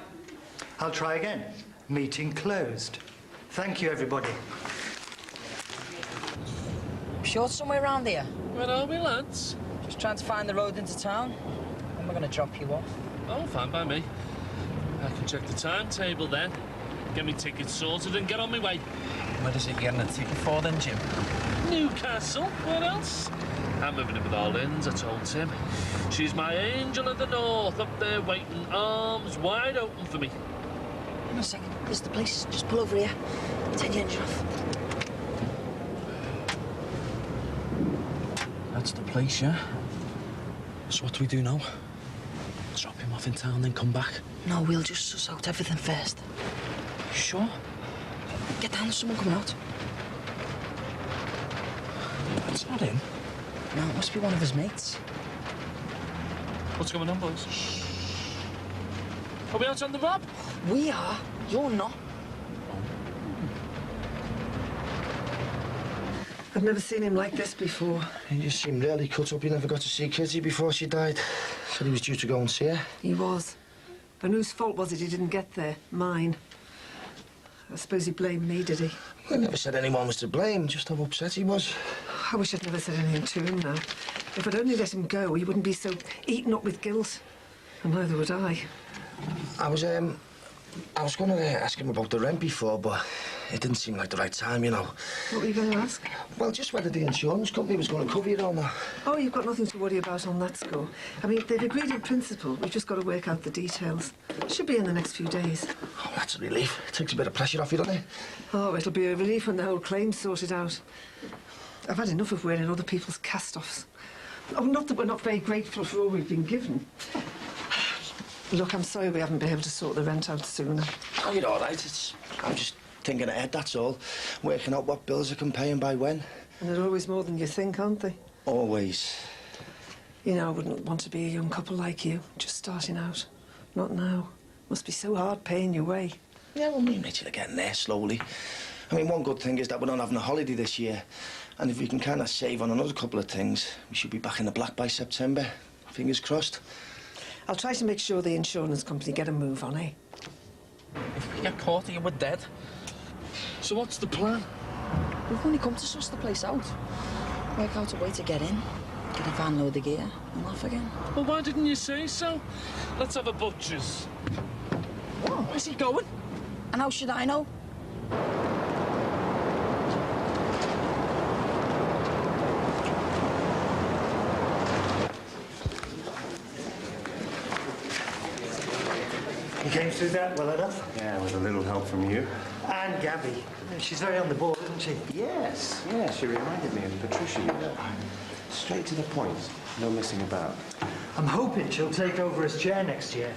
I'll try again. Meeting closed. Thank you, everybody. Sure it's somewhere around here? Where are we, lads? Just trying to find the road into town. When am I going to drop you off? Oh, fine by me. I can check the timetable then. Get me tickets sorted and get on my way. What is it you're getting a ticket for then, Jim? Newcastle, where else? I'm moving in with all Inns, I told Tim. She's my angel of the north, up there waiting, arms wide open for me. Hang on a second. This is the place. Just pull over here. Take the engine off. That's the place, yeah? So what do we do now? Drop him off in town, then come back? No, we'll just suss out everything first. Sure? Get down, there's someone coming out. It's not him. No, it must be one of his mates. What's going on, boys? Are we out on the rob? We are. You're not. I've never seen him like this before. He just seemed really cut up. He never got to see Kitty before she died. Said he was due to go and see her. He was. And whose fault was it he didn't get there? Mine. I suppose he blamed me, did he? I never said anyone was to blame, just how upset he was. I wish I'd never said anything to him now. If I'd only let him go, he wouldn't be so eaten up with guilt. And neither would I. I was going to ask him about the rent before, but it didn't seem like the right time, you know. What were you going to ask? Well, just whether the insurance company was going to cover it or not. Oh, you've got nothing to worry about on that score. I mean, they've agreed in principle. We've just got to work out the details. Should be in the next few days. Oh, that's a relief. It takes a bit of pressure off you, doesn't it? Oh, it'll be a relief when the whole claim's sorted out. I've had enough of wearing other people's cast-offs. Oh, not that we're not very grateful for all we've been given. Look, I'm sorry we haven't been able to sort the rent out sooner. Oh, you're all right. I'm just thinking ahead, that's all. Working out what bills I can pay and by when. And they're always more than you think, aren't they? Always. You know, I wouldn't want to be a young couple like you, just starting out. Not now. Must be so hard paying your way. Yeah, well, me and Rachel are getting there slowly. I mean, one good thing is that we're not having a holiday this year. And if we can kind of save on another couple of things, we should be back in the black by September. Fingers crossed. I'll try to make sure the insurance company get a move on, eh? If we get caught here, we're dead. So what's the plan? We've only come to suss the place out. Work out a way to get in, get a van load of gear, and off again. Well, why didn't you say so? Let's have a butcher's. What? Where's he going? And how should I know? You came through that well enough? Yeah, with a little help from you. And Gabby. She's very on the ball, isn't she? Yes, yeah, she reminded me of Patricia, you know. Straight to the point, no messing about. I'm hoping she'll take over as chair next year.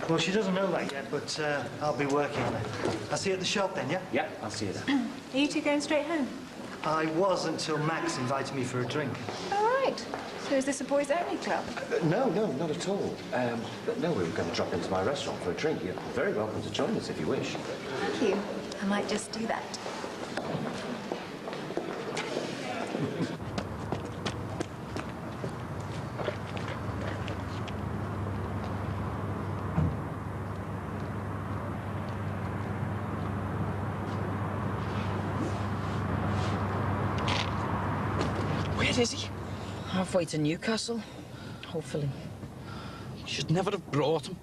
Well, she doesn't know that yet, but I'll be working on it. I'll see you at the shop then, yeah? Yeah, I'll see you there. Are you two going straight home? I was until Max invited me for a drink. All right. So is this a boys-only club? No, not at all. But no, we were going to drop into my restaurant for a drink. You're very welcome to join us if you wish. Thank you. I might just do that. Where is he? Halfway to Newcastle, hopefully. You should never have brought him.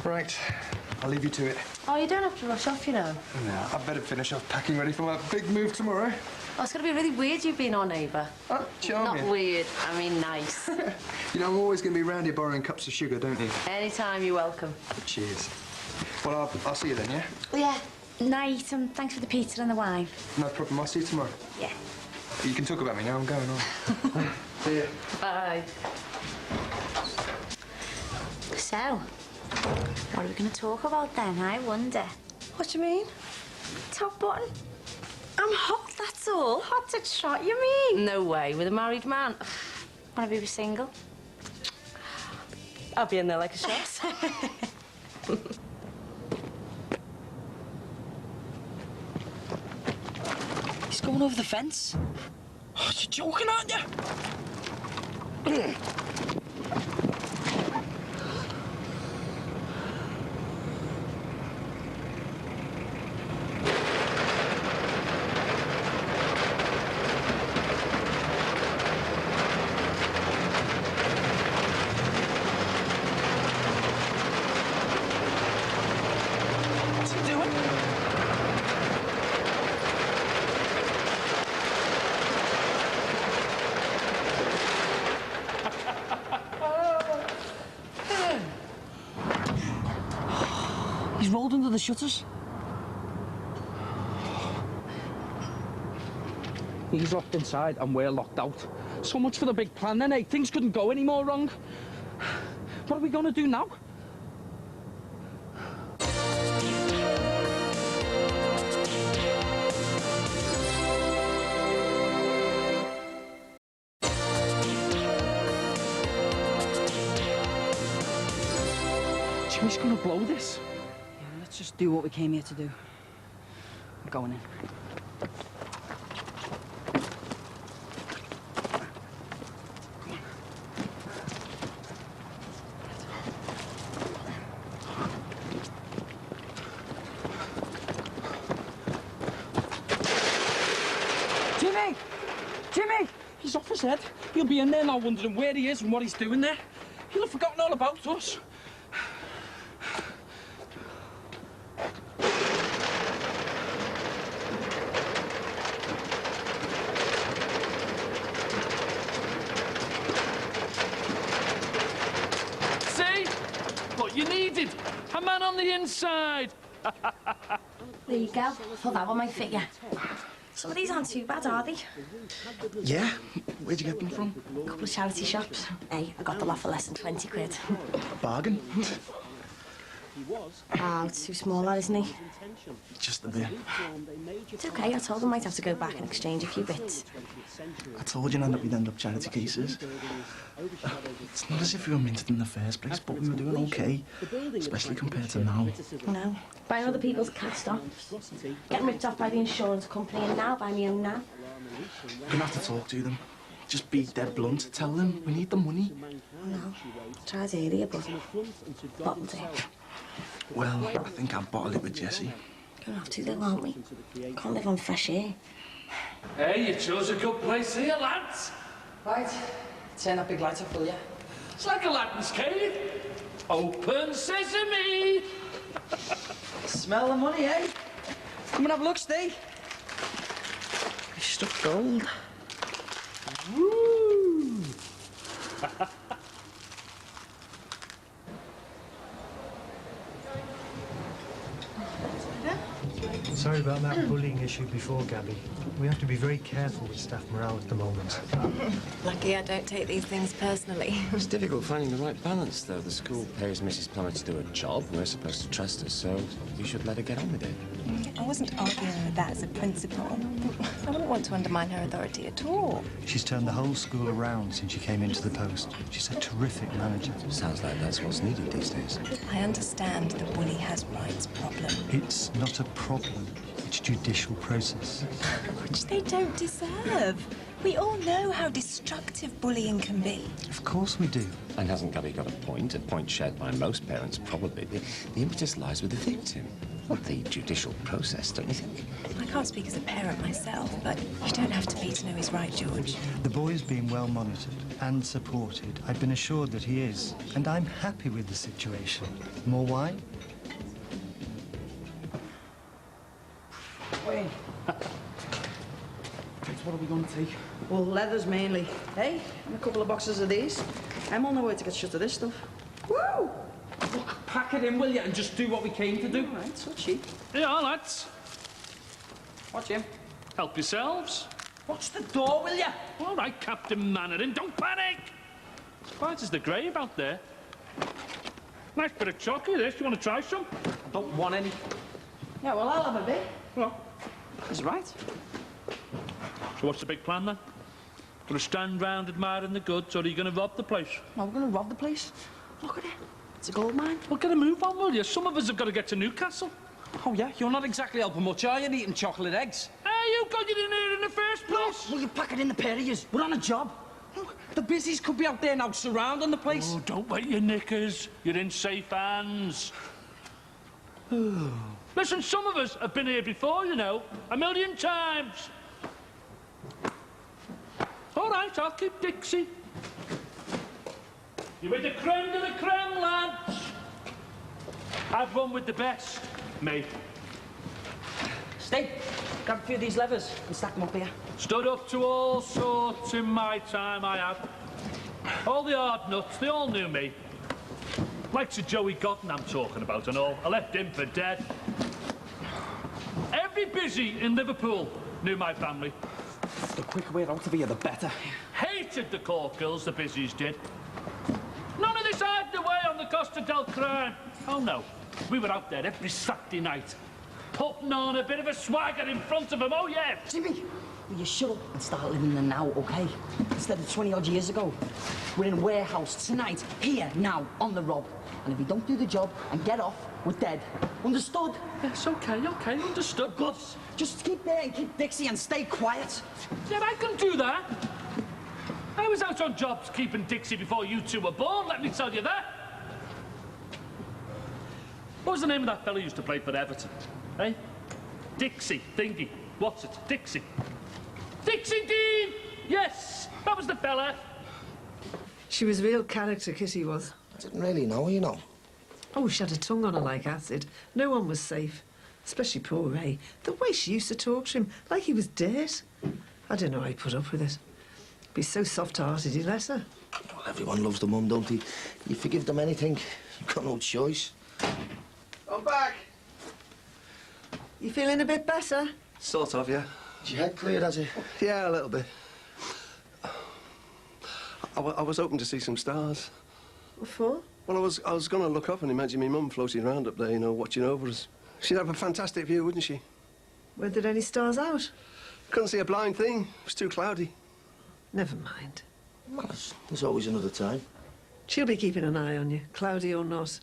Right, I'll leave you to it. Oh, you don't have to rush off, you know. No, I better finish off packing ready for my big move tomorrow. Oh, it's going to be really weird you being our neighbour. Oh, charming. Not weird, I mean nice. You know, I'm always going to be round here borrowing cups of sugar, don't you? Anytime you're welcome. Cheers. Well, I'll see you then, yeah? Yeah, night, and thanks for the pizza and the wine. No problem, I'll see you tomorrow. Yeah. You can talk about me now, I'm going on. See ya. Bye. So, what are we going to talk about then, I wonder? What do you mean? Top button. I'm hot, that's all. Hot to trot, you mean? No way, with a married man. Want to be single? I'll be in there like a shot. He's going over the fence. Oh, you're joking, aren't you? the shutters. He's locked inside and we're locked out. So much for the big plan then, eh? Things couldn't go any more wrong. What are we gonna do now? Jimmy's gonna blow this. Yeah, let's just do what we came here to do. I'm going in. Jimmy! Jimmy! He's off his head. He'll be in there now wondering where he is and what he's doing there. He'll have forgotten all about us. See? What you needed. A man on the inside. There you go. Thought that one might fit you. Some of these aren't too bad, are they? Yeah? Where'd you get them from? A couple of charity shops. Hey, I got the lot for less than 20 quid. A bargain? Oh, it's too small, that, isn't he? Just a bit. It's okay, I told him I'd have to go back and exchange a few bits. I told you we'd end up charity cases. It's not as if we were minted in the first place, but we were doing okay, especially compared to now. No. Buying other people's cast-offs. Getting ripped off by the insurance company and now by me own now. We're gonna have to talk to them. Just be dead blunt. Tell them we need the money. No. Tried earlier, but bottled it. Well, I think I'll bottle it with Jessie. Gonna have to though, aren't we? Can't live on fresh air. Hey, you chose a good place here, lads. Right. Turn that big light off, will you? It's like Aladdin's cave. Open sesame. Smell the money, eh? Come and have a look, Steve. He's struck gold. Woo! Sorry about that bullying issue before, Gabby. We have to be very careful with staff morale at the moment. Lucky I don't take these things personally. It's difficult finding the right balance, though. The school pays Mrs. Plummer to do a job. We're supposed to trust her, so we should let her get on with it. I wasn't arguing with that as a principal. I wouldn't want to undermine her authority at all. She's turned the whole school around since she came into the post. She's a terrific manager. Sounds like that's what's needed these days. I understand the bully has rights problem. It's not a problem. It's judicial process. Which they don't deserve. We all know how destructive bullying can be. Of course we do. And hasn't Gabby got a point? A point shared by most parents, probably. The impetus lies with the victim, not the judicial process, don't you think? I can't speak as a parent myself, but you don't have to be to know he's right, George. The boy is being well monitored and supported. I've been assured that he is, and I'm happy with the situation. More wine? Wayne. What are we going to take? Well, leathers mainly. Hey, and a couple of boxes of these. Emma will know where to get shut of this stuff. Woo! Look, pack it in, will you, and just do what we came to do. All right, so cheap. Yeah, lads. What, Jim? Help yourselves. Watch the door, will you? All right, Captain Mannering, don't panic. Quiet as the grave out there. Nice bit of chocolate, this. You want to try some? I don't want any. Yeah, well, I'll have a bit. Well, That's right. So what's the big plan, then? Gonna stand round admiring the goods, or are you gonna rob the place? No, we're going to rob the place. Look at it. It's a gold mine. Well, get a move on, will you? Some of us have got to get to Newcastle. oh yeah, you're not exactly helping much, are you, eating chocolate eggs? Hey, you got it in here in the first place. Will you pack it in the pair of yous? We're on a job. Look, the busies could be out there now surrounding the place. Oh, don't wet your knickers. You're in safe hands. Listen, some of us have been here before, you know, 1,000,000 times. All right, I'll keep Dixie. You're with the creme de la creme, lads. Have one with the best, mate. Steve, grab a few of these levers and stack them up here. Stood up to all sorts in my time, I have. All the hard nuts, they all knew me. Like Sir Joey Cotton I'm talking about and all. I left him for dead. busy in Liverpool, knew my family. The quicker we're out of here, the better. Hated the court girls, the busies did. None of this hiding away on the Costa del Crime. Oh, no. We were out there every Saturday night, putting on a bit of a swagger in front of them, oh, yeah. Jimmy, will you shut up and start living in the now, OK? Instead of 20-odd years ago. We're in a warehouse tonight, here, now, on the rob. And if we don't do the job and get off, we're dead. Understood? Yes, OK, understood. Good. Just keep there and keep Dixie and stay quiet. Yeah, I can do that. I was out on jobs keeping Dixie before you two were born, let me tell you that. What was the name of that fella who used to play for Everton? Eh? Dixie, thingy. What's it? Dixie. Dixie Dean! Yes, that was the fella. She was real character, Kitty was. I didn't really know her, you know. Oh, she had a tongue on her like acid. No one was safe. Especially poor Ray. The way she used to talk to him, like he was dirt. I don't know how he put up with it. Be so soft-hearted, he let her. Well, everyone loves the mum, don't he? You forgive them anything. You've got no choice. I'm back. You feeling a bit better? Sort of, yeah. Is your head cleared, has it? Yeah, a little bit. I was hoping to see some stars. What for? Well, I was going to look up and imagine my mum floating around up there, you know, watching over us. She'd have a fantastic view, wouldn't she? Were there any stars out? Couldn't see a blind thing. It was too cloudy. Never mind. Well, there's always another time. She'll be keeping an eye on you, cloudy or not.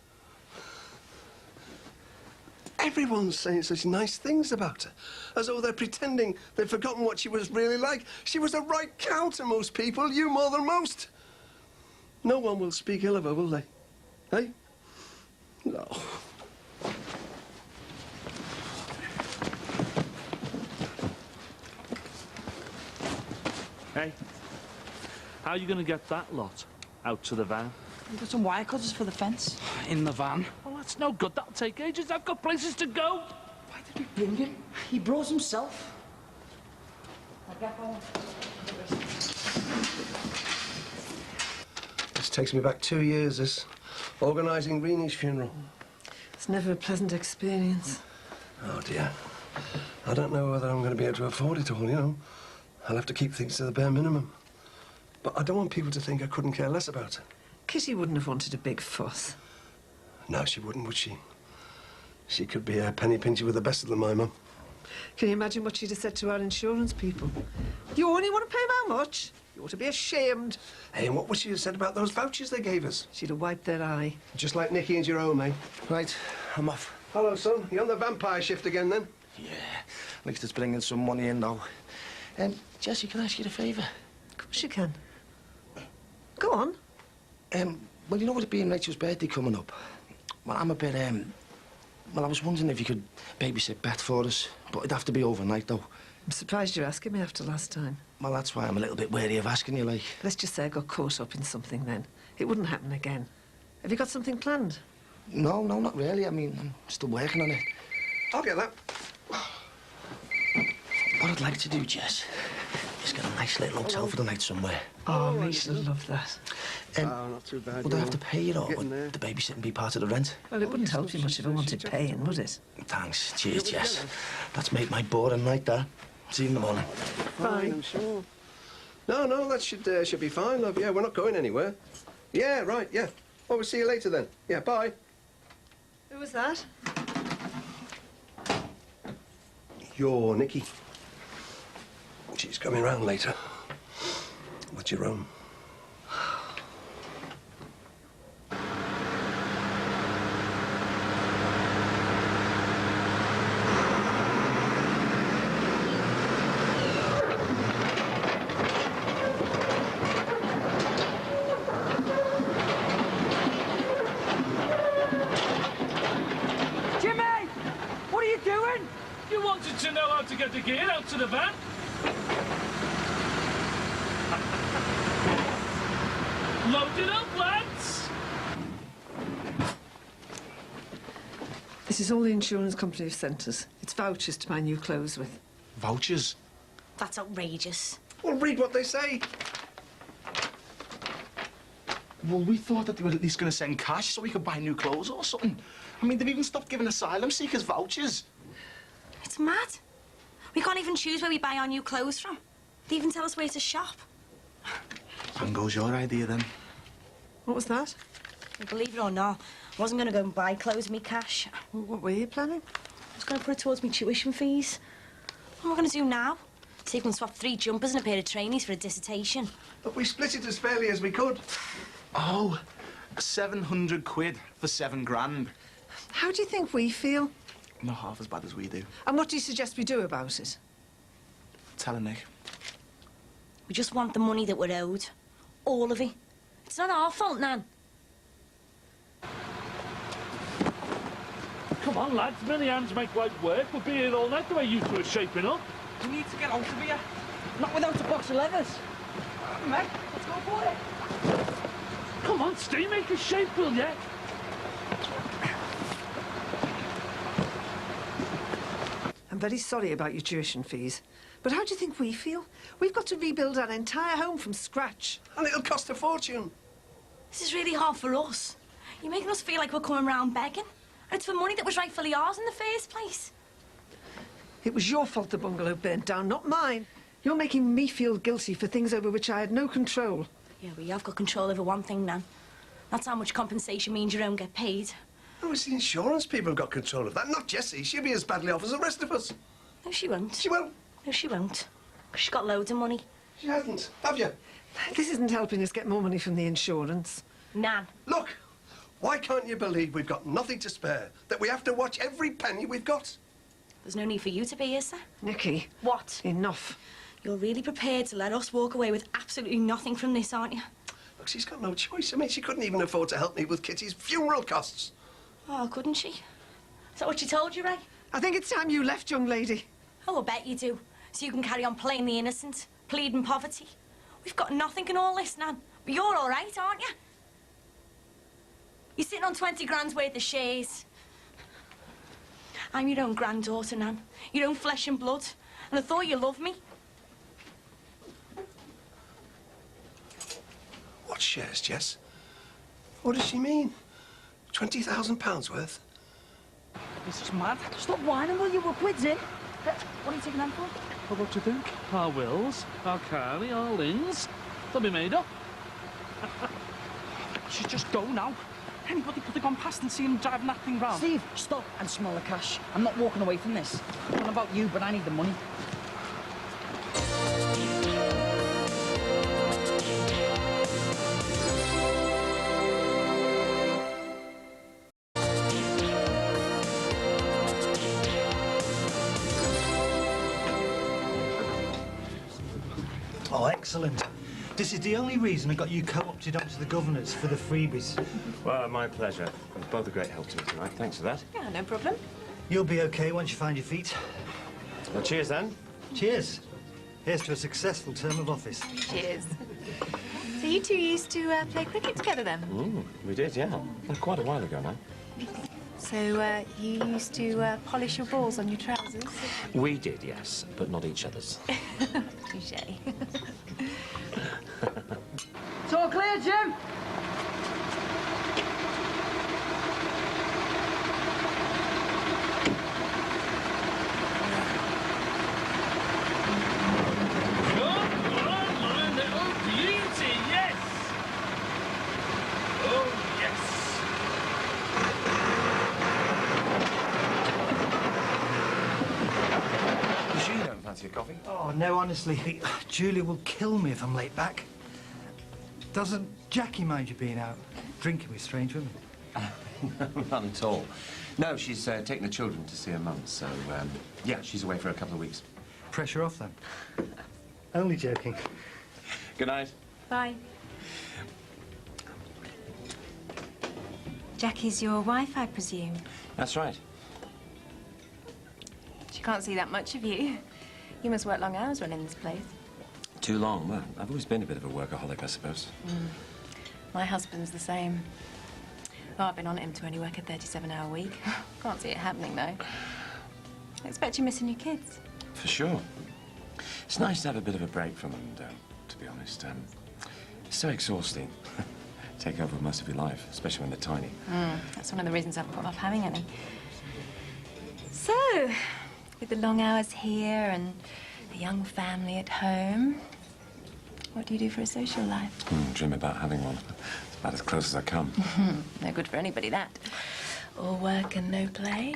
Everyone's saying such nice things about her, as though they're pretending they've forgotten what she was really like. She was a right cow to most people, you more than most. No one will speak ill of her, will they? Eh? No. Hey, how are you going to get that lot out to the van? We've got some wire cutters for the fence. In the van. Well, that's no good. That'll take ages. I've got places to go. Why did we bring him? He brought himself. This takes me back 2 years, this organising Reenie's funeral. It's never a pleasant experience. Oh, dear. I don't know whether I'm going to be able to afford it all, you know. I'll have to keep things to the bare minimum. But I don't want people to think I couldn't care less about her. Kitty wouldn't have wanted a big fuss. No, she wouldn't, would she? She could be a penny pincher with the best of them, my mum. Can you imagine what she'd have said to our insurance people? You only want to pay how much? You ought to be ashamed. Hey, and what would she have said about those vouchers they gave us? She'd have wiped their eye. Just like Nicky and Jerome, eh? Right, I'm off. Hello, son. You on the vampire shift again, then? Yeah, at least it's bringing some money in now. Jessie, can I ask you a favour? Of course you can. Go on. Well, you know, with it being Rachel's birthday coming up, well, I'm a bit, well, I was wondering if you could babysit Beth for us, but it'd have to be overnight, though. I'm surprised you're asking me after last time. Well, that's why I'm a little bit wary of asking you, like. Let's just say I got caught up in something then. It wouldn't happen again. Have you got something planned? No, not really. I mean, I'm still working on it. I'll get that. What I'd like to do, Jess, is get a nice little hotel for the night somewhere. Oh, Rachel would love that. Not too bad. Would I have to pay it, or would the babysitting be part of the rent? Well, it wouldn't help you much if I wanted paying, would it? Thanks. Cheers, Jess. That's made my boring night, that. See you in the morning. Fine, I'm sure. No, that should be fine, love. Yeah, we're not going anywhere. Yeah, right, yeah. Well, we'll see you later then. Yeah, bye. Who was that? You're Nicky. She's coming round later. With Jerome. Jimmy! What are you doing? You wanted to know how to get the gear out to the van? Load it up, lads! This is all the insurance company have sent us. It's vouchers to buy new clothes with. Vouchers? That's outrageous. Well, read what they say. Well, we thought that they were at least going to send cash so we could buy new clothes or something. I mean, they've even stopped giving asylum seekers vouchers. It's mad. We can't even choose where we buy our new clothes from. They even tell us where to shop. And goes your idea, then? What was that? Well, believe it or not, I wasn't going to go and buy clothes with me cash. What were you planning? I was going to put it towards me tuition fees. What am I going to do now? See if I can swap 3 jumpers and a pair of trainees for a dissertation. But we split it as fairly as we could. Oh, 700 quid for 7 grand. How do you think we feel? Not half as bad as we do. And what do you suggest we do about it? Tell her, Nick. We just want the money that we're owed. All of it. It's not our fault, Nan. Come on, lads. Many hands make light work. We'll be here all night the way you two are shaping up. We need to get out of here. Not without a box of leathers. Mate, let's go for it. Come on, stay, make a shape, will ya? I'm very sorry about your tuition fees. But how do you think we feel? We've got to rebuild our entire home from scratch. And it'll cost a fortune. This is really hard for us. You're making us feel like we're coming round begging. And it's for money that was rightfully ours in the first place. It was your fault the bungalow burnt down, not mine. You're making me feel guilty for things over which I had no control. Yeah, well, you have got control over one thing, Nan. That's how much compensation means you don't get paid. Oh, it's the insurance people who've got control of that, not Jessie. She'll be as badly off as the rest of us. No, she won't. She will. No, she won't. She's got loads of money. She hasn't, have you? This isn't helping us get more money from the insurance. Nan. Look, why can't you believe we've got nothing to spare? That we have to watch every penny we've got? There's no need for you to be, is there? Nikki. What? Enough. You're really prepared to let us walk away with absolutely nothing from this, aren't you? Look, she's got no choice. I mean, she couldn't even afford to help me with Kitty's funeral costs. Oh, couldn't she? Is that what she told you, Ray? I think it's time you left, young lady. Oh, I bet you do. So you can carry on playing the innocent, pleading poverty. We've got nothing in all this, Nan. But you're all right, aren't you? You're sitting on 20 grand's worth of shares. I'm your own granddaughter, Nan. Your own flesh and blood. And I thought you loved me. What shares, Jess? What does she mean? £20,000 worth? This is mad. Stop whining, will you? We're quids in. What are you taking them for? Well, what do you think? Our wills, our carry, our lins. They'll be made up. Should just go now. Anybody could have gone past and seen him driving that thing round. Steve, stop and smell the cash. I'm not walking away from this. I don't know about you, but I need the money. Oh, excellent. This is the only reason I got you co-opted onto the governors for the freebies. Well, my pleasure. You're both a great help to me tonight. Thanks for that. Yeah, no problem. You'll be okay once you find your feet. Well, cheers, then. Cheers. Here's to a successful term of office. Cheers. So you two used to play cricket together then? We did, yeah. Well, quite a while ago now. So you used to polish your balls on your trousers? We did, yes, but not each other's. Touché. It's all clear, Jim? Fancy a coffee? Oh, no, honestly. Julia will kill me if I'm late back. Doesn't Jackie mind you being out drinking with strange women? No, none at all. No, she's taking the children to see her mum, so, yeah, she's away for a couple of weeks. Pressure off, then. Only joking. Good night. Bye. Jackie's your wife, I presume? That's right. She can't see that much of you. You must work long hours running this place. Too long. Well, I've always been a bit of a workaholic, I suppose. My husband's the same. Oh, I've been on him to only work a 37-hour week. Can't see it happening, though. I expect you're missing your kids. For sure. It's nice to have a bit of a break from them, to be honest. It's so exhausting. Take over most of your life, especially when they're tiny. That's one of the reasons I've put off having any. So, with the long hours here and a young family at home. What do you do for a social life? Dream about having one. It's about as close as I come. No good for anybody, that. All work and no play.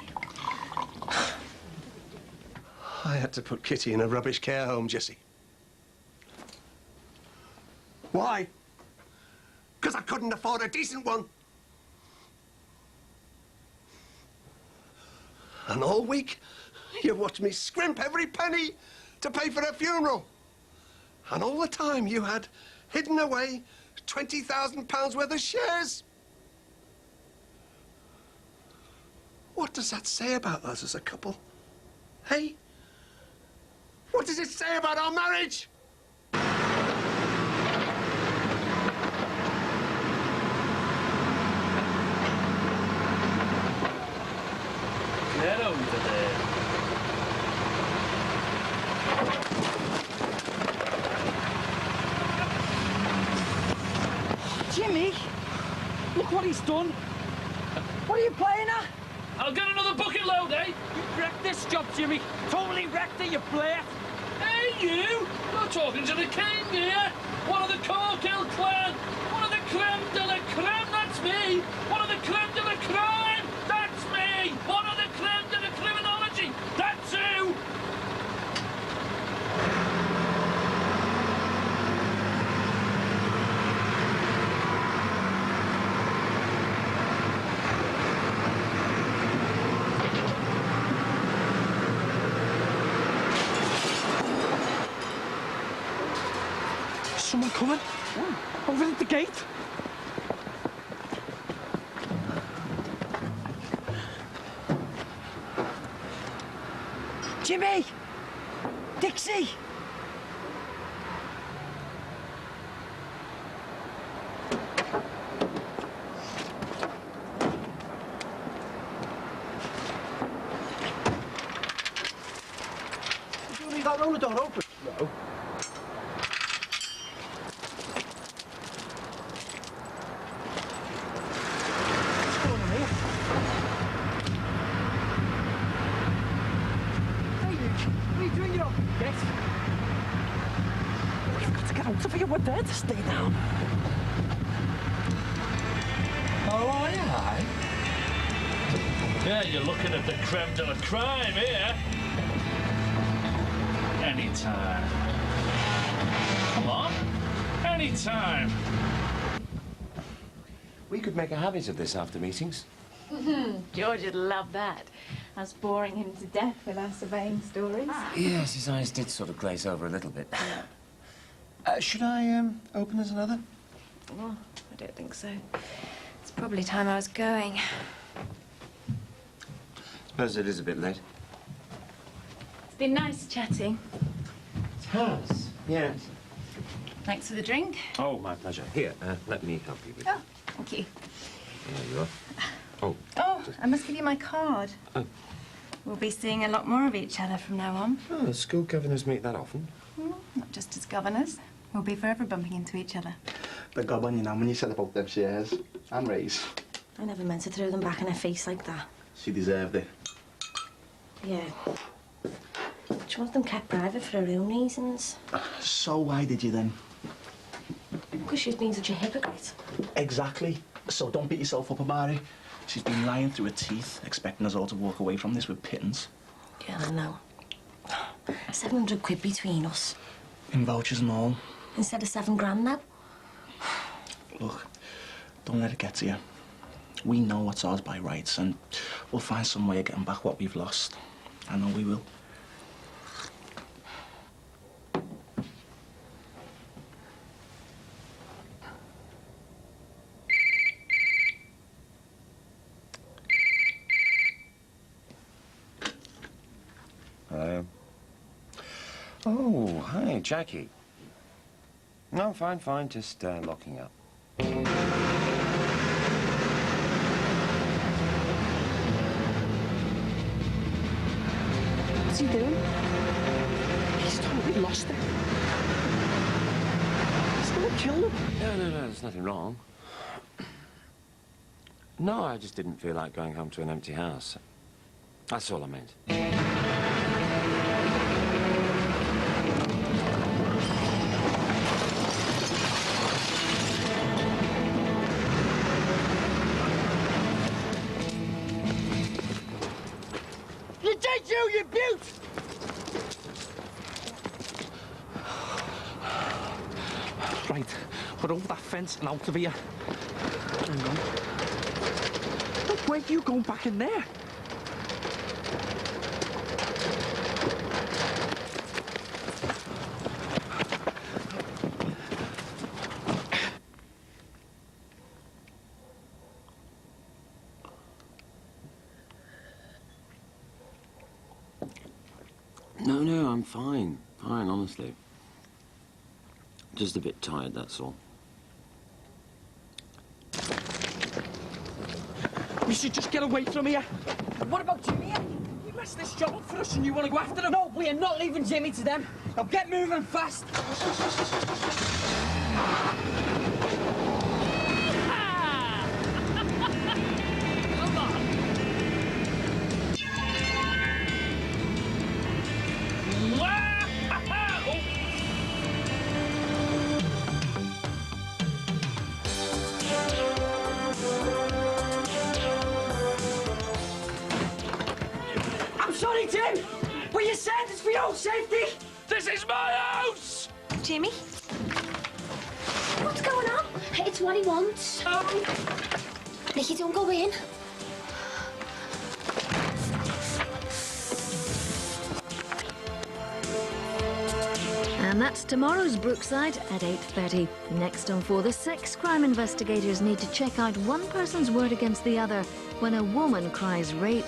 I had to put Kitty in a rubbish care home, Jessie. Why? Because I couldn't afford a decent one. And all week, you've watched me scrimp every penny to pay for her funeral. And all the time, you had hidden away £20,000 worth of shares. What does that say about us as a couple? Hey? What does it say about our marriage? Get over there. Jimmy, look what he's done. What are you playing at? I'll get another bucket load, eh? You wrecked this job, Jimmy. Totally wrecked it, you blade. Hey, you! You're talking to the king here. One of the Corkill clan. One of the creme de la creme, that's me. One of the creme de la crime, that's me. One of the creme de la criminology, that's who. Someone coming? Over at the gate. Jimmy! Dixie! You only got roller door open? No. We're there to stay down. Oh, are you, aye? Yeah, you're looking at the creme de la crime here. Anytime. Come on. Anytime. We could make a habit of this after meetings. George would love that. Us boring him to death with our surveying stories. Yes, his eyes did sort of glaze over a little bit. Should I open as another? Oh, I don't think so. It's probably time I was going. Suppose it is a bit late. It's been nice chatting. It has, yes. Thanks for the drink. Oh, my pleasure. Here, let me help you with Oh, thank you. There you are. Oh. Oh, I must give you my card. Oh. We'll be seeing a lot more of each other from now on. Oh, school governors meet that often. Not just as governors. We'll be forever bumping into each other. The gob on you now when you said about them shares and Ray's. I never meant to throw them back in her face like that. She deserved it. Yeah. She wants them kept private for her own reasons. So why did you then? Because she's been such a hypocrite. Exactly. So don't beat yourself up about it. She's been lying through her teeth, expecting us all to walk away from this with pittance. Yeah, I know. 700 quid between us. In vouchers and all. Instead of 7 grand now. Look, don't let it get to you. We know what's ours by rights, and we'll find some way of getting back what we've lost. I know we will. Hello. Oh, hi, Jackie. No, fine, fine. Just locking up. What's he doing? He's totally lost it. He's gonna kill him. No, there's nothing wrong. No, I just didn't feel like going home to an empty house. That's all I meant. Right, we're over that fence and out of here. Hang on. Look, where are you going back in there? No, I'm fine. Fine, honestly. Just a bit tired, that's all. We should just get away from here. What about Jimmy? We messed this job up for us and you want to go after him? No, we are not leaving Jimmy to them. Now get moving fast. I'm sorry, Tim, but you said it's for your safety. This is my house! Jimmy? What's going on? It's what he wants. Nicky, don't go in. And that's tomorrow's Brookside at 8:30. Next on For the Sex Crime, investigators need to check out one person's word against the other when a woman cries rape